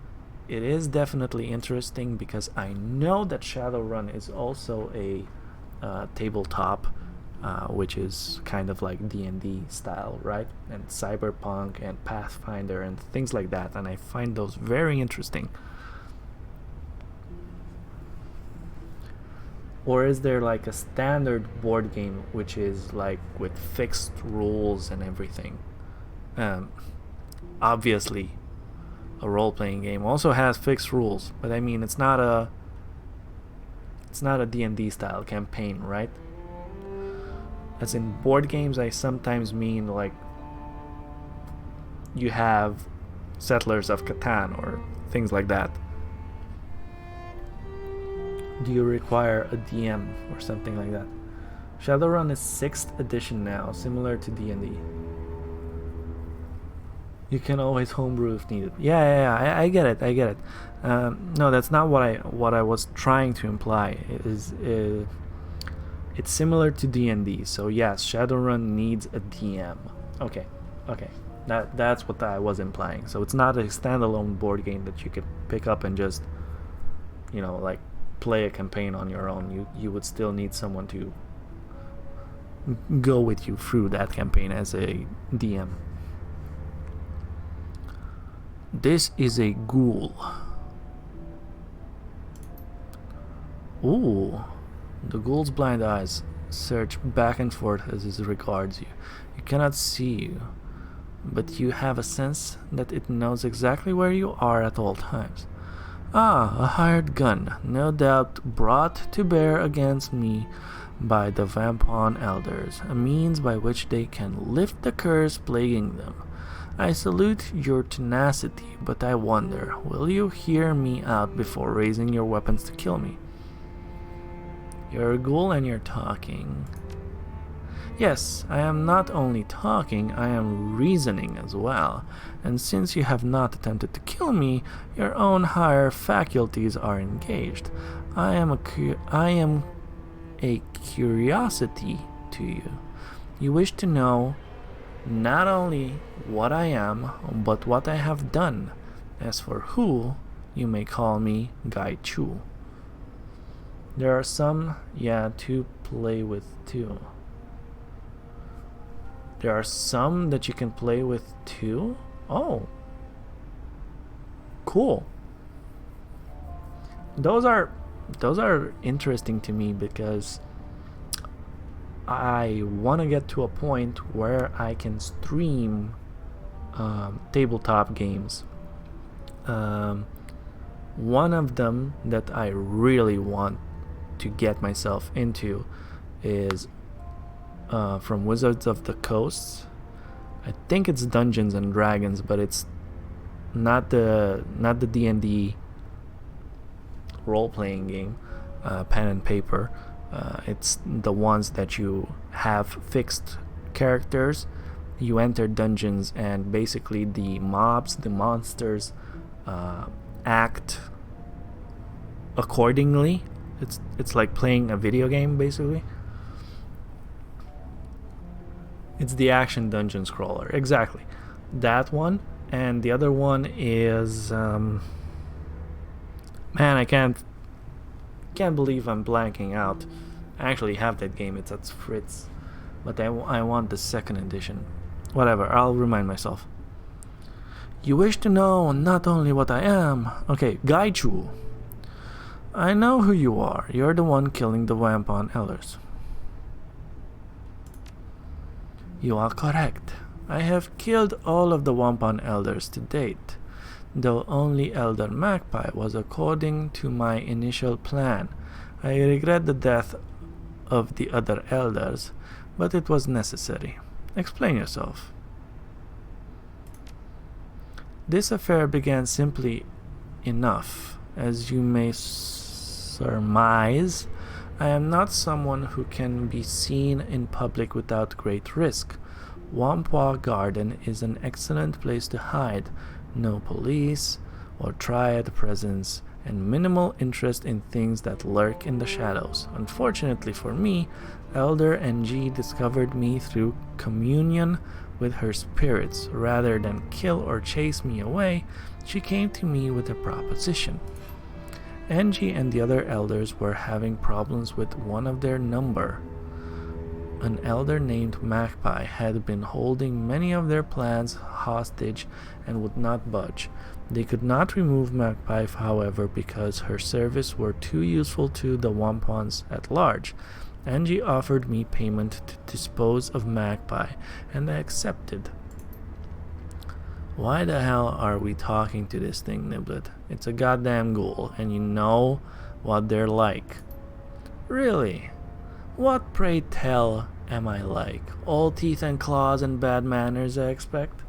it is definitely interesting because I know that Shadowrun is also a tabletop, which is kind of like D&D style, right? And Cyberpunk and Pathfinder and things like that, and I find those very interesting. Or is there like a standard board game which is like with fixed rules and everything? Obviously a role-playing game also has fixed rules, but I mean it's not a D&D style campaign, right? As in board games, I sometimes mean like you have Settlers of Catan or things like that. Do you require a DM or something like that? Shadowrun is 6th edition now, similar to D&D. You can always homebrew if needed. Yeah. I get it. I get it. No, that's not what I was trying to imply. It's similar to D&D. So yes, Shadowrun needs a DM. Okay. That's what I was implying. So it's not a standalone board game that you could pick up and just, like play a campaign on your own. You would still need someone to go with you through that campaign as a DM. This is a ghoul. Ooh. The ghoul's blind eyes search back and forth as it regards you. It cannot see you, but you have a sense that it knows exactly where you are at all times. Ah, a hired gun, no doubt brought to bear against me by the Vampon Elders, a means by which they can lift the curse plaguing them. I salute your tenacity, but I wonder, will you hear me out before raising your weapons to kill me? You're a ghoul and you're talking. Yes, I am not only talking, I am reasoning as well. And since you have not attempted to kill me, your own higher faculties are engaged. I am a curiosity to you. You wish to know not only what I am, but what I have done. As for who, you may call me Gai Chu. There are some, to play with too. There are some that you can play with too? Oh. Cool. Those are interesting to me because I want to get to a point where I can stream tabletop games. One of them that I really want to get myself into is from Wizards of the Coast. I think it's Dungeons and Dragons, but it's not the D&D role-playing game, pen and paper. It's the ones that you have fixed characters. You enter dungeons, and basically the mobs, the monsters, act accordingly. It's like playing a video game, basically. It's the action dungeon scroller, exactly. That one, and the other one is man, I can't believe I'm blanking out. I actually have that game. It's at Fritz, but I want the second edition. Whatever, I'll remind myself. You wish to know not only what I am. Okay, Gaichu. I know who you are. You're the one killing the Vampon Elders. You are correct. I have killed all of the Vampon Elders to date, though only Elder Magpie was according to my initial plan. I regret the death of the other Elders, but it was necessary. Explain yourself. This affair began simply enough. As you may surmise, I am not someone who can be seen in public without great risk. Whampoa Garden is an excellent place to hide. No police or triad presence, and minimal interest in things that lurk in the shadows. Unfortunately for me, Elder NG discovered me through communion with her spirits. Rather than kill or chase me away, she came to me with a proposition. NG and the other elders were having problems with one of their number. An elder named Magpie had been holding many of their plans hostage and would not budge. They could not remove Magpie, however, because her service were too useful to the Wampons at large. Angie offered me payment to dispose of Magpie, and I accepted. Why the hell are we talking to this thing, Niblet? It's a goddamn ghoul, and you know what they're like. Really? What, pray tell, am I like? All teeth and claws and bad manners, I expect?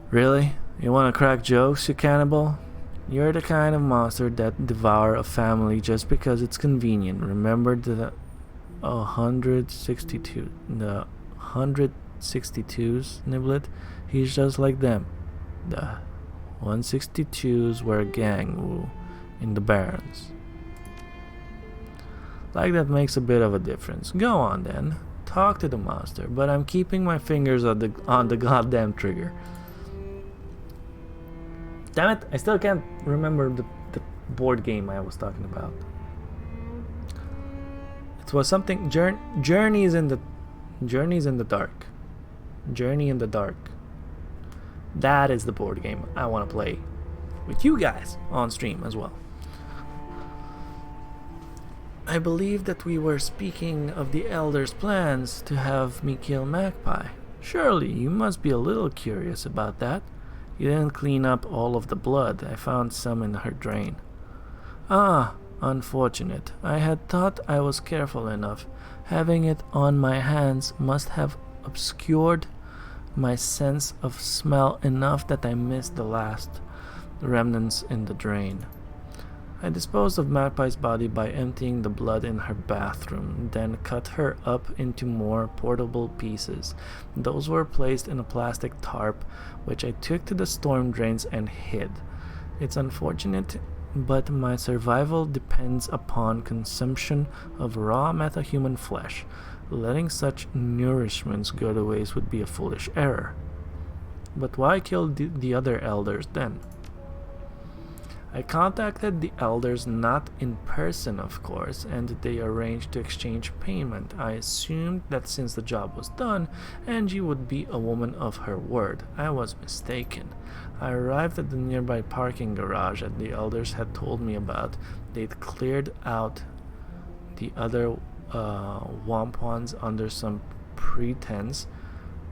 Really? You want to crack jokes, you cannibal? You're the kind of monster that devour a family just because it's convenient. Remember the 162s, Niblet? He's just like them. The 162s were a gang in the Barrens. Like that makes a bit of a difference. Go on then. Talk to the monster, but I'm keeping my fingers on the goddamn trigger. Damn it, I still can't remember the board game I was talking about. It was something Journeys in the Dark. Journey in the Dark. That is the board game I want to play with you guys on stream as well. I believe that we were speaking of the Elder's plans to have me kill Magpie. Surely you must be a little curious about that. You didn't clean up all of the blood. I found some in her drain. Ah, unfortunate. I had thought I was careful enough. Having it on my hands must have obscured my sense of smell enough that I missed the last remnants in the drain. I disposed of Magpie's body by emptying the blood in her bathroom, then cut her up into more portable pieces. Those were placed in a plastic tarp, which I took to the storm drains and hid. It's unfortunate, but my survival depends upon consumption of raw metahuman flesh. Letting such nourishments go to waste would be a foolish error. But why kill the other elders then? I contacted the elders, not in person of course, and they arranged to exchange payment. I assumed that since the job was done, Angie would be a woman of her word. I was mistaken. I arrived at the nearby parking garage that the elders had told me about. They'd cleared out the other wampons under some pretense,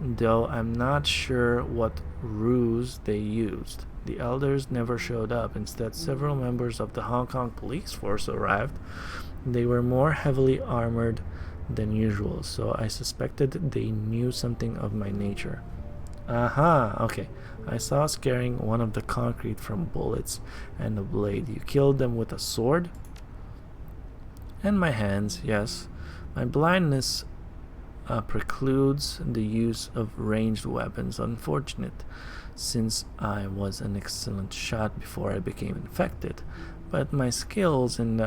though I'm not sure what ruse they used. The elders never showed up. Instead, several members of the Hong Kong police force arrived. They were more heavily armored than usual, so I suspected they knew something of my nature. Aha, okay. I saw scaring one of the concrete from bullets and a blade. You killed them with a sword? And my hands, yes. My blindness precludes the use of ranged weapons. Unfortunate, since I was an excellent shot before I became infected. But my skills in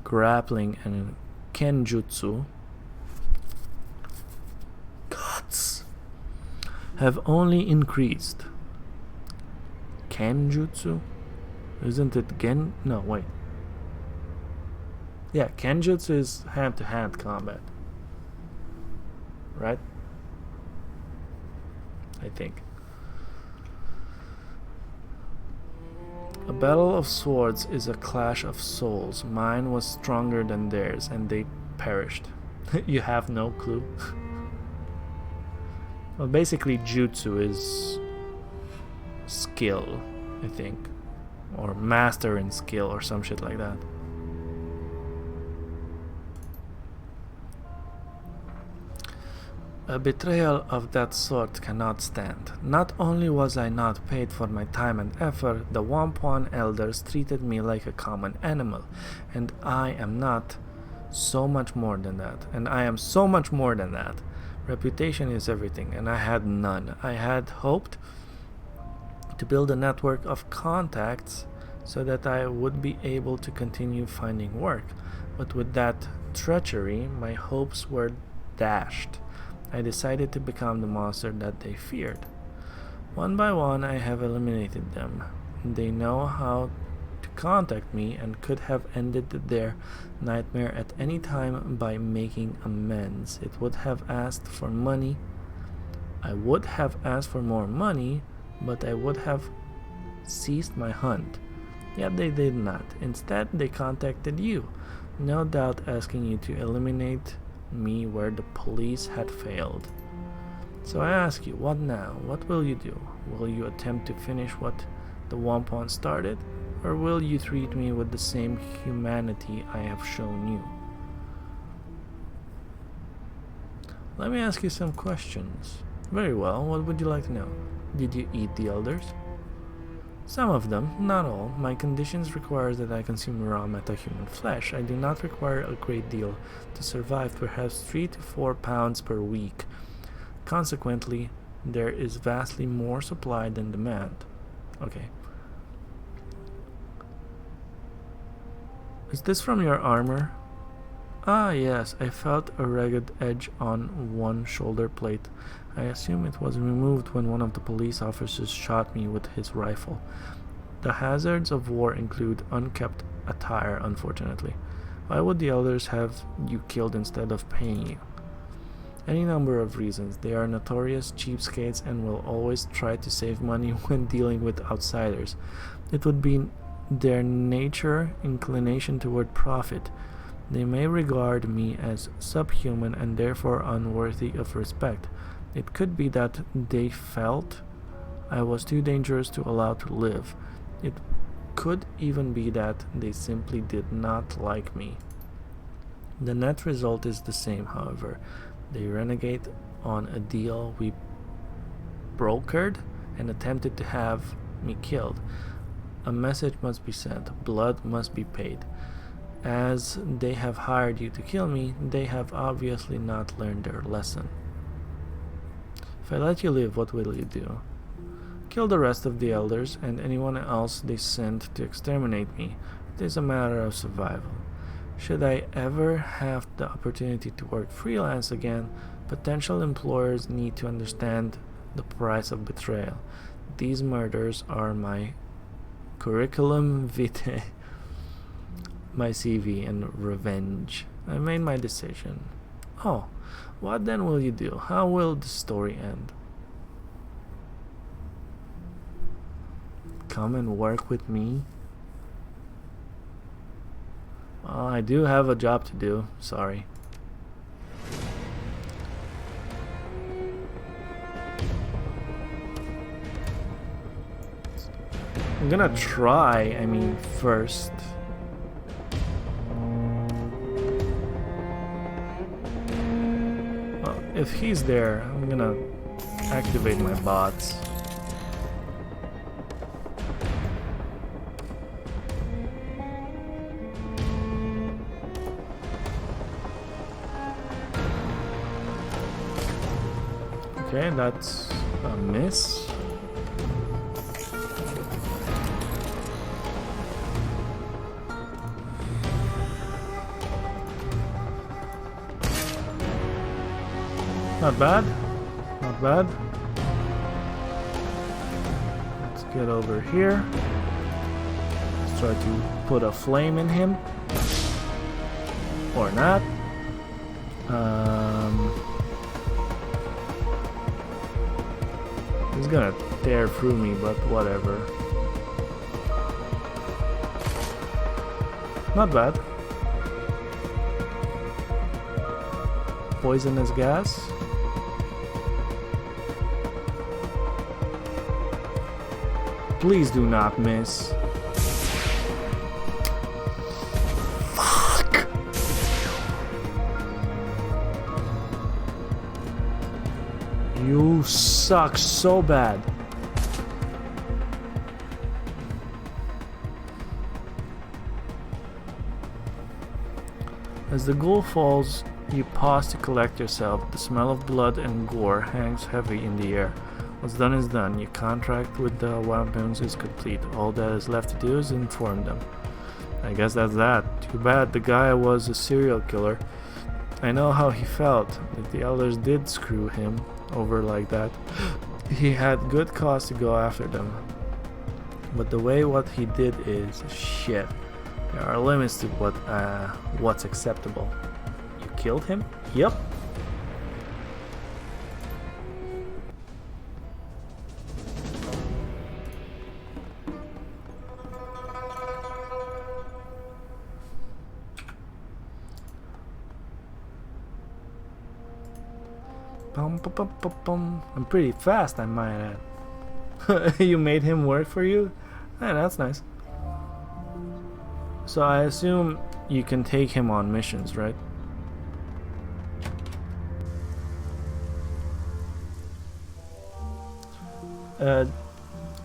grappling and kenjutsu gods have only increased. Kenjutsu? Isn't it gen? No, wait. Yeah, kenjutsu is hand-to-hand combat. Right? I think. A battle of swords is a clash of souls. Mine was stronger than theirs, and they perished. You have no clue? Well, basically, jutsu is skill, I think. Or master in skill, or some shit like that. A betrayal of that sort cannot stand. Not only was I not paid for my time and effort, the Wampon elders treated me like a common animal, and I am so much more than that. Reputation is everything, and I had none. I had hoped to build a network of contacts so that I would be able to continue finding work, but with that treachery, my hopes were dashed. I decided to become the monster that they feared. One by one, I have eliminated them. They know how to contact me and could have ended their nightmare at any time by making amends. It would have asked for money. I would have asked for more money, but I would have ceased my hunt. Yet they did not. Instead, they contacted you, no doubt asking you to eliminate me where the police had failed. So I ask you, what now? What will you do? Will you attempt to finish what the Wampon started? Or will you treat me with the same humanity I have shown you? Let me ask you some questions. Very well, what would you like to know? Did you eat the elders? Some of them, not all. My conditions require that I consume raw metahuman flesh. I do not require a great deal to survive, perhaps 3 to 4 pounds per week. Consequently, There is vastly more supply than demand. Okay. Is this from your armor? Ah, yes, I felt a ragged edge on one shoulder plate. I assume it was removed when one of the police officers shot me with his rifle. The hazards of war include unkept attire, unfortunately. Why would the elders have you killed instead of paying you? Any number of reasons. They are notorious cheapskates and will always try to save money when dealing with outsiders. It would be their nature inclination toward profit. They may regard me as subhuman and therefore unworthy of respect. It could be that they felt I was too dangerous to allow to live. It could even be that they simply did not like me. The net result is the same, however. They renegade on a deal we brokered and attempted to have me killed. A message must be sent. Blood must be paid. As they have hired you to kill me, they have obviously not learned their lesson. If I let you live, what will you do? Kill the rest of the elders and anyone else they sent to exterminate me. It is a matter of survival. Should I ever have the opportunity to work freelance again, potential employers need to understand the price of betrayal. These murders are my curriculum vitae, my CV, and revenge. I made my decision. Oh, what then will you do? How will the story end? Come and work with me? Well, I do have a job to do. Sorry. I'm gonna try, first. Well, if he's there, I'm gonna activate my bots. Okay, that's a miss. Not bad. Not bad. Let's get over here. Let's try to put a flame in him. Or not. He's gonna tear through me, but whatever. Not bad. Poisonous gas. Please do not miss. Fuck! You suck so bad. As the ghoul falls, you pause to collect yourself. The smell of blood and gore hangs heavy in the air. What's done is done. Your contract with the Wampums is complete. All that is left to do is inform them. I guess that's that. Too bad the guy was a serial killer. I know how he felt. If the elders did screw him over like that, he had good cause to go after them. But the way what he did is shit. There are limits to what's acceptable. You killed him? Yep. I'm pretty fast, I might add. You made him work for you? Hey, that's nice. So I assume you can take him on missions, right?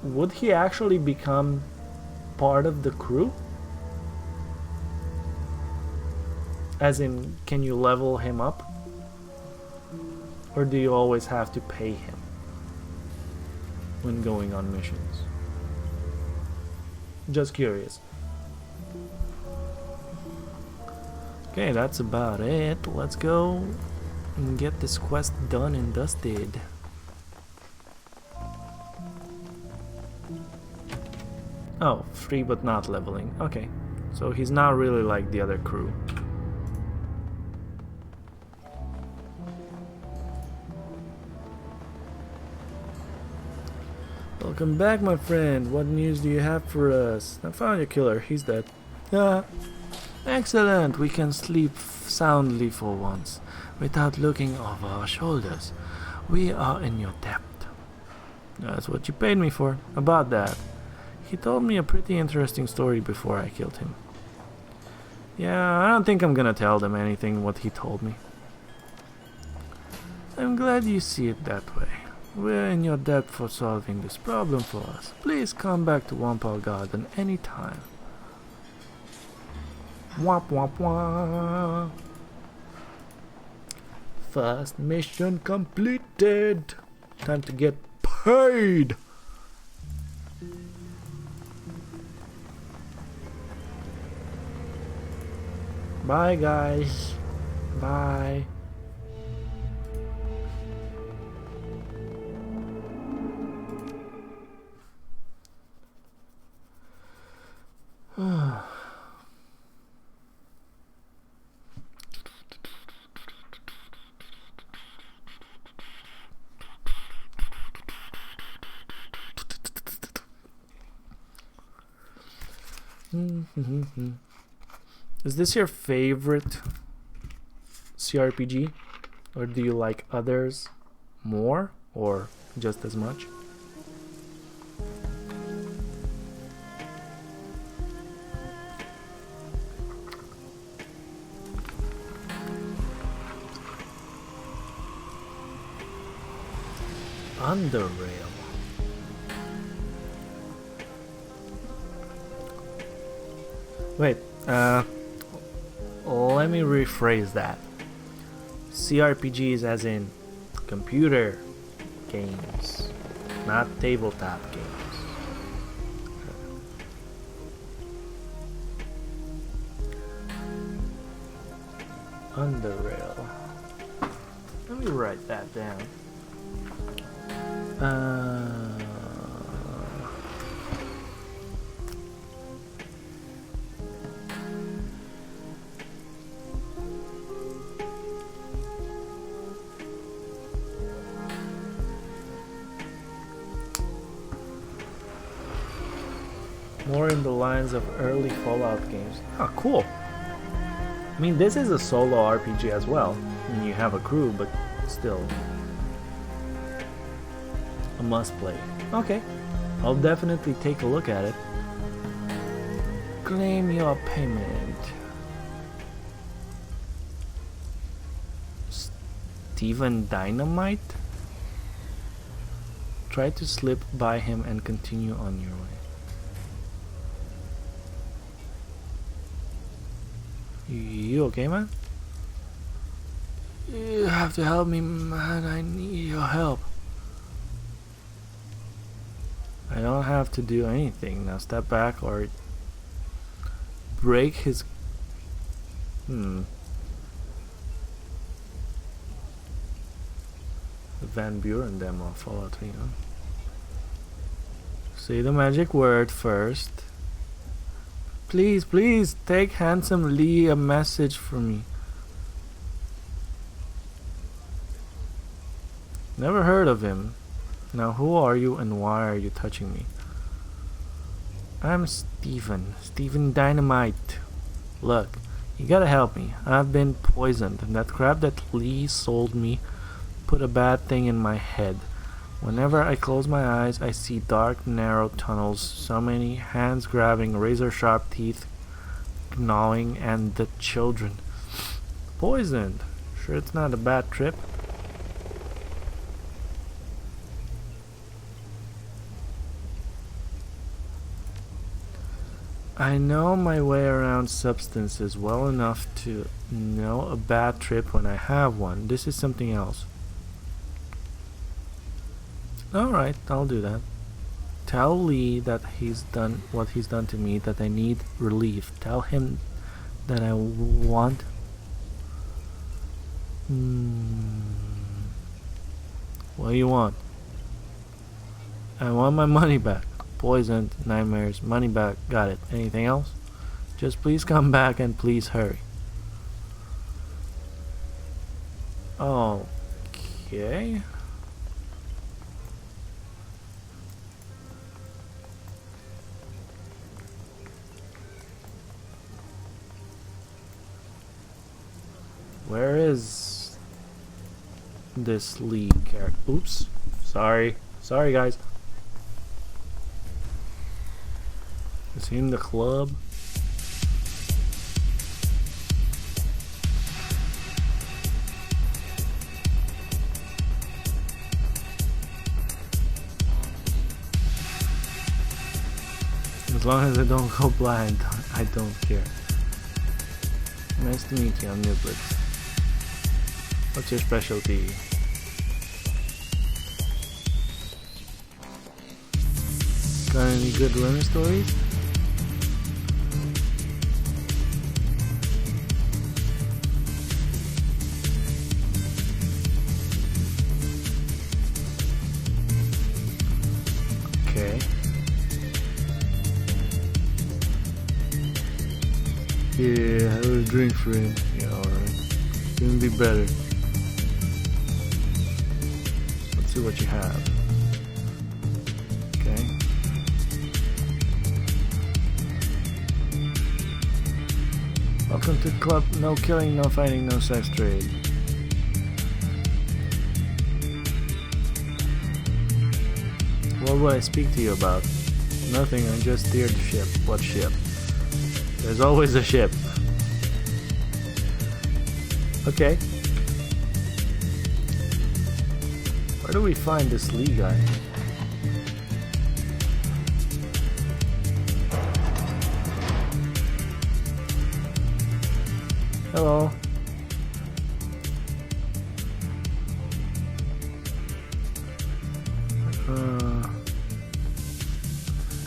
Would he actually become part of the crew? As in, can you level him up? Or do you always have to pay him? when going on missions? Just curious. Okay, that's about it. Let's go and get this quest done and dusted. Oh, free but not leveling. Okay, so he's not really like the other crew. Welcome back, my friend. What news do you have for us? I found your killer. He's dead. Ah. Excellent. We can sleep soundly for once, without looking over our shoulders. We are in your debt. That's what you paid me for. About that. He told me a pretty interesting story before I killed him. Yeah, I don't think I'm gonna tell them anything what he told me. I'm glad you see it that way. We're in your debt for solving this problem for us. Please come back to Wampal Garden anytime. Womp womp womp. First mission completed. Time to get paid. Bye guys. Bye. Is this your favorite CRPG, or do you like others more or just as much? Underrail. Wait, let me rephrase that. CRPGs as in computer games, not tabletop games. Underrail. Let me write that down. More in the lines of early Fallout games. Ah, cool. I mean, this is a solo RPG as well. I mean, you have a crew, but still. A must play. Okay, I'll definitely take a look at it. Claim your payment. Steven Dynamite? Try to slip by him and continue on your way. You okay, man? You have to help me, man. I need your help. I don't have to do anything. Now step back or break his... The Van Buren demo, Fallout 3, huh? Say the magic word first. Please, please, take Handsome Lee a message for me. Never heard of him. Now who are you and why are you touching me? I'm Steven Dynamite. Look, you gotta help me. I've been poisoned. That crap that Lee sold me put a bad thing in my head. Whenever I close my eyes, I see dark, narrow tunnels, so many hands grabbing, razor-sharp teeth gnawing, and the children. Poisoned. Sure it's not a bad trip? I know my way around substances well enough to know a bad trip when I have one. This is something else. Alright, I'll do that. Tell Lee that he's done what he's done to me, that I need relief. Tell him that I want... What do you want? I want my money back. Poisoned, nightmares, money back. Got it. Anything else? Just please come back and please hurry. Okay. Where is this lead character? Oops. Sorry. Sorry, guys. Is he in the club? As long as I don't go blind, I don't care. Nice to meet you, I'm NibletK. What's your specialty? Got any good runner stories? Okay. Yeah, I will drink for him. Yeah, alright. Couldn't be better. Let's see what you have. Okay. Welcome to the club. No killing, no fighting, no sex trade. What would I speak to you about? Nothing, I just steered the ship. What ship? There's always a ship. Okay. Where do we find this Lee guy? Hello.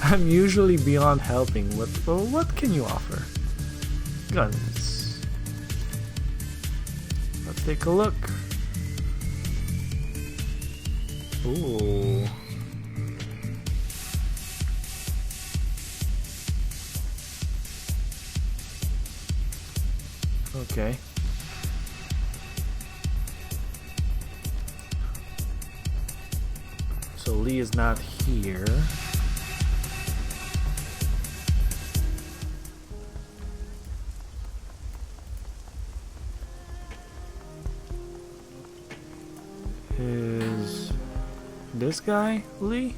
I'm usually beyond helping. What can you offer? Guns. Let's take a look. Ooh. Okay. So Lee is not here. Is this guy Lee?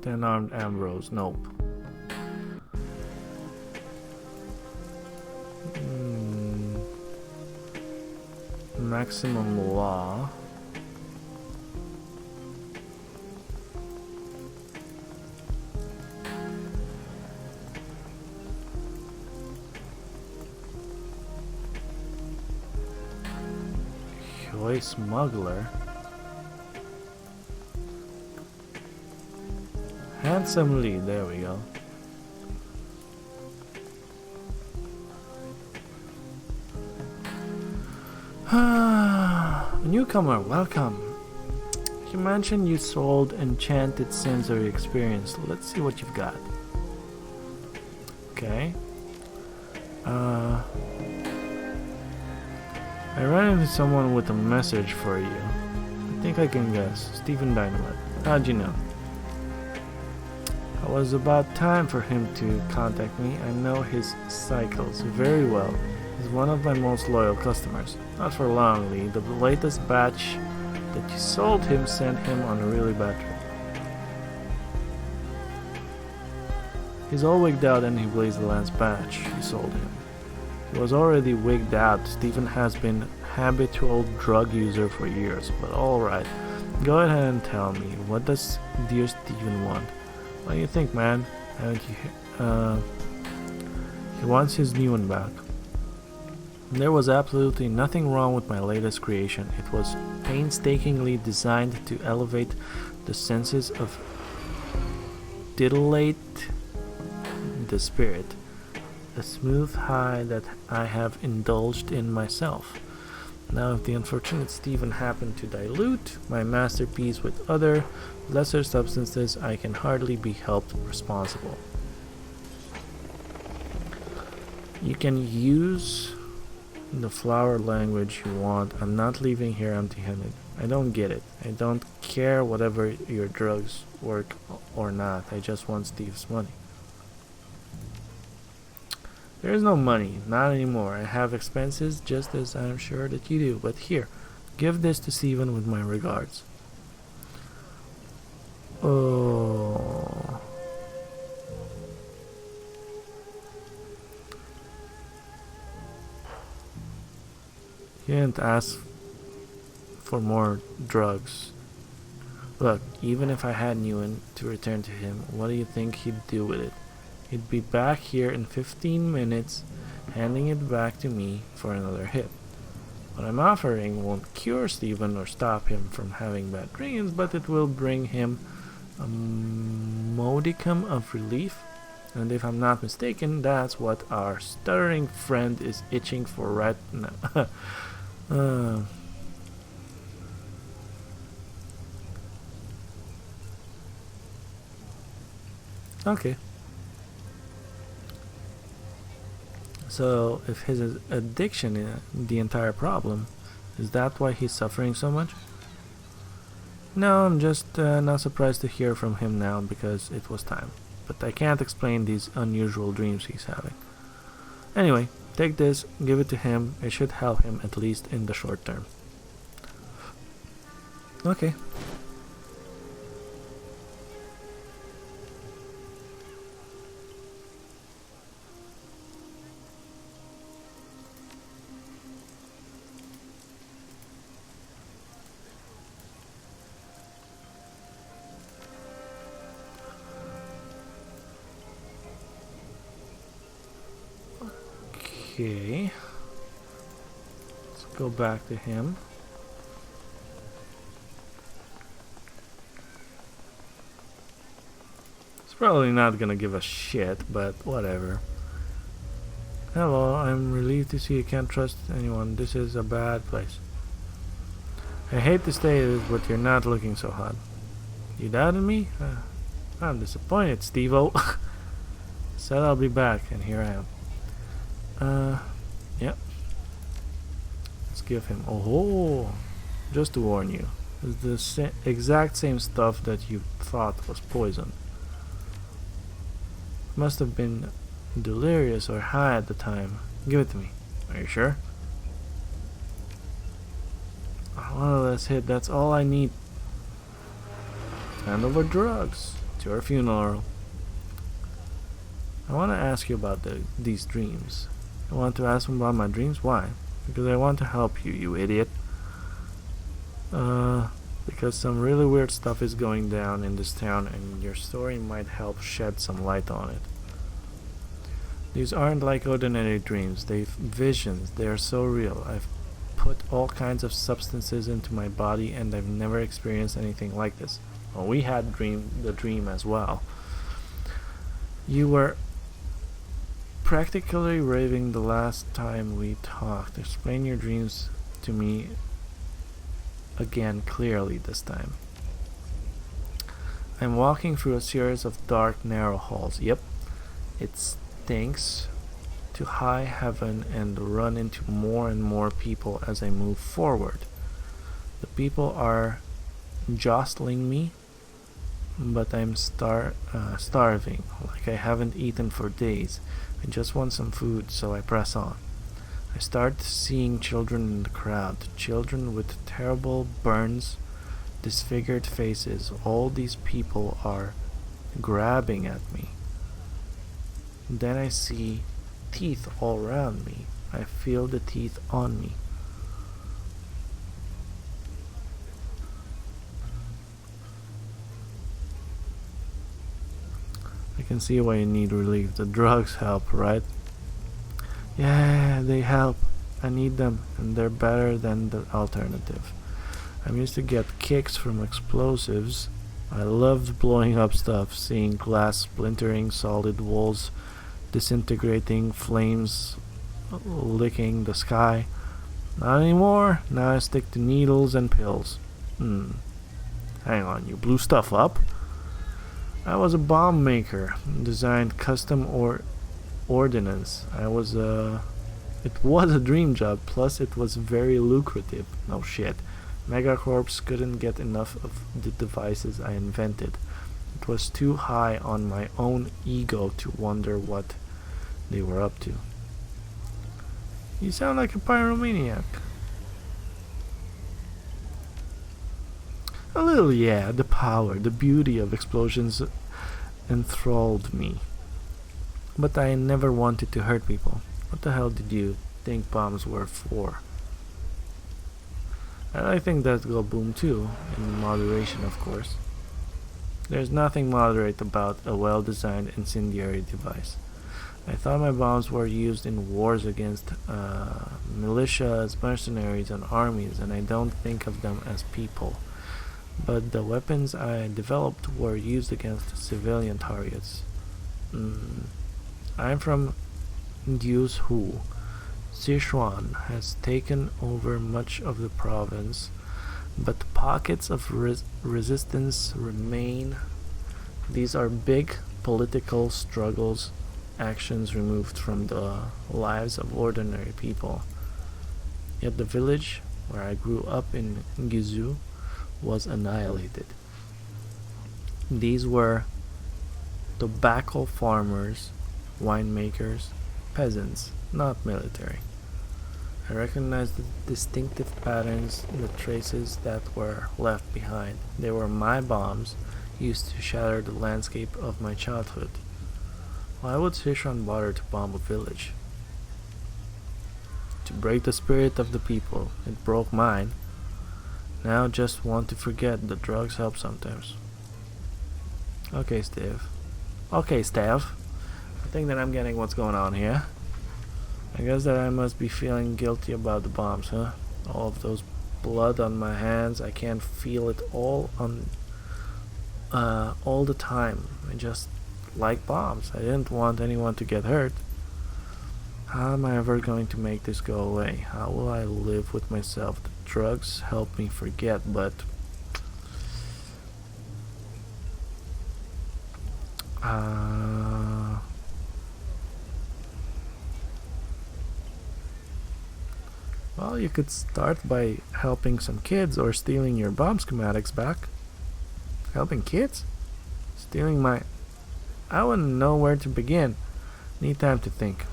10-armed Ambrose. Nope. Maximum law. Toy smuggler. Handsome Lee, there we go. Newcomer, welcome. You mentioned you sold enchanted sensory experience. Let's see what you've got. Okay. I ran into someone with a message for you. I think I can guess. Stephen Dynamite. How'd you know? It was about time for him to contact me. I know his cycles very well. He's one of my most loyal customers. Not for long, Lee. The latest batch that you sold him sent him on a really bad trip. He's all wigged out and he blazed the last batch you sold him. He was already wigged out. Stephen has been a habitual drug user for years, but alright. Go ahead and tell me, what does dear Stephen want? What do you think, man? Haven't you he wants his new one back. There was absolutely nothing wrong with my latest creation. It was painstakingly designed to elevate the senses of titillate the spirit, a smooth high that I have indulged in myself. Now if the unfortunate Stephen happened to dilute my masterpiece with other, lesser substances, I can hardly be held responsible. You can use the flower language you want. I'm not leaving here empty-handed. I don't get it. I don't care whatever your drugs work or not. I just want Steve's money. There is no money, not anymore. I have expenses just as I'm sure that you do. But here, give this to Steven with my regards. Oh. He didn't ask for more drugs. Look, even if I had Newen to return to him, what do you think he'd do with it? He'd be back here in 15 minutes, handing it back to me for another hit. What I'm offering won't cure Stephen or stop him from having bad dreams, but it will bring him a modicum of relief. And if I'm not mistaken, that's what our stuttering friend is itching for right now. Okay. So, if his addiction is the entire problem, is that why he's suffering so much? No, I'm just not surprised to hear from him now because it was time. But I can't explain these unusual dreams he's having. Anyway, take this, give it to him. It should help him at least in the short term. Okay. Okay. Let's go back to him. He's probably not gonna give a shit, but whatever. Hello, I'm relieved to see you can't trust anyone. This is a bad place. I hate to say this, but you're not looking so hot. You doubted me? I'm disappointed, Steve-O. Said I'll be back, and here I am. Yeah. Let's give him. Oh, just to warn you, it's the exact same stuff that you thought was poison. Must have been delirious or high at the time. Give it to me. Are you sure? One less hit. That's all I need. Hand over drugs to our funeral. I want to ask you about these dreams. I want to ask him about my dreams. Why? Because I want to help you, you idiot. Because some really weird stuff is going down in this town and your story might help shed some light on it. These aren't like ordinary dreams. They've visions. They are so real. I've put all kinds of substances into my body and I've never experienced anything like this. Well, we had the dream as well. You were practically raving the last time we talked. Explain your dreams to me again clearly this time. I'm walking through a series of dark, narrow halls. Yep, it stinks to high heaven and run into more and more people as I move forward. The people are jostling me, but I'm starving, like I haven't eaten for days. I just want some food, so I press on. I start seeing children in the crowd, children with terrible burns, disfigured faces. All these people are grabbing at me. Then I see teeth all around me. I feel the teeth on me. I can see why you need relief. The drugs help, right? Yeah, they help. I need them, and they're better than the alternative. I'm used to get kicks from explosives, I loved blowing up stuff, seeing glass splintering, solid walls disintegrating, flames licking the sky. Not anymore. Now I stick to needles and pills. Hang on, you blew stuff up? I was a bomb maker, designed custom ordnance. It was a dream job, plus it was very lucrative. No shit. Megacorps couldn't get enough of the devices I invented. It was too high on my own ego to wonder what they were up to. You sound like a pyromaniac. A little, yeah. The power, the beauty of explosions enthralled me. But I never wanted to hurt people. What the hell did you think bombs were for? And I think that go boom too, in moderation of course. There's nothing moderate about a well-designed incendiary device. I thought my bombs were used in wars against militias, mercenaries, and armies, and I don't think of them as people. But the weapons I developed were used against civilian targets. I'm from Hu. Sichuan has taken over much of the province, but pockets of resistance remain. These are big political struggles, actions removed from the lives of ordinary people. Yet the village where I grew up in Gizu was annihilated. These were tobacco farmers, winemakers, peasants, not military. I recognized the distinctive patterns, the traces that were left behind. They were my bombs, used to shatter the landscape of my childhood. Why would Sichuan bother to bomb a village? To break the spirit of the people. It broke mine. Now just want to forget that drugs help sometimes. Okay, Steve. I think that I'm getting what's going on here. I guess that I must be feeling guilty about the bombs, huh? All of those blood on my hands, I can't feel it all the time. I just like bombs. I didn't want anyone to get hurt. How am I ever going to make this go away? How will I live with myself? The drugs help me forget, but well, you could start by helping some kids or stealing your bomb schematics back. Helping kids? Stealing my... I wouldn't know where to begin. Need time to think.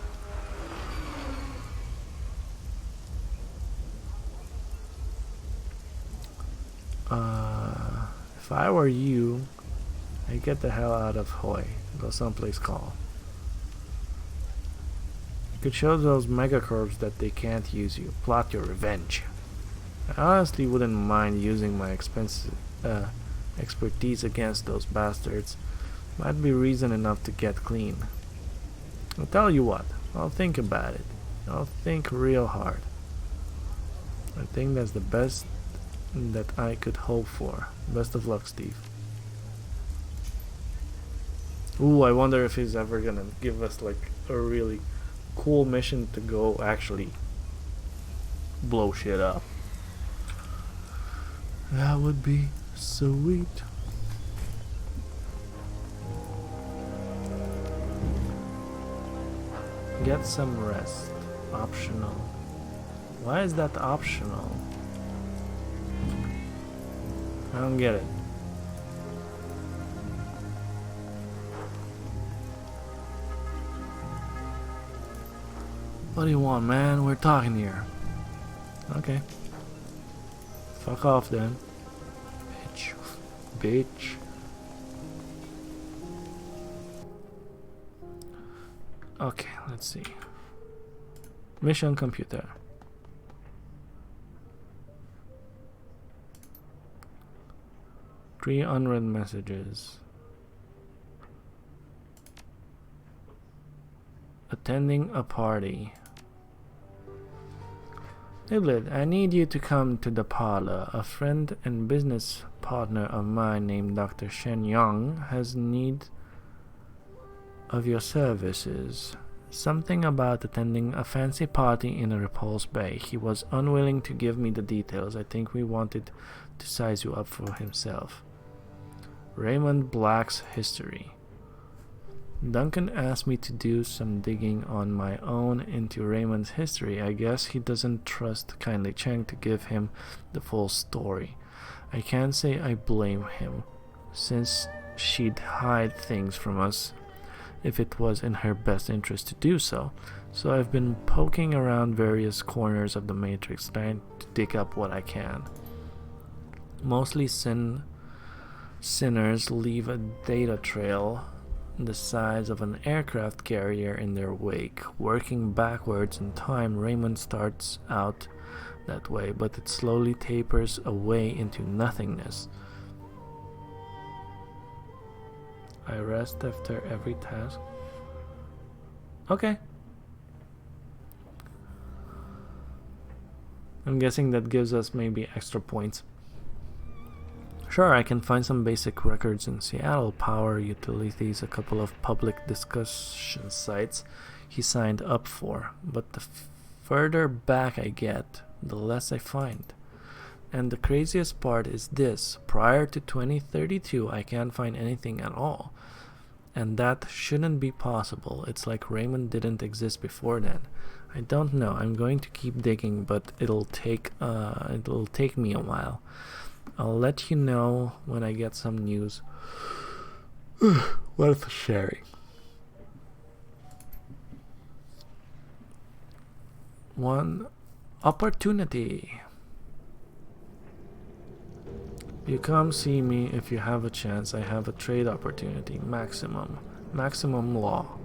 If I were you, I'd get the hell out of Hoi. Go someplace calm. You could show those megacorps that they can't use you. Plot your revenge. I honestly wouldn't mind using my expertise against those bastards. Might be reason enough to get clean. I'll tell you what, I'll think about it. I'll think real hard. I think that's the best that I could hope for. Best of luck, Steve. Ooh, I wonder if he's ever gonna give us like a really cool mission to go actually blow shit up. That would be sweet. Get some rest. Optional. Why is that optional? I don't get it. What do you want, man? We're talking here. Okay. Fuck off then. Bitch. Okay, let's see. Mission computer. Three unread messages. Attending a party. Niblet, I need you to come to the parlor. A friend and business partner of mine named Dr. Shen Yang has need of your services. Something about attending a fancy party in a repulse bay. He was unwilling to give me the details. I think we wanted to size you up for himself. Raymond Black's history. Duncan asked me to do some digging on my own into Raymond's history. I guess he doesn't trust Kindly Cheng to give him the full story. I can't say I blame him, since she'd hide things from us if it was in her best interest to do so. So I've been poking around various corners of the Matrix, trying to dig up what I can. Mostly sinners leave a data trail the size of an aircraft carrier in their wake. Working backwards in time, Raymond starts out that way, but it slowly tapers away into nothingness. I rest after every task. Okay. I'm guessing that gives us maybe extra points. Sure, I can find some basic records in Seattle, power utilities, a couple of public discussion sites he signed up for, but the further back I get, the less I find. And the craziest part is this: prior to 2032, I can't find anything at all. And that shouldn't be possible. It's like Raymond didn't exist before then. I don't know. I'm going to keep digging, but it'll take me a while. I'll let you know when I get some news worth sharing. One opportunity. You come see me if you have a chance. I have a trade opportunity. Maximum law.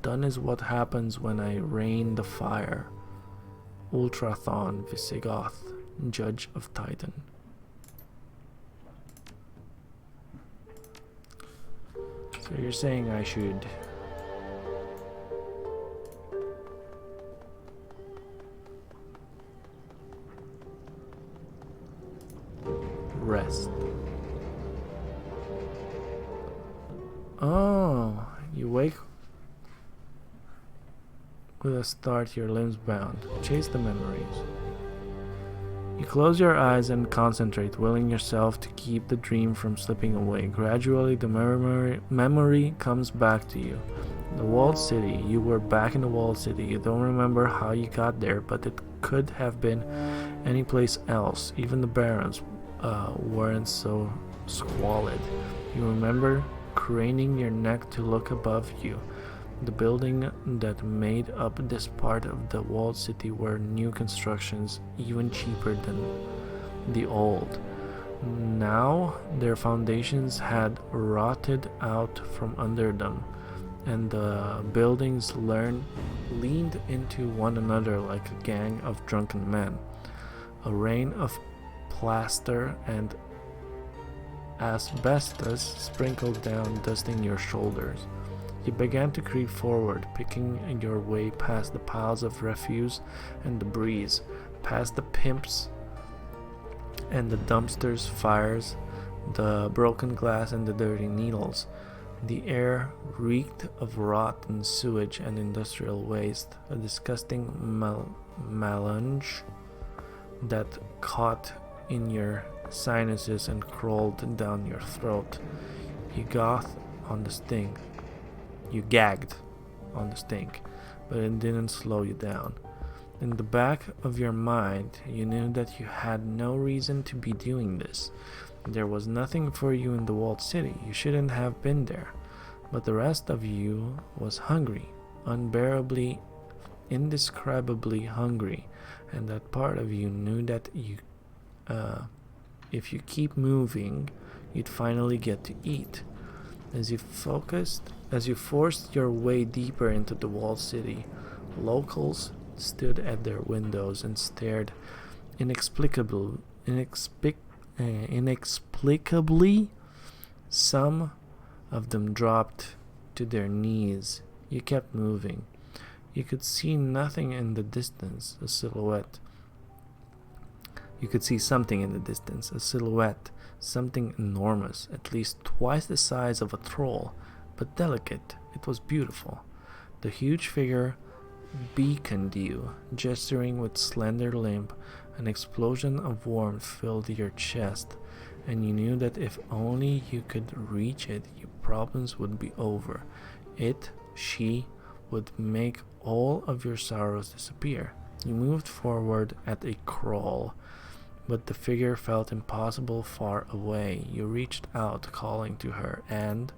Done is what happens when I rain the fire. Ultrathon Visigoth, Judge of Titan. So you're saying I should rest. Oh, you wake with a start, your limbs bound. Chase the memories. You close your eyes and concentrate, willing yourself to keep the dream from slipping away. Gradually, the memory comes back to you. The walled city. You were back in the walled city. You don't remember how you got there, but it could have been any place else. Even the barons weren't so squalid. You remember craning your neck to look above you. The building that made up this part of the walled city were new constructions, even cheaper than the old. Now their foundations had rotted out from under them, and the buildings leaned into one another like a gang of drunken men. A rain of plaster and asbestos sprinkled down, dusting your shoulders. You began to creep forward, picking your way past the piles of refuse and debris, past the pimps and the dumpsters, fires, the broken glass and the dirty needles. The air reeked of rotten sewage and industrial waste, a disgusting melange that caught in your sinuses and crawled down your throat. You gagged on the stink, but it didn't slow you down. In the back of your mind, you knew that you had no reason to be doing this. There was nothing for you in the walled city. You shouldn't have been there. But the rest of you was hungry, unbearably, indescribably hungry, and that part of you knew that if you keep moving, you'd finally get to eat. As you forced your way deeper into the walled city, locals stood at their windows and stared inexplicably. Some of them dropped to their knees. You kept moving. You could see nothing in the distance, a silhouette. You could see something in the distance, a silhouette, something enormous, at least twice the size of a troll, but delicate. It was beautiful. The huge figure beaconed you, gesturing with slender limb. An explosion of warmth filled your chest, and you knew that if only you could reach it, your problems would be over. She, would make all of your sorrows disappear. You moved forward at a crawl, but the figure felt impossible far away. You reached out, calling to her, and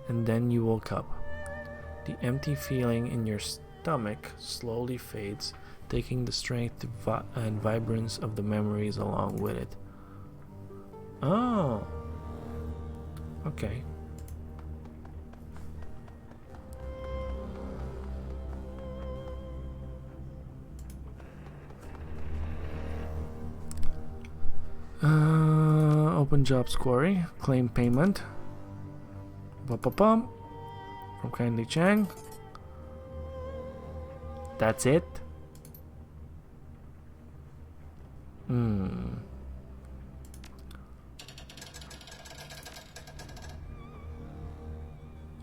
then you woke up. The empty feeling in your stomach slowly fades, taking the strength and vibrance of the memories along with it. Oh. Okay. Open jobs query, claim payment. From Kindly Chang. That's it.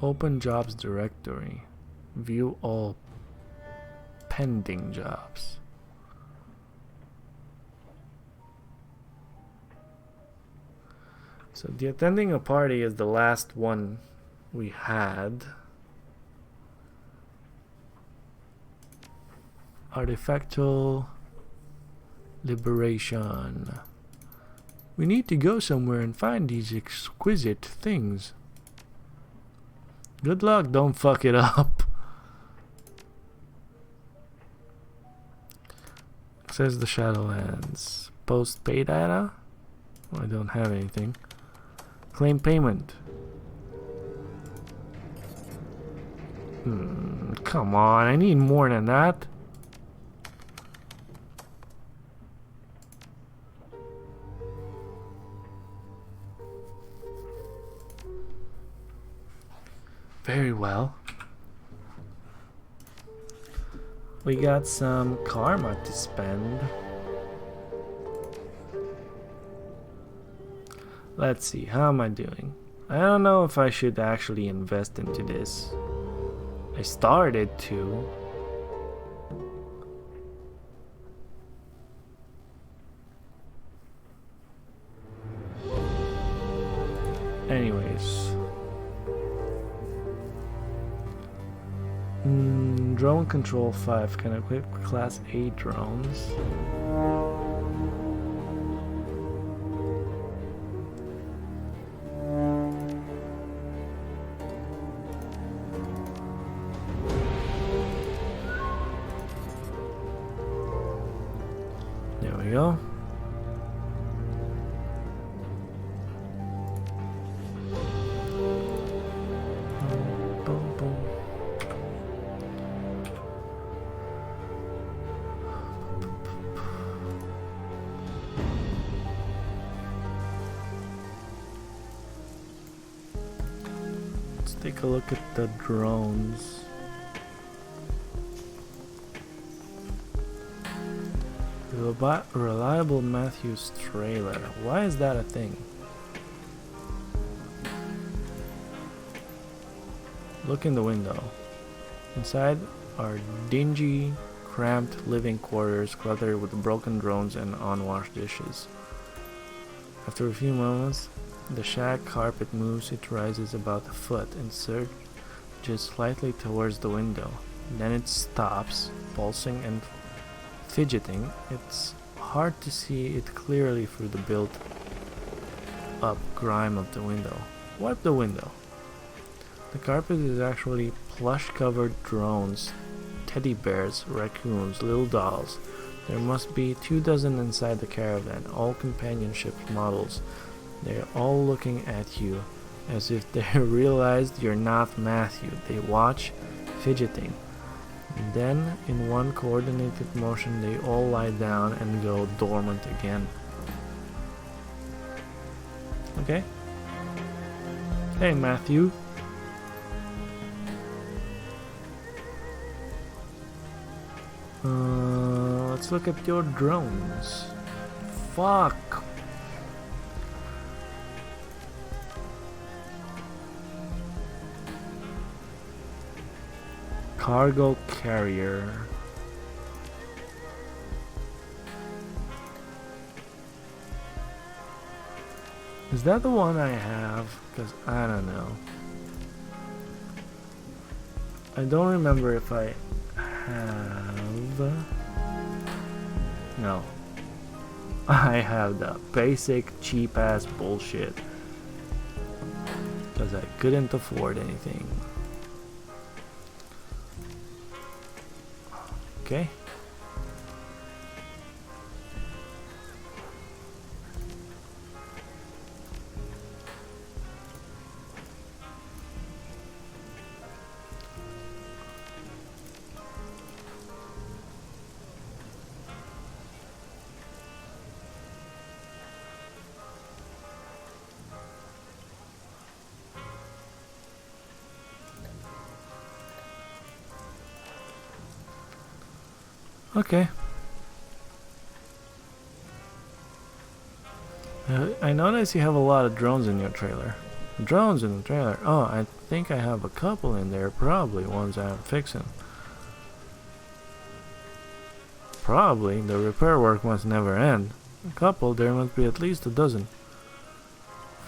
Open jobs directory. View all pending jobs. So the attending a party is the last one we had. Artifactual liberation. We need to go somewhere and find these exquisite things. Good luck, don't fuck it up. Says the Shadowlands. Post pay data? Well, I don't have anything. Claim payment. Come on, I need more than that. Very well. We got some karma to spend. Let's see, how am I doing? I don't know if I should actually invest into this. I started to. Anyways. Drone control 5 can equip class A drones. There we go. Take a look at the drones. Reliable Matthews trailer. Why is that a thing? Look in the window. Inside are dingy, cramped living quarters cluttered with broken drones and unwashed dishes. After a few moments, the shag carpet moves. It rises about a foot and surges slightly towards the window. Then it stops, pulsing and fidgeting. It's hard to see it clearly through the built-up grime of the window. Wipe the window. The carpet is actually plush-covered drones, teddy bears, raccoons, little dolls. There must be 24 inside the caravan, all companionship models. They're all looking at you, as if they realized you're not Matthew. They watch, fidgeting. And then, in one coordinated motion, they all lie down and go dormant again. Okay. Hey, Matthew. Let's look at your drones. Fuck. Cargo carrier. Is that the one I have? Because I don't know. I don't remember if I have. No. I have the basic cheap ass bullshit. Because I couldn't afford anything. Okay. Okay. I notice you have a lot of drones in your trailer. Drones in the trailer. Oh, I think I have a couple in there. Probably ones I'm fixing. Probably. The repair work must never end. A couple, there must be at least a dozen.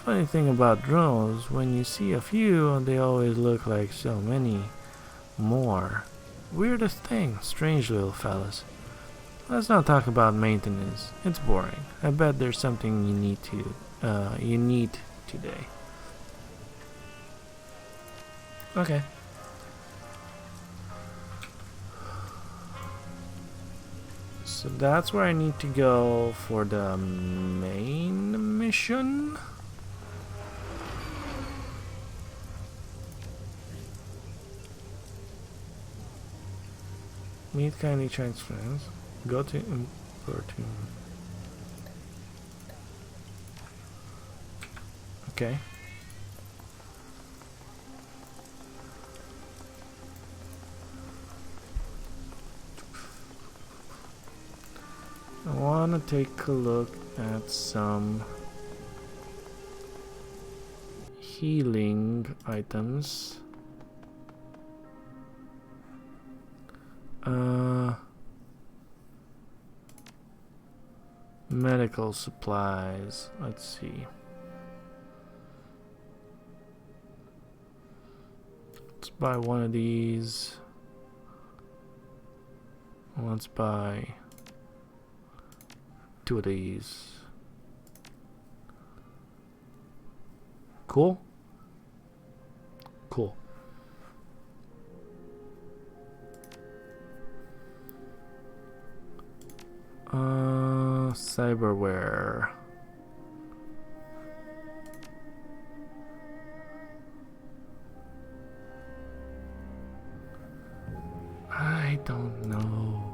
Funny thing about drones, when you see a few, they always look like so many more. Weirdest thing. Strange little fellas. Let's not talk about maintenance. It's boring. I bet there's something you need today. Okay. So that's where I need to go for the main mission. Meet kindly transference. Go to import. Okay. I wanna take a look at some healing items. Medical supplies. Let's see. Let's buy one of these. Let's buy two of these. Cool? Cool. Cyberware. I don't know.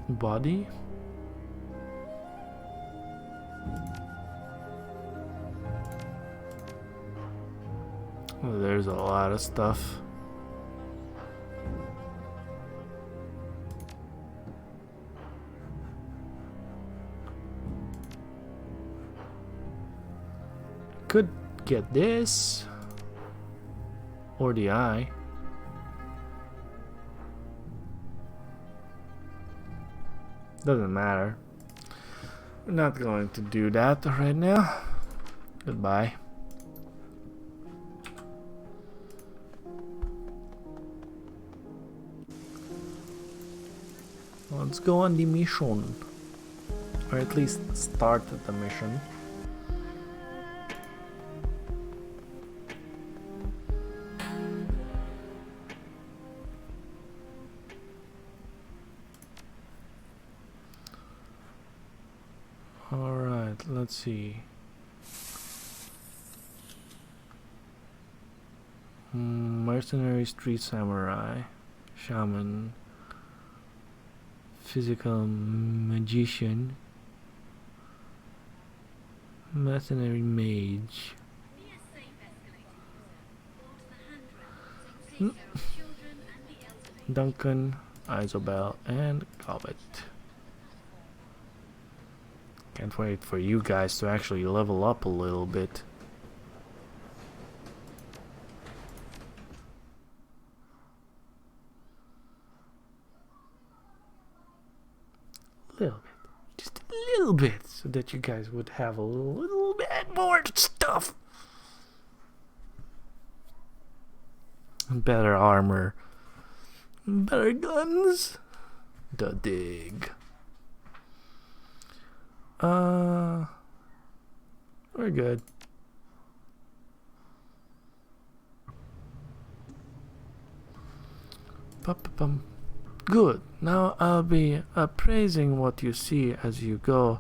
Body? Oh, there's a lot of stuff. Could get this or the eye. Doesn't matter. We're not going to do that right now. Goodbye. Let's go on the mission, or at least start the mission. Alright, let's see. Mercenary, street samurai, shaman, physical magician, Mercenary mage. Hmm. Duncan, Isobel, and Cobbett. Can't wait for you guys to actually level up a little bit. Little bit. Just a little bit, so that you guys would have a little bit more stuff. Better armor. Better guns. The dig. We're good. Good. Now I'll be appraising what you see as you go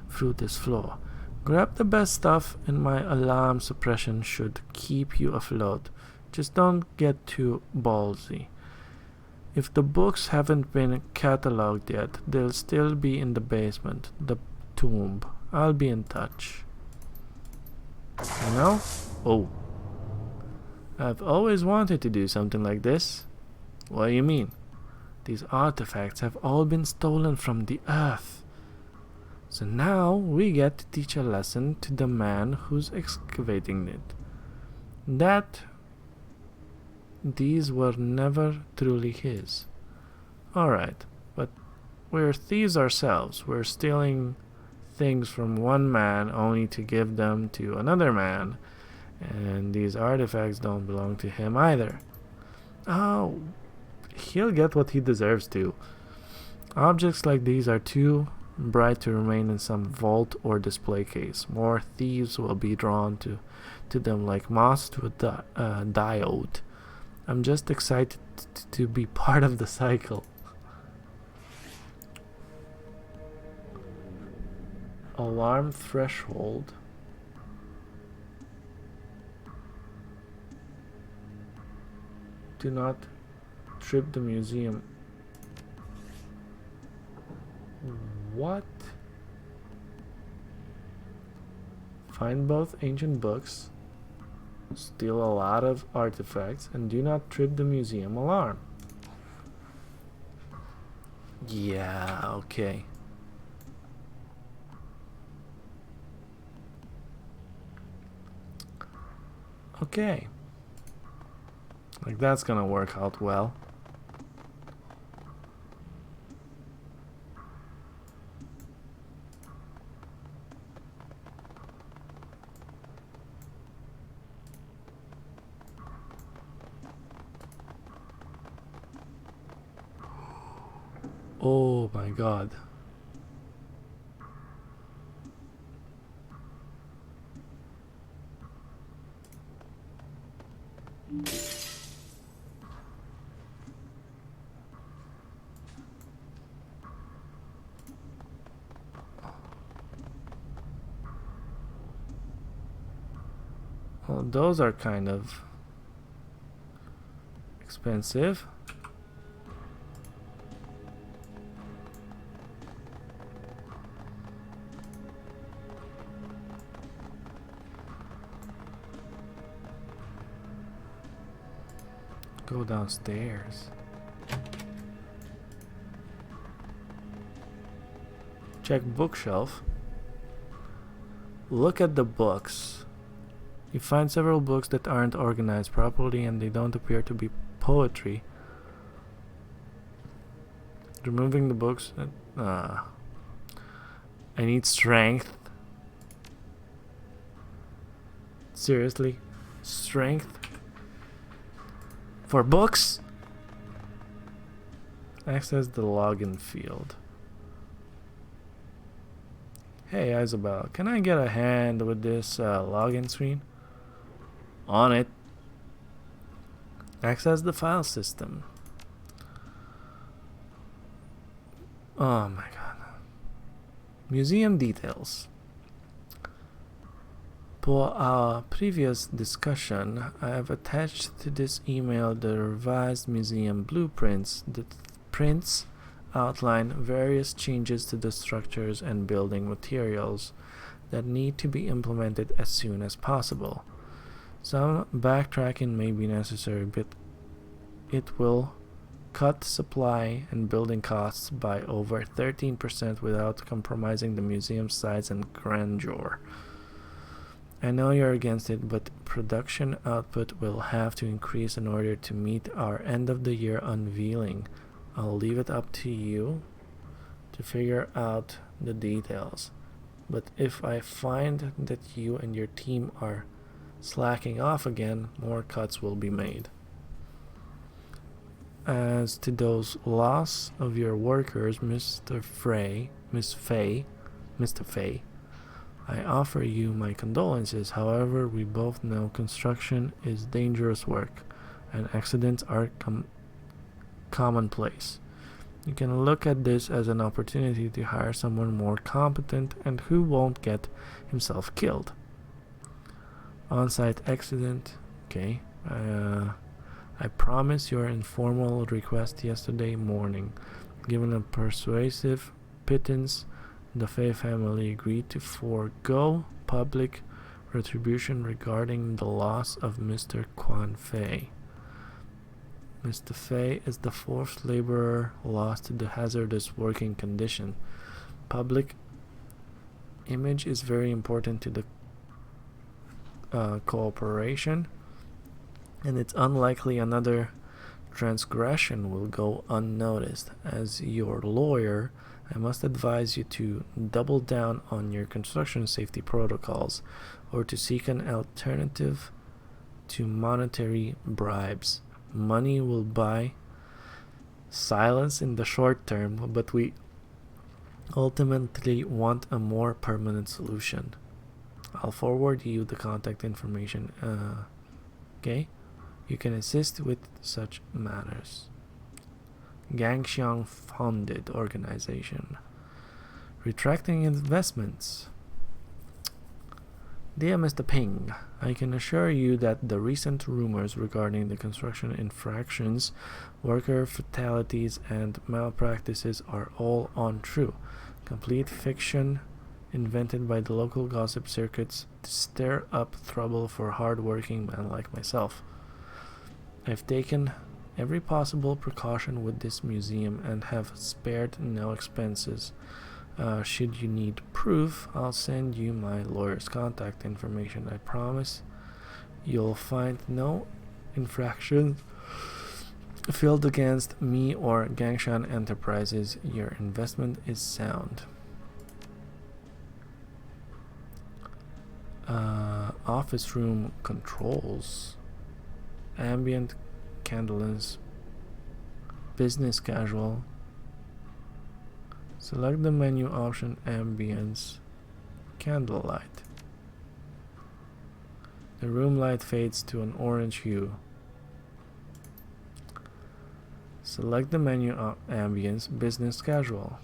through this floor. Grab the best stuff, and my alarm suppression should keep you afloat. Just don't get too ballsy. If the books haven't been catalogued yet, they'll still be in the basement, the tomb. I'll be in touch. You know? Oh. I've always wanted to do something like this. What do you mean? These artifacts have all been stolen from the earth. So now we get to teach a lesson to the man who's excavating it. That these were never truly his. Alright, but we're thieves ourselves. We're stealing things from one man only to give them to another man. And these artifacts don't belong to him either. Oh, he'll get what he deserves to. Objects like these are too bright to remain in some vault or display case. More thieves will be drawn to them like moths to a diode. I'm just excited to be part of the cycle. Alarm threshold. Do not trip the museum. What? Find both ancient books, steal a lot of artifacts, and do not trip the museum alarm. Yeah, okay. Okay. Like, that's gonna work out well. Oh my god. Well, those are kind of expensive. Go downstairs. Check bookshelf. Look at the books. You find several books that aren't organized properly and they don't appear to be poetry. Removing the books. I need strength. Seriously? Strength? For books? Access the login field. Hey Isabel, can I get a hand with this login screen? On it. Access the file system. Oh my god. Museum details. For our previous discussion, I have attached to this email the revised museum blueprints. The prints outline various changes to the structures and building materials. that need to be implemented as soon as possible. Some backtracking may be necessary, but it will cut supply and building costs by over 13% without compromising the museum's size and grandeur. I know you're against it, but production output will have to increase in order to meet our end of the year unveiling. I'll leave it up to you to figure out the details. But if I find that you and your team are slacking off again, more cuts will be made. As to those loss of your workers, Mr. Fay, I offer you my condolences. However, we both know construction is dangerous work, and accidents are commonplace. You can look at this as an opportunity to hire someone more competent and who won't get himself killed. On-site accident. Okay. I promise your informal request yesterday morning. Given a persuasive pittance, the Fay family agreed to forego public retribution regarding the loss of Mr. Quan Fay. Mr. Fay is the fourth laborer lost to the hazardous working condition. Public image is very important to the cooperation, and it's unlikely another transgression will go unnoticed. As your lawyer, I must advise you to double down on your construction safety protocols or to seek an alternative to monetary bribes. Money will buy silence in the short term, but we ultimately want a more permanent solution. I'll forward you the contact information. Okay? You can assist with such matters. Gangxiang funded organization. Retracting investments. Dear Mr. Ping, I can assure you that the recent rumors regarding the construction infractions, worker fatalities, and malpractices are all untrue. Complete fiction invented by the local gossip circuits to stir up trouble for hard-working men like myself. I've taken every possible precaution with this museum and have spared no expenses. Should you need proof, I'll send you my lawyer's contact information. I promise you'll find no infraction filed against me or Gangshan Enterprises. Your investment is sound. Office room controls. Ambient candles. Business casual. Select the menu option ambience candlelight. The room light fades to an orange hue. Select the menu ambience business casual.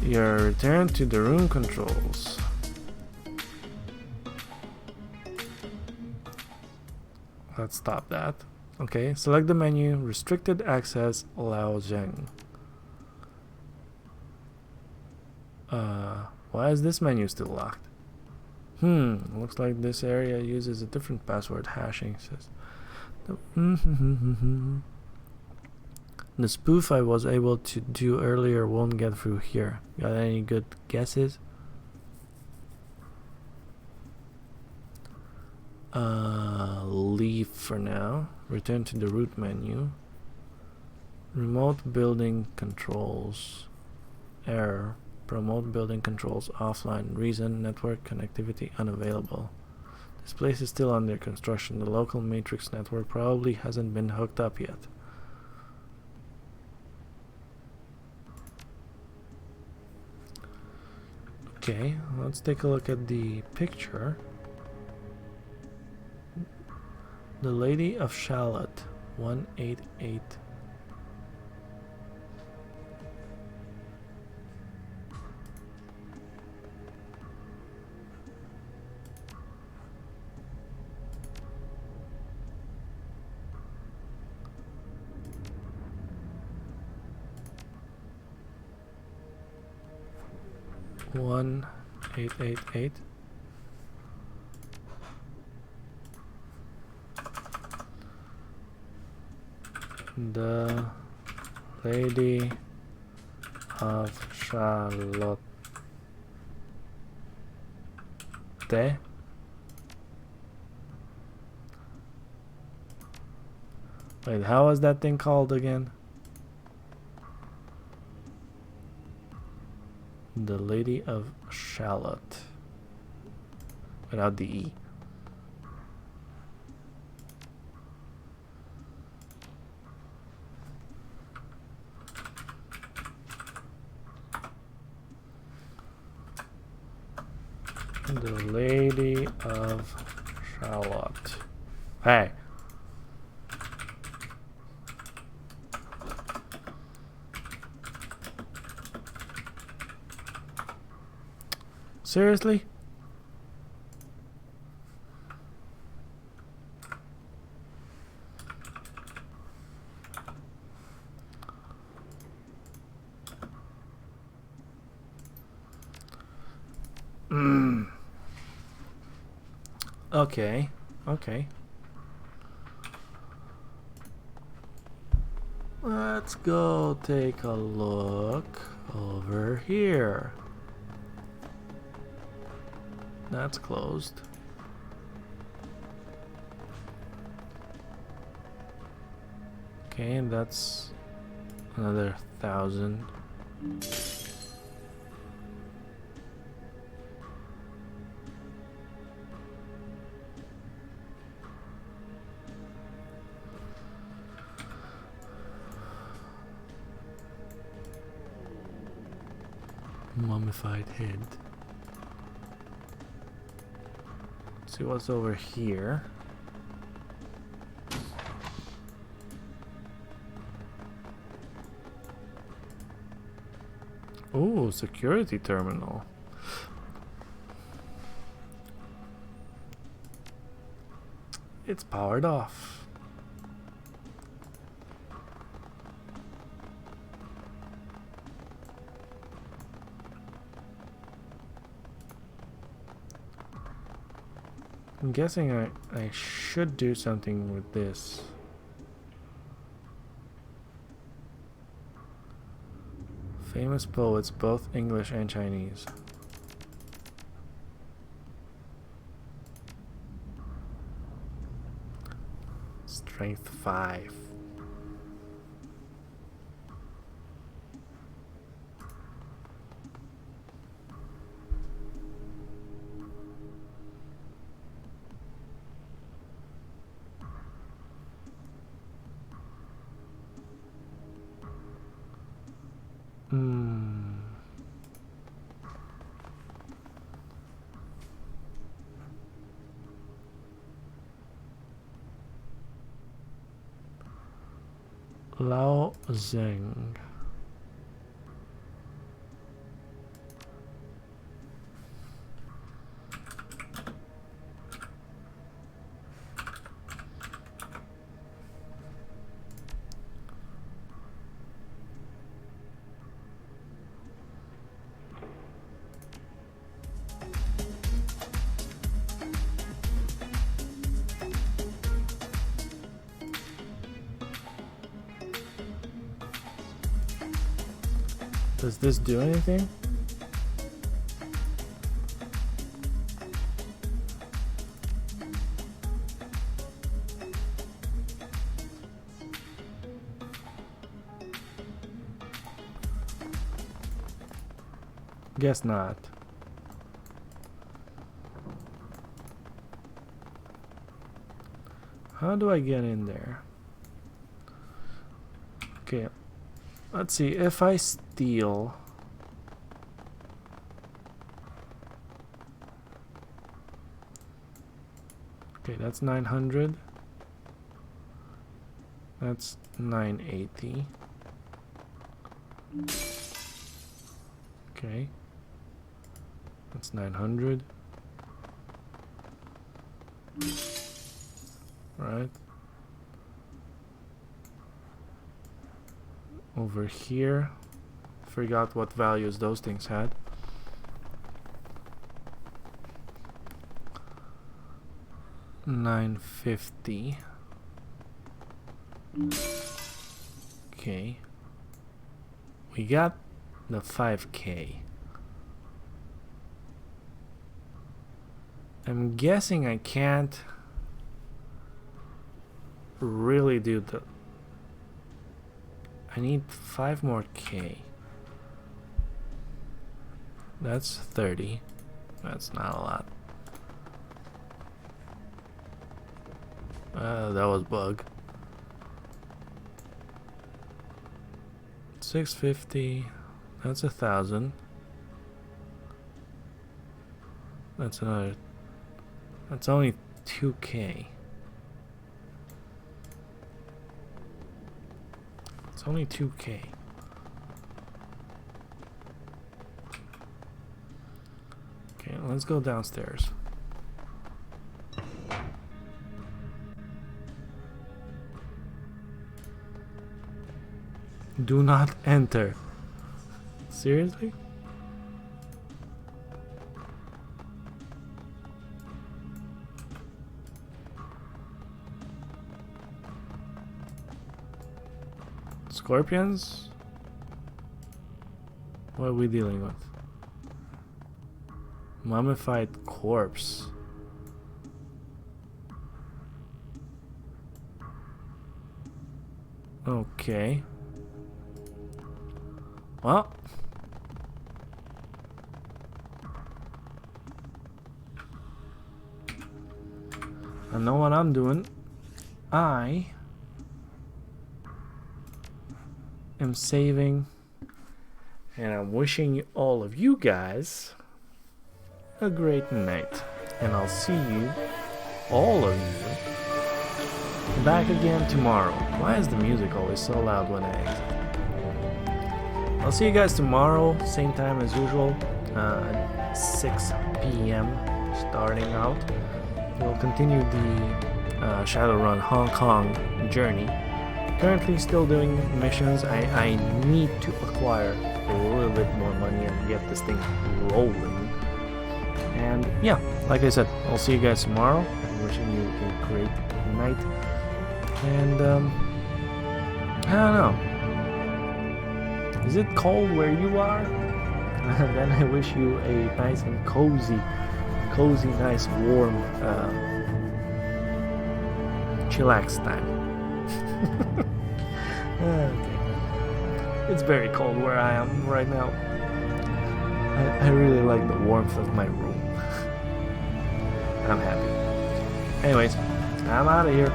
You're returned to the room controls. Let's stop that. Okay, select the menu, restricted access, allow Zheng. Why is this menu still locked? Looks like this area uses a different password hashing. Says the spoof I was able to do earlier won't get through here. Got any good guesses? Leave for now. Return to the root menu. Remote building controls. Error. Promote building controls offline. Reason network connectivity unavailable. This place is still under construction. The local matrix network probably hasn't been hooked up yet. Okay, let's take a look at the picture. The Lady of Shallot, 188. 1888. The Lady of Charlotte. Wait, how was that thing called again? The Lady of Charlotte. Without the E. The Lady of Charlotte. Hey. Seriously? Okay. Okay. Let's go take a look over here. That's closed. Okay, and that's another 1,000. Mummified head. Let's see what's over here. Ooh, security terminal. It's powered off. I'm guessing I should do something with this. Famous poets, both English and Chinese. Strength 5. Lao Zeng. Does this do anything? Guess not. How do I get in there? Okay. Let's see, if I steal... Okay, that's 900. That's 980. Okay. That's 900. Right. Over here, forgot what values those things had. 950. Okay. We got the 5K. I'm guessing I can't really do the... I need 5 more K. That's 30. That's not a lot. That was bug. 650. That's 1,000. That's another. That's only 2K. It's only 2K. Okay, let's go downstairs. Do not enter. Seriously? Scorpions? What are we dealing with? Mummified corpse. Okay. Well, I know what I'm doing. I am saving, and I'm wishing all of you guys a great night. And I'll see you, all of you, back again tomorrow. Why is the music always so loud when I exit? I'll see you guys tomorrow, same time as usual, at 6 p.m. starting out. We'll continue the Shadowrun Hong Kong journey. Currently still doing missions. I need to acquire a little bit more money and get this thing rolling. And yeah, like I said, I'll see you guys tomorrow. I'm wishing you a great night. And I don't know. Is it cold where you are? Then I wish you a nice and cozy, nice, warm, chillax time. Okay. It's very cold where I am right now. I really like the warmth of my room. I'm happy. Anyways, I'm out of here.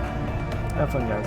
Have fun, guys.